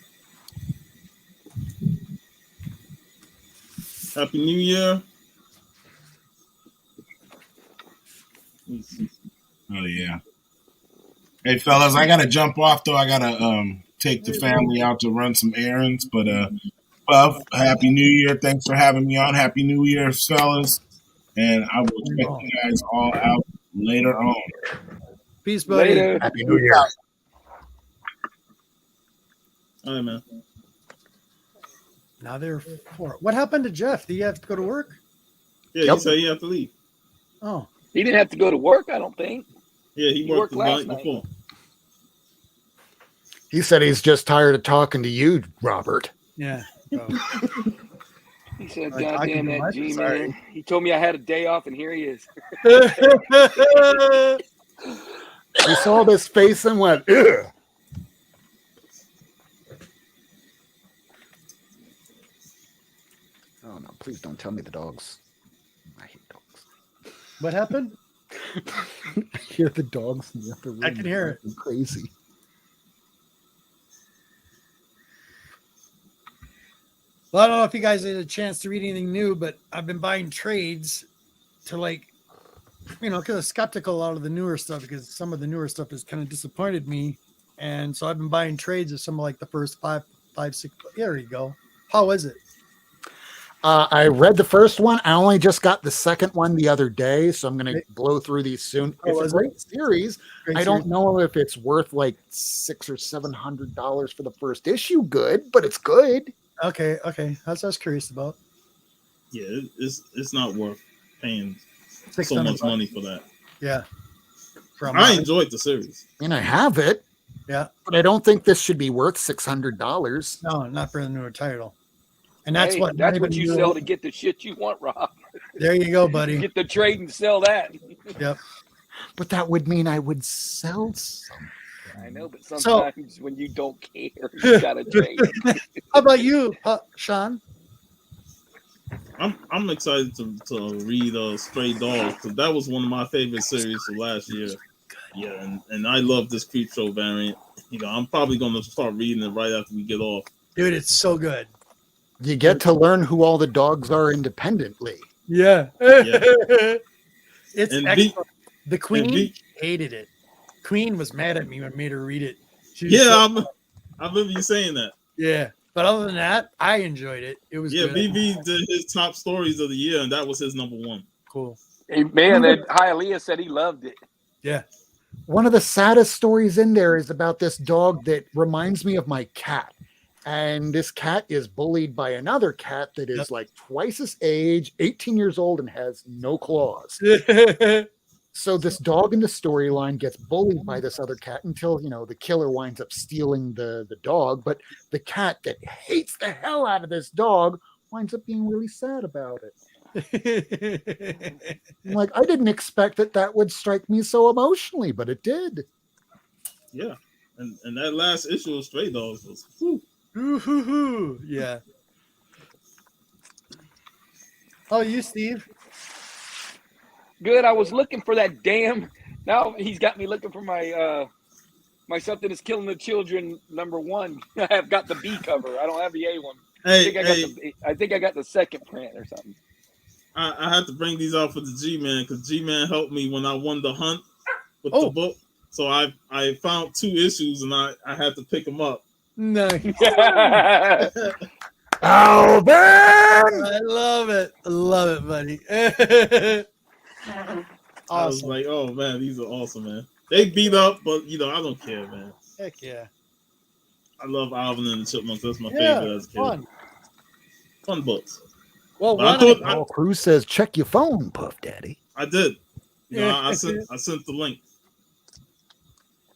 Happy New Year. Oh yeah. Hey fellas, I gotta jump off though. I gotta take the family out to run some errands. But Puff, Happy New Year. Thanks for having me on. Happy New Year, fellas. And I will check you guys all out later on. Peace, buddy. Later. Happy New Year. All right, man. Now they're 4. What happened to Jeff? Did he have to go to work? Yeah, Yep. you say you have to leave. Oh, He didn't have to go to work, I don't think. Yeah, he He worked worked the last night night. before. He said he's just tired of talking to you, Robert. yeah. Oh. He said, Like, I "God can damn do that my- G sorry. man." He told me I had a day off, and here he is. He saw this face and went, ugh. Oh no, please don't tell me the dogs. I hate dogs. What happened? I hear the dogs in the other room. I can hear it. They're crazy. Well, I don't know if you guys had a chance to read anything new, but I've been buying trades to kind of skeptical out of the newer stuff because some of the newer stuff has kind of disappointed me. And so I've been buying trades of some of the first five, 6. There you go. How is it? I read the first one. I only just got the second one the other day, so I'm going to blow through these soon. Oh, It's a great series. Great I don't series. know if it's worth like $600 or $700 for the first issue. Good, but it's good. Okay. That's what I was curious about. Yeah, it's not worth paying so $600. much money for that. Yeah. I enjoyed the series. And I have it. Yeah. But I don't think this should be worth $600. No, not for the newer title. And that's Hey, what that's what you sell to get the shit you want, Rob. There you go, buddy. Get the trade and sell that. Yep. But that would mean I would sell some. I know, but sometimes when you don't care, you gotta trade. How about you, Sean? I'm excited to read Stray Dogs because that was one of my favorite series of last year. Yeah, and I love this Creep Show variant. I'm probably going to start reading it right after we get off. Dude, it's so good. You get to learn who all the dogs are independently. Yeah. Yeah. It's And excellent. The Queen and hated it. Queen was mad at me when I made her read it. She was Yeah, so- I remember you saying that. yeah. But other than that, I enjoyed it. It was Yeah, good. BB did his top stories of the year, and that was his number one. Cool. Hey, man, Hialeah said he loved it. Yeah. One of the saddest stories in there is about this dog that reminds me of my cat. And this cat is bullied by another cat that is like twice his age, 18 years old, and has no claws. So this dog in the storyline gets bullied by this other cat until, the killer winds up stealing the dog. But the cat that hates the hell out of this dog winds up being really sad about it. I'm like, I didn't expect that would strike me so emotionally, but it did. Yeah, and that last issue of Stray Dogs was whew. Ooh, yeah. Oh, you, Steve? Good. I was looking for that damn. Now he's got me looking for my my Something Is Killing the Children #1. I have got the B cover. I don't have the A one. I think I got the second print or something. I had to bring these out for the G-Man because G-Man helped me when I won the hunt with the book. So I found 2 issues and I had to pick them up. Nice. Alvin! I love it. I love it, buddy. Awesome. I was like, oh man, these are awesome, man. They beat up, but I don't care, man. Heck yeah. I love Alvin and the Chipmunks. That's my favorite as a kid. Fun books. Well, Paul Cruz says, check your phone, Puff Daddy. I did. I sent the link.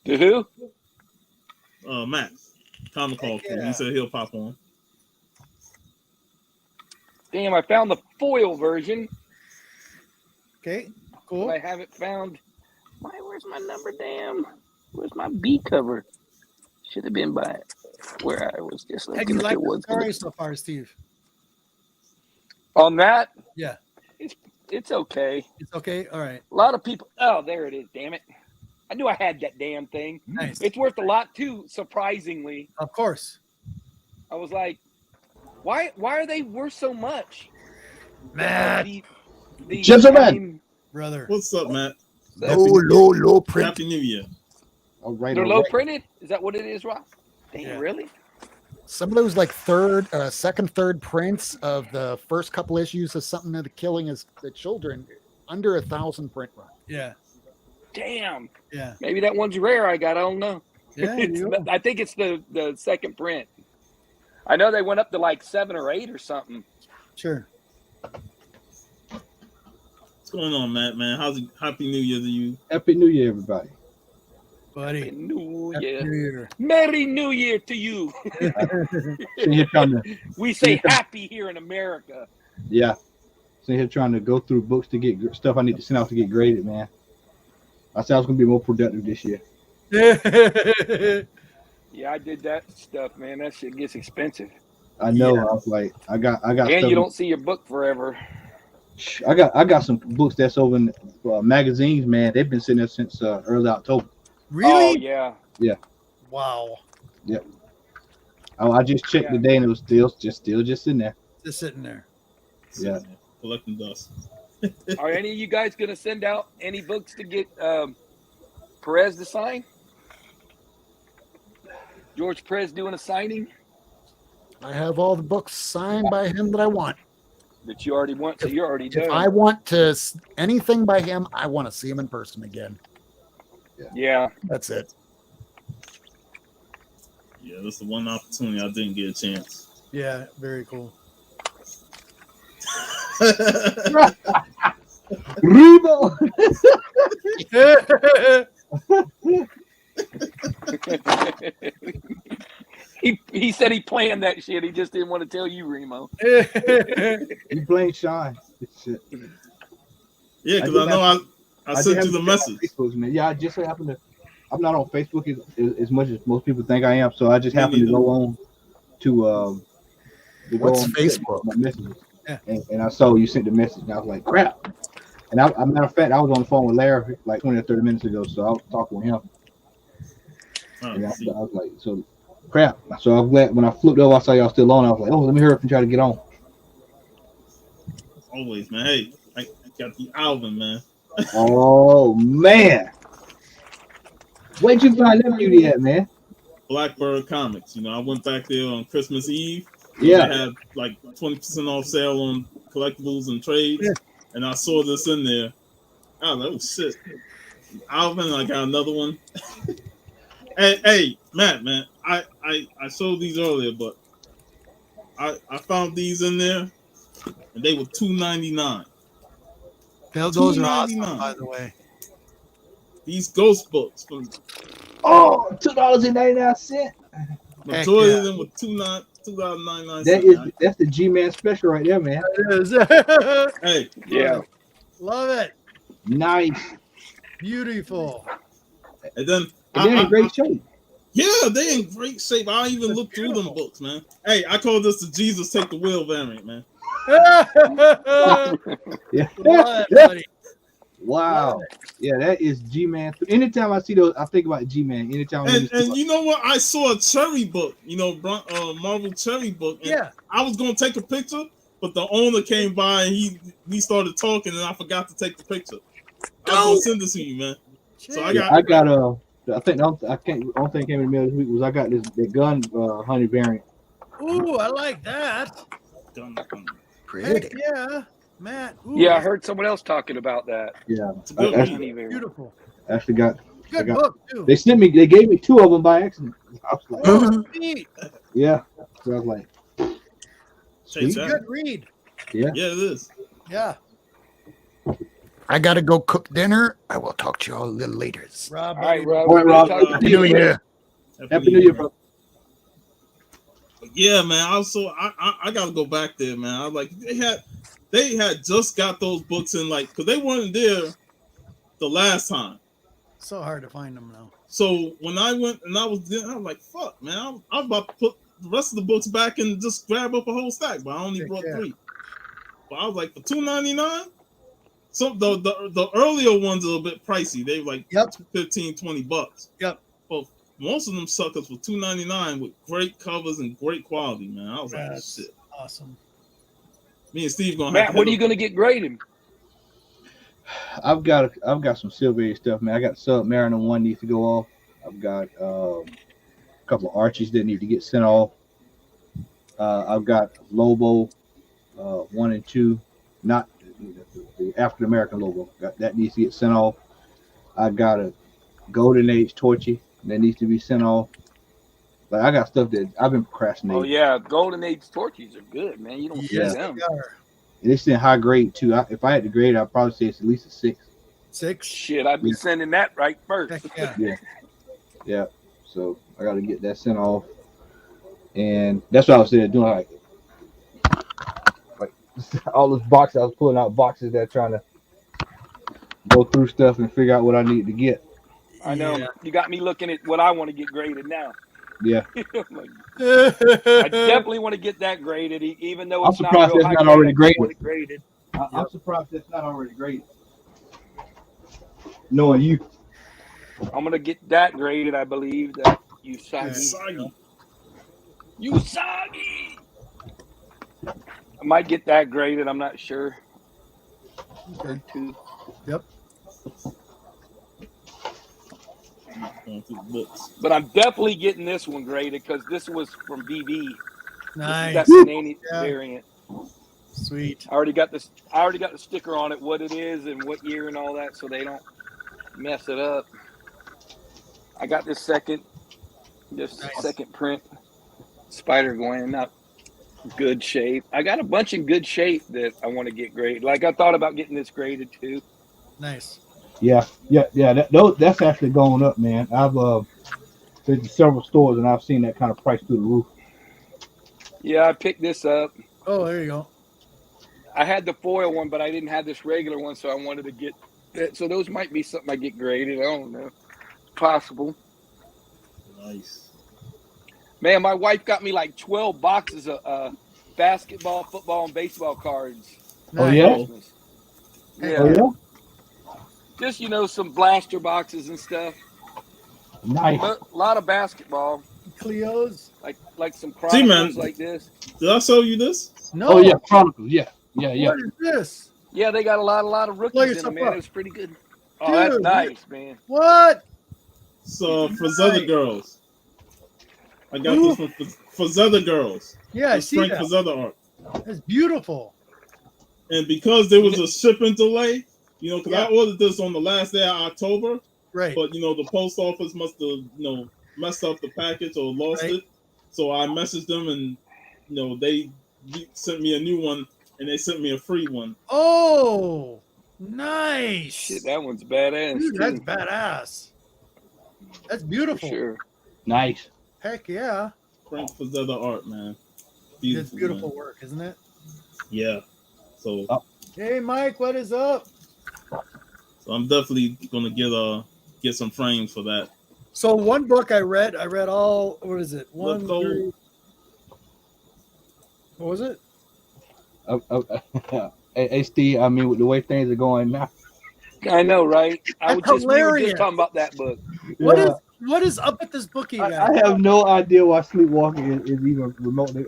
To who? Matt. Comic Call Crew. He said he'll pop on. Damn, I found the foil version. Okay, cool. But I haven't found. Where's my number? Damn. Where's my B cover? Should have been by where I was just looking. How do you like the story so far, Steve? On that? Yeah. It's okay. It's okay? All right. A lot of people. Oh, there it is. Damn it. I knew I had that damn thing. Nice. It's worth a lot too, surprisingly. Of course. I was like, why are they worth so much? Matt. Gentlemen. Brother. What's up, Matt? Low print. Happy New Year. All right. They're low printed? Is that what it is, Rob? Damn, Yeah. really? Some of those like second, third prints of the first couple issues of Something of the Killing is the Children, under 1,000 print run. Yeah. Damn. Yeah. Maybe that one's rare I got. I don't know. Yeah. I think it's the second print. I know they went up to like 7 or 8 or something. Sure. What's going on, Matt? Man, Happy New Year to you? Happy New Year, everybody. Buddy. Happy New Happy Year. New Year. Merry New Year to you. Sitting here trying to, We say happy here in America. yeah, sitting here trying to go through books to get stuff I need to send out to get graded, man. I said I was gonna be more productive this year. Yeah, I did that stuff, man. That shit gets expensive. I know. Yeah. I was like, I got And stuff. you don't see your book forever. I got some books that's over in magazines, man. They've been sitting there since early October. Really? Oh, yeah. Wow. I just checked today and it was still just in there. Just sitting there. Yeah. Collecting dust. Are any of you guys going to send out any books to get Perez to sign? George Perez doing a signing I have all the books signed by him that I want. that you already want, so you're already If done. I want to anything by him, I want to see him in person again. Yeah. That's it. Yeah, that's the one opportunity I didn't get a chance. Yeah, very cool. Rebo. He said he planned that shit. He just didn't want to tell you, Remo. You blame Sean. Shit. Yeah, because I know I sent did you the have message. Facebook, man. Yeah, I just so happened to. I'm not on Facebook as much as most people think I am, so I just happened to go on to What's on Facebook? my messages. Yeah. And I saw you sent the message, and I was like, crap. And matter of fact, I was on the phone with Larry like 20 or 30 minutes ago, so I was talking with him. And I was like, so crap. So I'm glad when I flipped over, I saw y'all still on. I was like, oh, let me hurry up and try to get on. Always, man. Hey, I got the album, man. Oh man, where'd you find that beauty at, man? Blackbird Comics. You know, I went back there on Christmas Eve. Yeah. They had like 20% off sale on collectibles and trades. Yeah. And I saw this in there. I was like, oh shit. Alvin, I got another one. hey, Matt, man. I showed these earlier, but I found these in there and they were $2.99. Those are awesome, by the way. These ghost books from $2.99. Majority of them were $2.99. That's the G-Man special right there, man. It is. Hey, yeah, love it. Nice, beautiful. and And then they're in great shape. Yeah, they in great shape. I even looked through them books, man. Hey, I call this the Jesus Take the Wheel variant, man. Yeah. Love it, buddy. Wow. Yeah, that is G-Man. Anytime I see those, I think about G-Man. Anytime. And you know what? I saw a Cherry book, Marvel Cherry book. And yeah. I was gonna take a picture, but the owner came by and we started talking, and I forgot to take the picture. I was gonna send this to you, man. So I got I think the only thing came in the mail this week was I got the gun honey variant. Ooh, I like that. Gun. Pretty. Heck yeah, Matt. Ooh, yeah, I heard someone else talking about that. Yeah, beautiful. Actually got good book too. They gave me 2 of them by accident. I was like, oh, sweet. Yeah. So I was like, sweet. Good read. Yeah. Yeah, it is. Yeah. I gotta go cook dinner. I will talk to you all a little later. Rob, all right, Rob. All right, Rob. Happy New Year. Happy New Year, bro. Yeah, man. Also, I gotta go back there, man. I was like, they had just got those books in, like, because they weren't there the last time. So hard to find them now. So when I went and I was there, I was like, fuck, man. I was about to put the rest of the books back and just grab up a whole stack, but I only brought 3. But I was like, for $2.99. So the earlier ones are a bit pricey. They were like $15-20. Yep. But most of them suckers for $2.99 with great covers and great quality, man. I was like, shit. Awesome. Me and Steve gonna Matt, what are you gonna get graded? I've got some Silver stuff, man. I got Submariner 1 needs to go off. I've got a couple of Archies that need to get sent off. I've got Lobo 1 and 2, not the African American Lobo. That needs to get sent off. I got a Golden Age Torchy that needs to be sent off. Like I got stuff that I've been procrastinating. Oh yeah, Golden Age torches are good, man. You don't see Yes, them. they are. It's in high grade too. If I had to grade, I'd probably say it's at least a 6. 6. Shit, I'd be Yeah. sending that right first. Heck yeah. Yeah. Yeah. So I got to get that sent off, and that's what I was saying. Doing like all those boxes. I was pulling out boxes that trying to go through stuff and figure out what I need to get. I know. Yeah. You got me looking at what I want to get graded now. Yeah. Like, I definitely want to get that graded, even though I'm it's not surprised real that's high not grade. already I graded. want it graded. I'm surprised that's not already graded. Knowing you. I'm gonna get that graded. I believe that Usagi. Usagi. I might get that graded. I'm not sure. Okay. Too. Yep. Going through the books. But I'm definitely getting this one graded because this was from BB. Nice. This is that Canadian Yeah. variant. Sweet. I already got this. I already got the sticker on it, what it is and what year and all that, so they don't mess it up. I got this second print. Spider-Gwen, not good shape. I got a bunch in good shape that I want to get graded. Like I thought about getting this graded too. Nice. Yeah. That's actually going up, man. I've been to several stores and I've seen that kind of price through the roof. Yeah, I picked this up. Oh, there you go. I had the foil one, but I didn't have this regular one, so I wanted to get that. So those might be something I get graded. I don't know. Possible. Nice. Man, my wife got me like 12 boxes of basketball, football, and baseball cards. Oh Nice. yeah. Christmas. Heck Yeah. Oh yeah. Just, some blaster boxes and stuff. Nice. But a lot of basketball. Cleos. Like some See, man. Chronicles like this. Did I show you this? No. Oh yeah, Chronicles. Yeah. What is this? Yeah, they got a lot of Plug rookies in yourself them, man. up. It was pretty good. Oh, that's Dude, nice, man. What? So for Zother Girls. I got this one for Zother Girls. Yeah, I The see strength that. for Zother art. That's beautiful. And because there was a shipping delay, because Yeah. I ordered this on the last day of October, Right. but the post office must have messed up the package or lost Right. it. So I messaged them and they sent me a new one and they sent me a free one. Oh, nice. Shit, that one's badass. Dude, too, that's badass. That's for beautiful. sure. Nice. Heck yeah. Strength for Zother art, man. It's beautiful man. work, isn't it? Yeah. So Hey, Mike, what is up? So I'm definitely gonna get some frames for that. So one book I read all, what is it? One, go. three. What was it? Hey Steve, I mean with the way things are going now. I know, right? We were hilarious. just talking about that book. What is up with this book, you guys? I have no idea why sleepwalking is even remotely.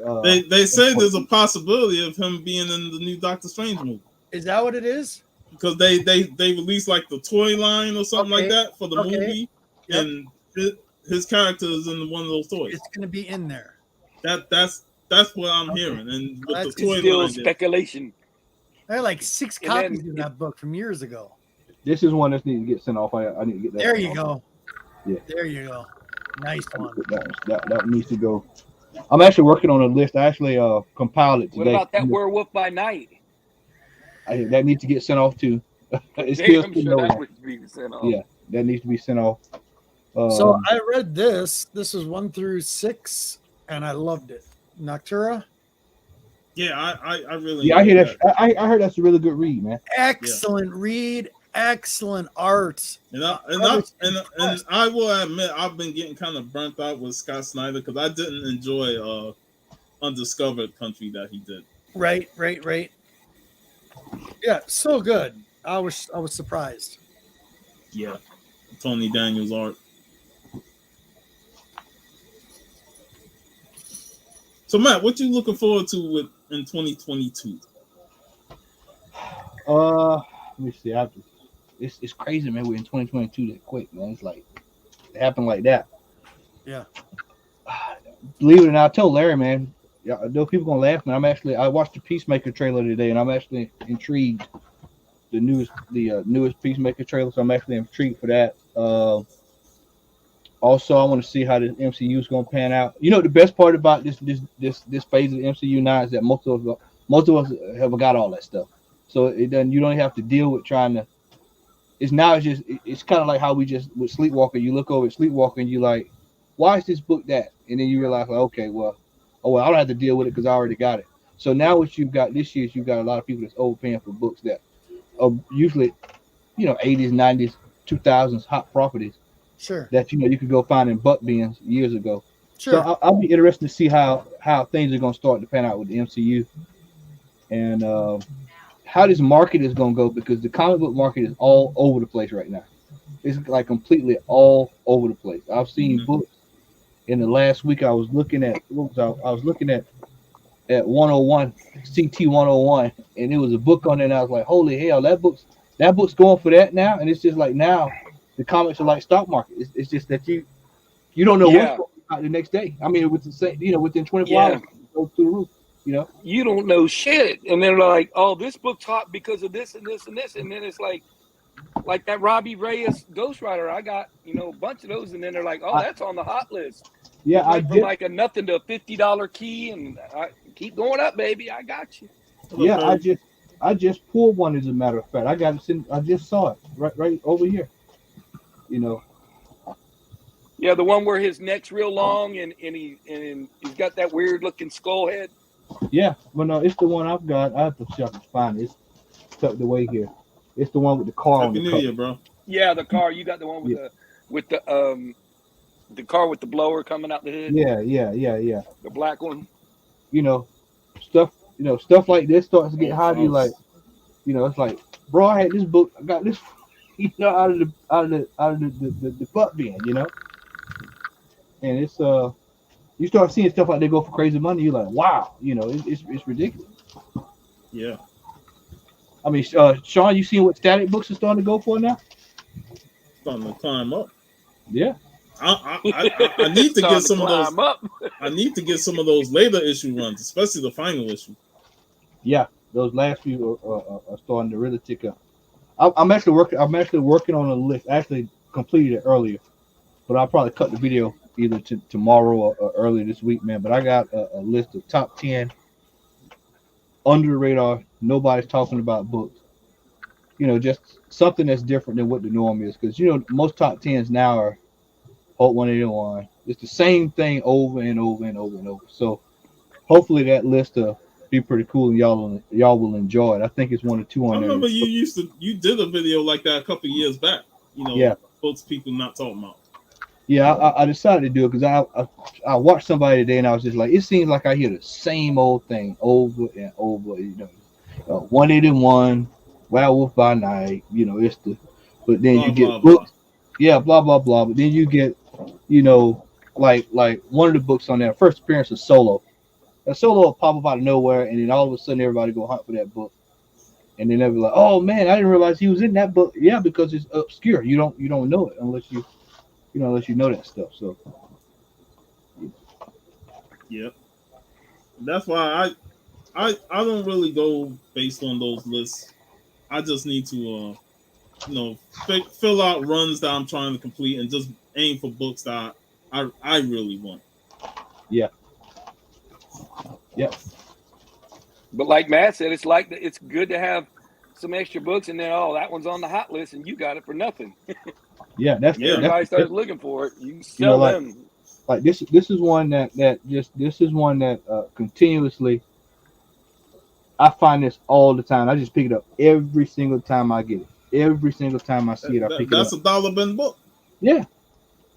They say there's a possibility of him being in the new Doctor Strange movie. Is that what it is? Because they released like the toy line or something like that for the movie, Yep. and his character is in one of those toys. It's going to be in there. That's what I'm hearing, and with That's the toy Still line, speculation. I had like 6 And copies then of that book from years ago. This is one that needs to get sent off. I need to get that. There sent you off. go. Yeah. There you go. Nice one. That needs to go. I'm actually working on a list. I actually compiled it today. What about that Werewolf by Night? That needs to get sent off too. It's I'm still sure that would be sent off. Yeah, that needs to be sent off. So I read this. This is 1 through 6, and I loved it. Noctura. Yeah, I really. Yeah, I hear that. I heard that's a really good read, man. Excellent read. Excellent art. And I will admit I've been getting kind of burnt out with Scott Snyder because I didn't enjoy Undiscovered Country that he did. Right. Yeah, so good. I was surprised. Yeah, Tony Daniels art. So Matt, what you looking forward to in 2022? Let me see. It's crazy, man. We're in 2022 that quick, man. It's like it happened like that. Yeah. Believe it or not, I told Larry, man. Yeah, I know people gonna laugh, man. I watched the Peacemaker trailer today, and I'm actually intrigued. The newest Peacemaker trailer, so I'm actually intrigued for that. Also, I want to see how the MCU is going to pan out. You know, the best part about this phase of the MCU now is that most of us have got all that stuff. So it doesn't. You don't have to deal with trying to. It's kind of like how we just with Sleepwalker. You look over at Sleepwalker and you like, why is this book that? And then you realize, like, okay, well, I don't have to deal with it because I already got it. So now what you've got this year is you've got a lot of people that's overpaying for books that are usually, 80s, 90s, 2000s hot properties. Sure. That you could go find in buck bins years ago. Sure. So I'll be interested to see how things are going to start to pan out with the MCU, and how this market is going to go, because the comic book market is all over the place right now. It's like completely all over the place. I've seen books in the last week. I was looking at 101 CT 101, and it was a book on there, and I was like, holy hell, that book's going for that now. And it's just like now the comics are like stock market. It's just that you don't know what's going on the next day. I mean, within 24 hours, it goes through the roof. You don't know shit, and they're like, "Oh, this book's hot because of this and this and this," and then it's like that Robbie Reyes Ghostwriter. I got a bunch of those, and then they're like, "Oh, that's on the hot list." Yeah, I did from like a nothing to a $50 key, and I keep going up, baby. I got you. Yeah, I just pulled one. As a matter of fact, I just saw it right over here. Yeah, the one where his neck's real long and he's got that weird looking skull head. Yeah, but no, it's the one I've got. I have to check and find it. It's tucked away here. It's the one with the car on the cover. Bro. Yeah, the car. You got the one with the car with the blower coming out the hood. Yeah. The black one. Stuff like this starts to get hot. You like, it's like, bro, I had this book. I got this, out of the butt bin, and it's you start seeing stuff like they go for crazy money. You're like, wow, it's ridiculous. Yeah. I mean, Sean, you seen what static books are starting to go for now? Starting to climb up. Yeah. I need to get some of those. I need to get some of those later issue runs, especially the final issue. Yeah, those last few are starting to really tick up. I'm actually working on a list. I actually completed it earlier, but I'll probably cut the video either tomorrow or early this week, man. But I got a list of top 10 under the radar, nobody's talking about books. Just something that's different than what the norm is, because most top 10s now are Hulk 181. It's the same thing over and over and over and over. So hopefully that list will be pretty cool, and y'all will enjoy it. I think it's 1 or 2 on there. I remember you did a video like that a couple of years back. Books people not talking about. Yeah, I decided to do it because I watched somebody today, and I was just like, it seems like I hear the same old thing over and over. 181, Werewolf by Night. But then you get books. Yeah, blah blah blah. But then you get, like one of the books on there, first appearance of Solo. A Solo will pop up out of nowhere, and then all of a sudden everybody go hunt for that book, and then they'll be like, "Oh man, I didn't realize he was in that book." Yeah, because it's obscure. You don't know it unless you know that stuff. So, yep. That's why I don't really go based on those lists. I just need to fill out runs that I'm trying to complete and just aim for books that I really want. Yeah. Yep. But like Matt said, it's good to have some extra books, and then that one's on the hot list, and you got it for nothing. Yeah, everybody starts looking for it. You can sell them. Like this is one that continuously. I find this all the time. I just pick it up every single time I get it. Every single time I see it, I pick it up. That's $1 bin book. Yeah,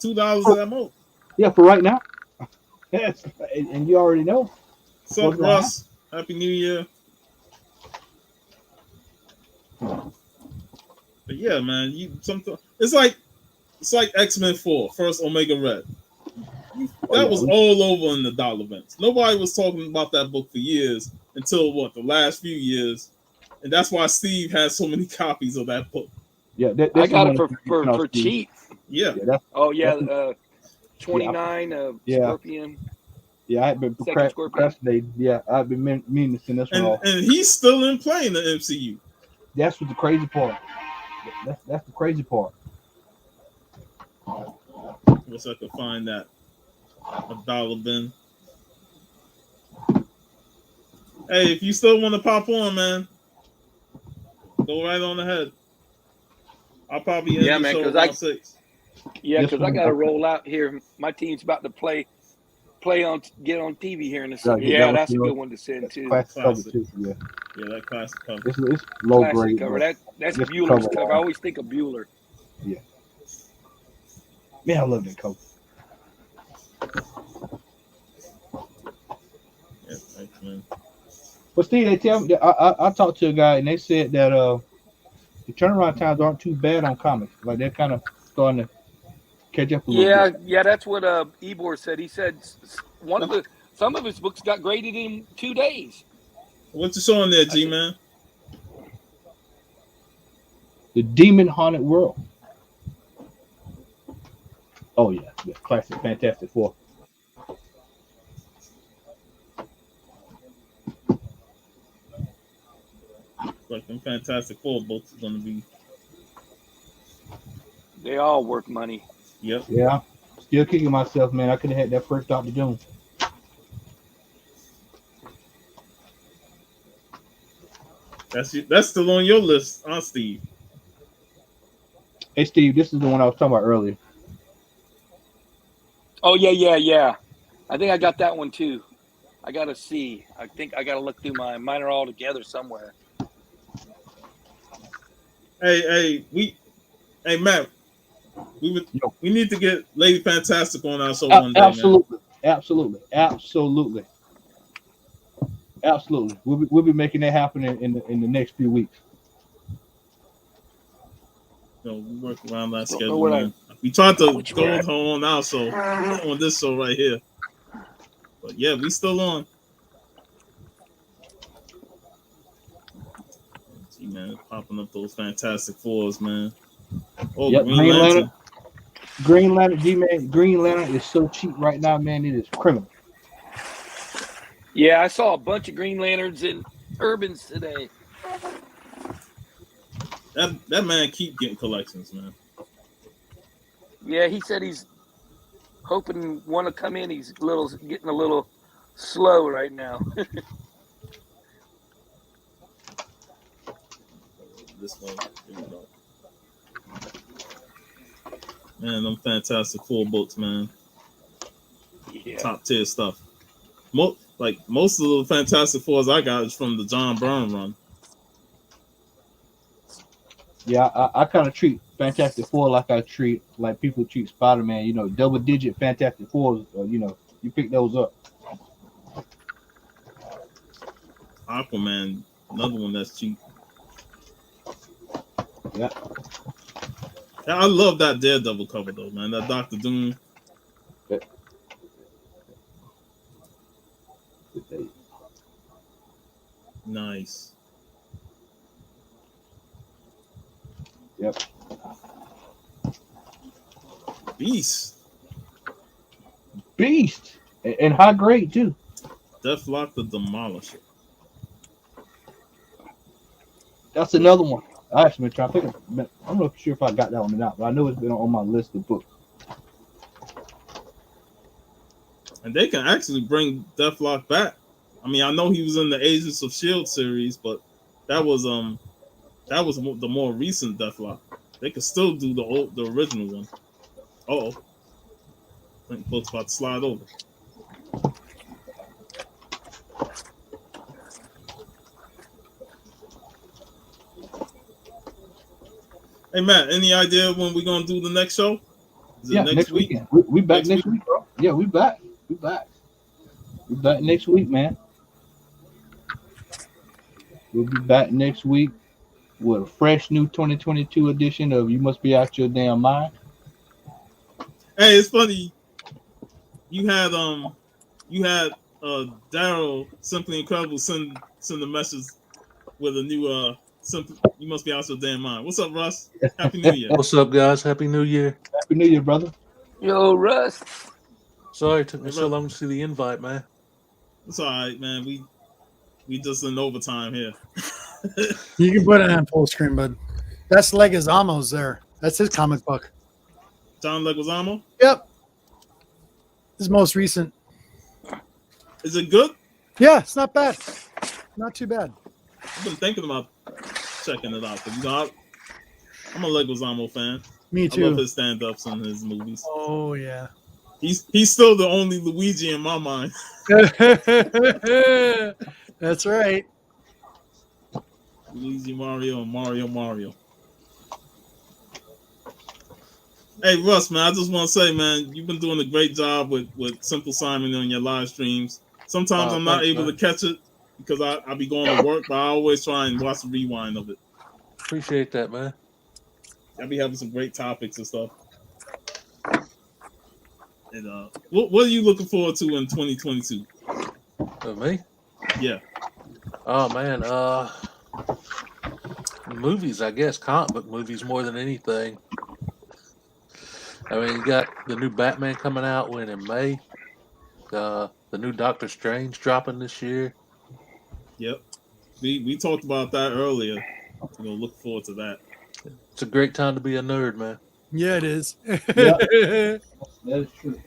$2 at most. Yeah, for right now. Yes, and you already know. What's up, Russ? Happy New Year. But yeah, man, it's like X-Men 4, first Omega Red. That was all over in the dollar bins. Nobody was talking about that book for years until the last few years, and that's why Steve has so many copies of that book. Yeah, I got it for cheap. Yeah. 29 Scorpion. Yeah, I've been procrastinating. Yeah, I've been meaning to send this one off. And he's still in playing the MCU. That's what the crazy part. That's the crazy part. Wish I could find that $1 bin. Hey, if you still want to pop on, man, go right on ahead. I'll probably end Yeah, the man, show because around 6. Yeah, Yes, because I man. got to roll out here. My team's about to get on TV here in a Gotta second. get that Yeah, one, that's a you know. good one to send too. Classic cover Classic. too. Yeah, Yeah, that classic cover. it's low Classic grade. cover. But That's just the Bueller's cover cover. I line. always think of Bueller. Man, I love that cover. Yeah, thanks, man. But Steve, they tell me that I talked to a guy and they said that the turnaround times aren't too bad on comics. Like they're kind of starting to catch up a little Yeah, bit. yeah, that's what Ebor said. He said some of his books got graded in 2 days. What you showing there, G man? The Demon Haunted World. Oh yeah, classic Fantastic Four. Like them Fantastic Four books are gonna be. They all worth money. Yep. Yeah, still kicking myself, man. I could have had that first Doctor Doom. That's still on your list, huh, Steve? Hey Steve, this is the one I was talking about earlier. Oh yeah. I think I got that one too. I got to see. I think I got to look through mine. Mine are all together somewhere. Hey, Matt, we need to get Lady Fantastic on our show one day, Absolutely, man. absolutely. We'll be making that happen in the next few weeks. We work around that Don't know schedule, what man. We tried to which go one? with her on our show, on this show right here. But yeah, we still on. Gee, man, popping up those Fantastic Fours, man. Oh, Yep, Green Lantern. Green Lantern, G-Man. Green Lantern is so cheap right now, man. It is criminal. Yeah, I saw a bunch of Green Lanterns in Urbans today. That man keep getting collections, man. Yeah, he said he's hoping one to come in. He's getting a little slow right now. This way. Here we go. Man, them Fantastic Four books, man. Yeah. Top tier stuff. Most of the Fantastic Fours I got is from the John Byrne run. Yeah, I kind of treat Fantastic Four like people treat Spider-Man. You know, double-digit Fantastic Fours. You pick those up. Aquaman, another one that's cheap. Yeah. I love that Daredevil cover though, man. That Dr. Doom. Yeah. Nice. Yep. Beast. And high grade too. Deathlock the Demolisher. That's another one. I actually been trying to think. I'm not sure if I got that one or not, but I know it's been on my list of books. And they can actually bring Deathlock back. I mean, I know he was in the Agents of S.H.I.E.L.D. series, but that was the more recent Deathlock. They could still do the original one. I think folks about to slide over. Hey Matt, any idea when we're gonna do the next show? Is it next week? Weekend. We back next week, bro. Yeah, we back. We back next week, man. We'll be back next week with a fresh new 2022 edition of You Must Be Out Your Damn Mind. Hey, it's funny. You had Daryl Simply Incredible send a message with a new You Must Be Out Your Damn Mind. What's up, Russ? Happy New Year. What's up, guys? Happy New Year. Happy New Year, brother. Yo, Russ. Sorry it took me so long to see the invite, man. It's all right, man. We just in overtime here. You can put it on full screen, bud. That's Leguizamo's there. That's his comic book. John Leguizamo? Yep. This is most recent. Is it good? Yeah, it's not bad. Not too bad. I've been thinking about checking it out because I'm a Leguizamo fan. Me I love too. his stand-ups and his movies. Oh yeah. He's still the only Luigi in my mind. That's right. Luigi Mario and Mario. Hey Russ, man, I just want to say, man, you've been doing a great job with Simple Simon on your live streams. Sometimes I'm not able to catch it because I be going to work, but I always try and watch the rewind of it. Appreciate that, man. I be having some great topics and stuff. And what are you looking forward to in 2022? Me? Yeah. Oh man, movies, I guess, comic book movies more than anything. I mean, you got the new Batman coming out in May. The new Doctor Strange dropping this year. Yep. We talked about that earlier. Look forward to that. It's a great time to be a nerd, man. Yeah, it is. Yeah, that is true.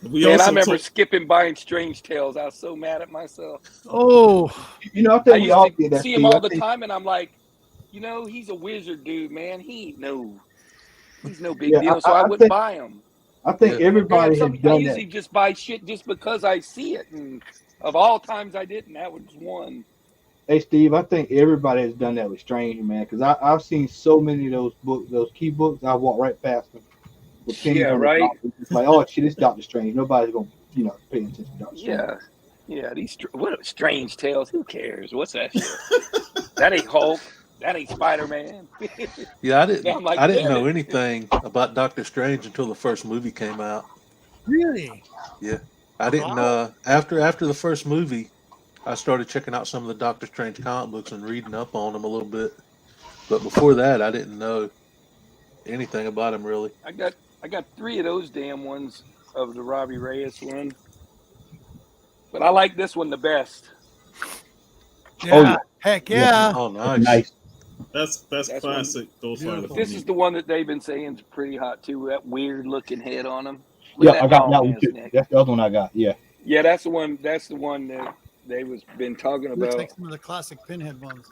I remember skipping buying Strange Tales. I was so mad at myself. Oh, I think we all did that. See him all the time, and I'm like, he's a wizard, dude, man. He's no big deal, so I wouldn't buy him. I think everybody has done that. I usually just buy shit just because I see it, and of all times I didn't, that was one. Hey Steve, I think everybody has done that with Strange, man, because I've seen so many of those books, those key books. I walk right past them. Yeah, right. It's like, oh shit, it's Doctor Strange. Nobody's gonna, pay attention to Doctor Strange. Yeah. These what Strange Tales? Who cares? What's that shit? That ain't Hulk. That ain't Spider-Man. Yeah, I didn't know anything about Doctor Strange until the first movie came out. Really? Yeah, I didn't. After the first movie, I started checking out some of the Doctor Strange comic books and reading up on them a little bit. But before that, I didn't know anything about him really. I got 3 of those damn ones of the Robbie Reyes one, but I like this one the best. Yeah. Heck yeah. Oh, nice. Nice. That's classic. This is the one that they've been saying is pretty hot too. That weird looking head on him. Yeah, I got that one too. That's the other one I got. Yeah. Yeah, that's the one. That's the one that they been talking about. Looks like some of the classic Pinhead ones.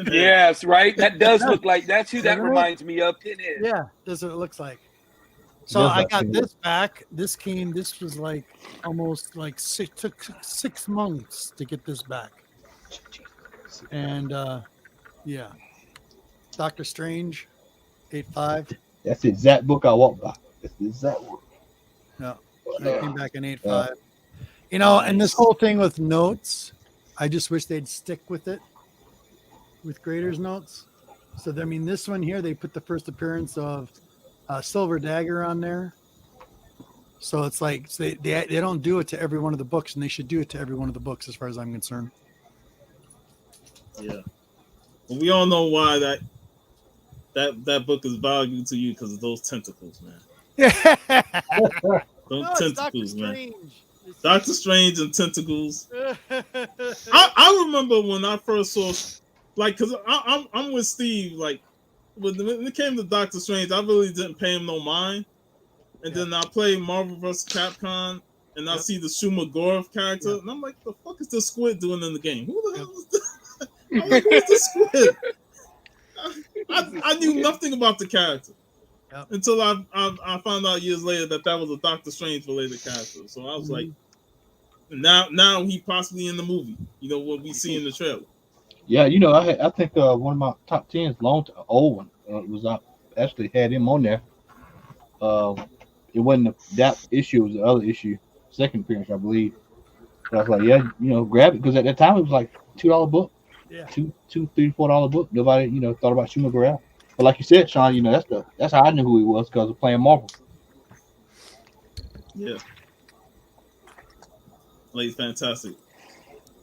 Yes, right. That does look like that's who that reminds me of. Pinhead. Yeah, that's what it looks like. So I got this back. This was like almost like took 6 months to get this back. And yeah, Doctor Strange, 8.5. That's the exact book I walked by. That's the exact book. No, I came back in 8.5. And this whole thing with notes, I just wish they'd stick with it, with Grader's notes. So I mean, this one here, they put the first appearance of Silver Dagger on there. So it's like they don't do it to every one of the books, and they should do it to every one of the books, as far as I'm concerned. Yeah, well, we all know why that book is valuable to you, because of those tentacles, man. Those tentacles, man. Doctor Strange and tentacles. I remember when I first saw, like, because I'm with Steve, like, when it came to Doctor Strange, I really didn't pay him no mind. And then I played Marvel vs. Capcom, and I see the Shuma Gorath character, and I'm like, the fuck is this squid doing in the game? Who the hell is this? I'm like, who's this squid? I knew nothing about the character until I found out years later that was a Doctor Strange related character. So I was like, now he possibly in the movie. What we see in the trailer. Yeah, I think one of my top 10s, old one, was I actually had him on there. It wasn't that issue; it was the other issue, second appearance, I believe. But I was like, yeah, grab it, because at that time it was like $2 book. Yeah. $2, $3, $4 book. Nobody, thought about Shuma Gorath. But like you said, Sean, that's how I knew who he was, because of playing Marvel. Yeah. Played fantastic.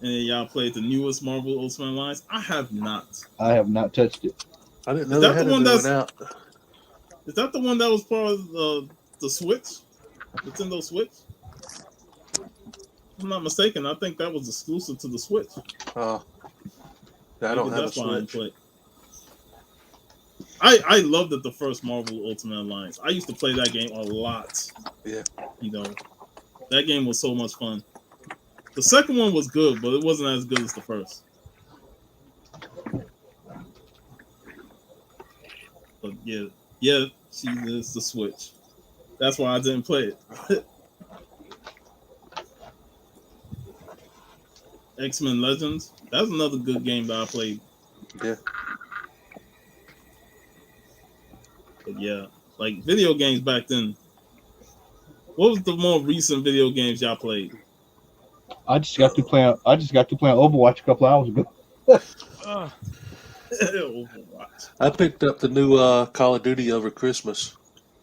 And y'all played the newest Marvel Ultimate Alliance. I have not. I have not touched it. I didn't know that out. Is that the one that was part of the Switch? Nintendo Switch? If I'm not mistaken, I think that was exclusive to the Switch. I don't have a Switch. I loved it the first Marvel Ultimate Alliance. I used to play that game a lot. Yeah. You know, that game was so much fun. The second one was good, but it wasn't as good as the first. But yeah, she is the Switch. That's why I didn't play it. X-Men Legends. That's another good game that I played. Yeah. But yeah, like video games back then. What was the more recent video games y'all played? I just got to playing Overwatch a couple hours ago. Overwatch. I picked up the new Call of Duty over Christmas.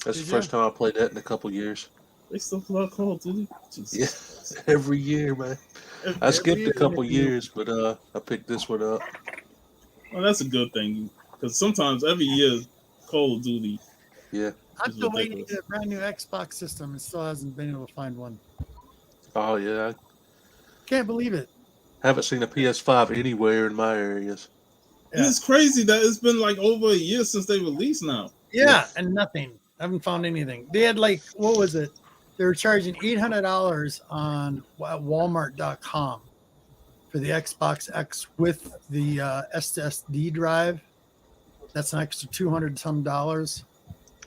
That's Did the first time I played that in a couple years. They still play Call of Duty? Jesus. Yeah, every year, man. I skipped a couple years, but I picked this one up. Well, that's a good thing because sometimes every year Call of Duty. Yeah. I'm still waiting to get a brand new Xbox system and still hasn't been able to find one. Oh yeah. Can't believe it. Haven't seen a PS5 anywhere in my areas. Yeah. It's crazy that it's been like over a year since they released now. Yeah, and nothing. I haven't found anything. They had like, what was it? They were charging $800 on Walmart.com for the Xbox X with the SSD drive. That's an extra $200 some dollars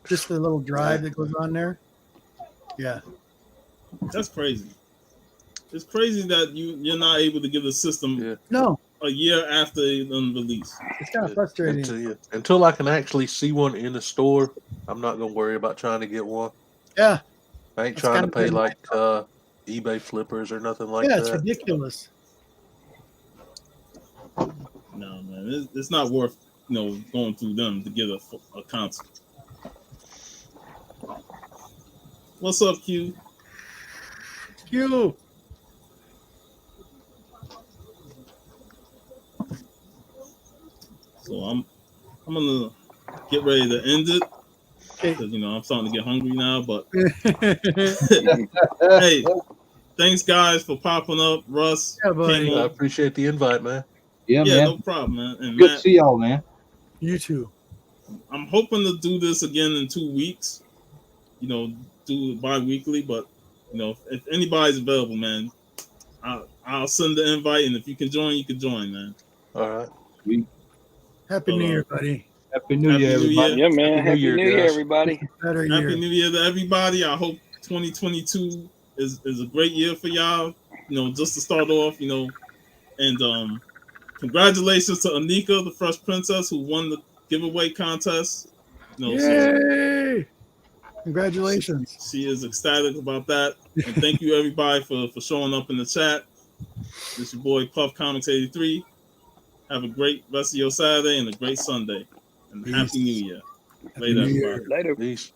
just for the little drive that goes on there. Yeah, that's crazy. It's crazy that you're not able to get the system a year after it's released. It's kind of frustrating. Until I can actually see one in the store, I'm not gonna worry about trying to get one. Yeah, I ain't trying to pay like eBay flippers or nothing like that. Yeah, it's ridiculous. No, man, it's not worth going through them to get a console. What's up, Q? Q. So I'm gonna get ready to end it because I'm starting to get hungry now. But hey, thanks guys for popping up, Russ. Yeah, buddy. I appreciate the invite, man. Yeah, man. No problem, man. And good to see y'all, man. You too. I'm hoping to do this again in 2 weeks. Do it bi-weekly, but if anybody's available, man, I'll send the invite, and if you can join, you can join, man. All right. Happy New Year, buddy. Happy New Year, everybody. Yeah, man. Happy New Year, everybody. Happy New Year to everybody. I hope 2022 is a great year for y'all. Just to start off, and congratulations to Anika, the Fresh Princess, who won the giveaway contest. Yay! Congratulations. She is ecstatic about that. And thank you, everybody, for showing up in the chat. This is your boy, Puff Comics 83. Have a great rest of your Saturday and a great Sunday. And Happy New Year. Later, everybody. Later. Peace.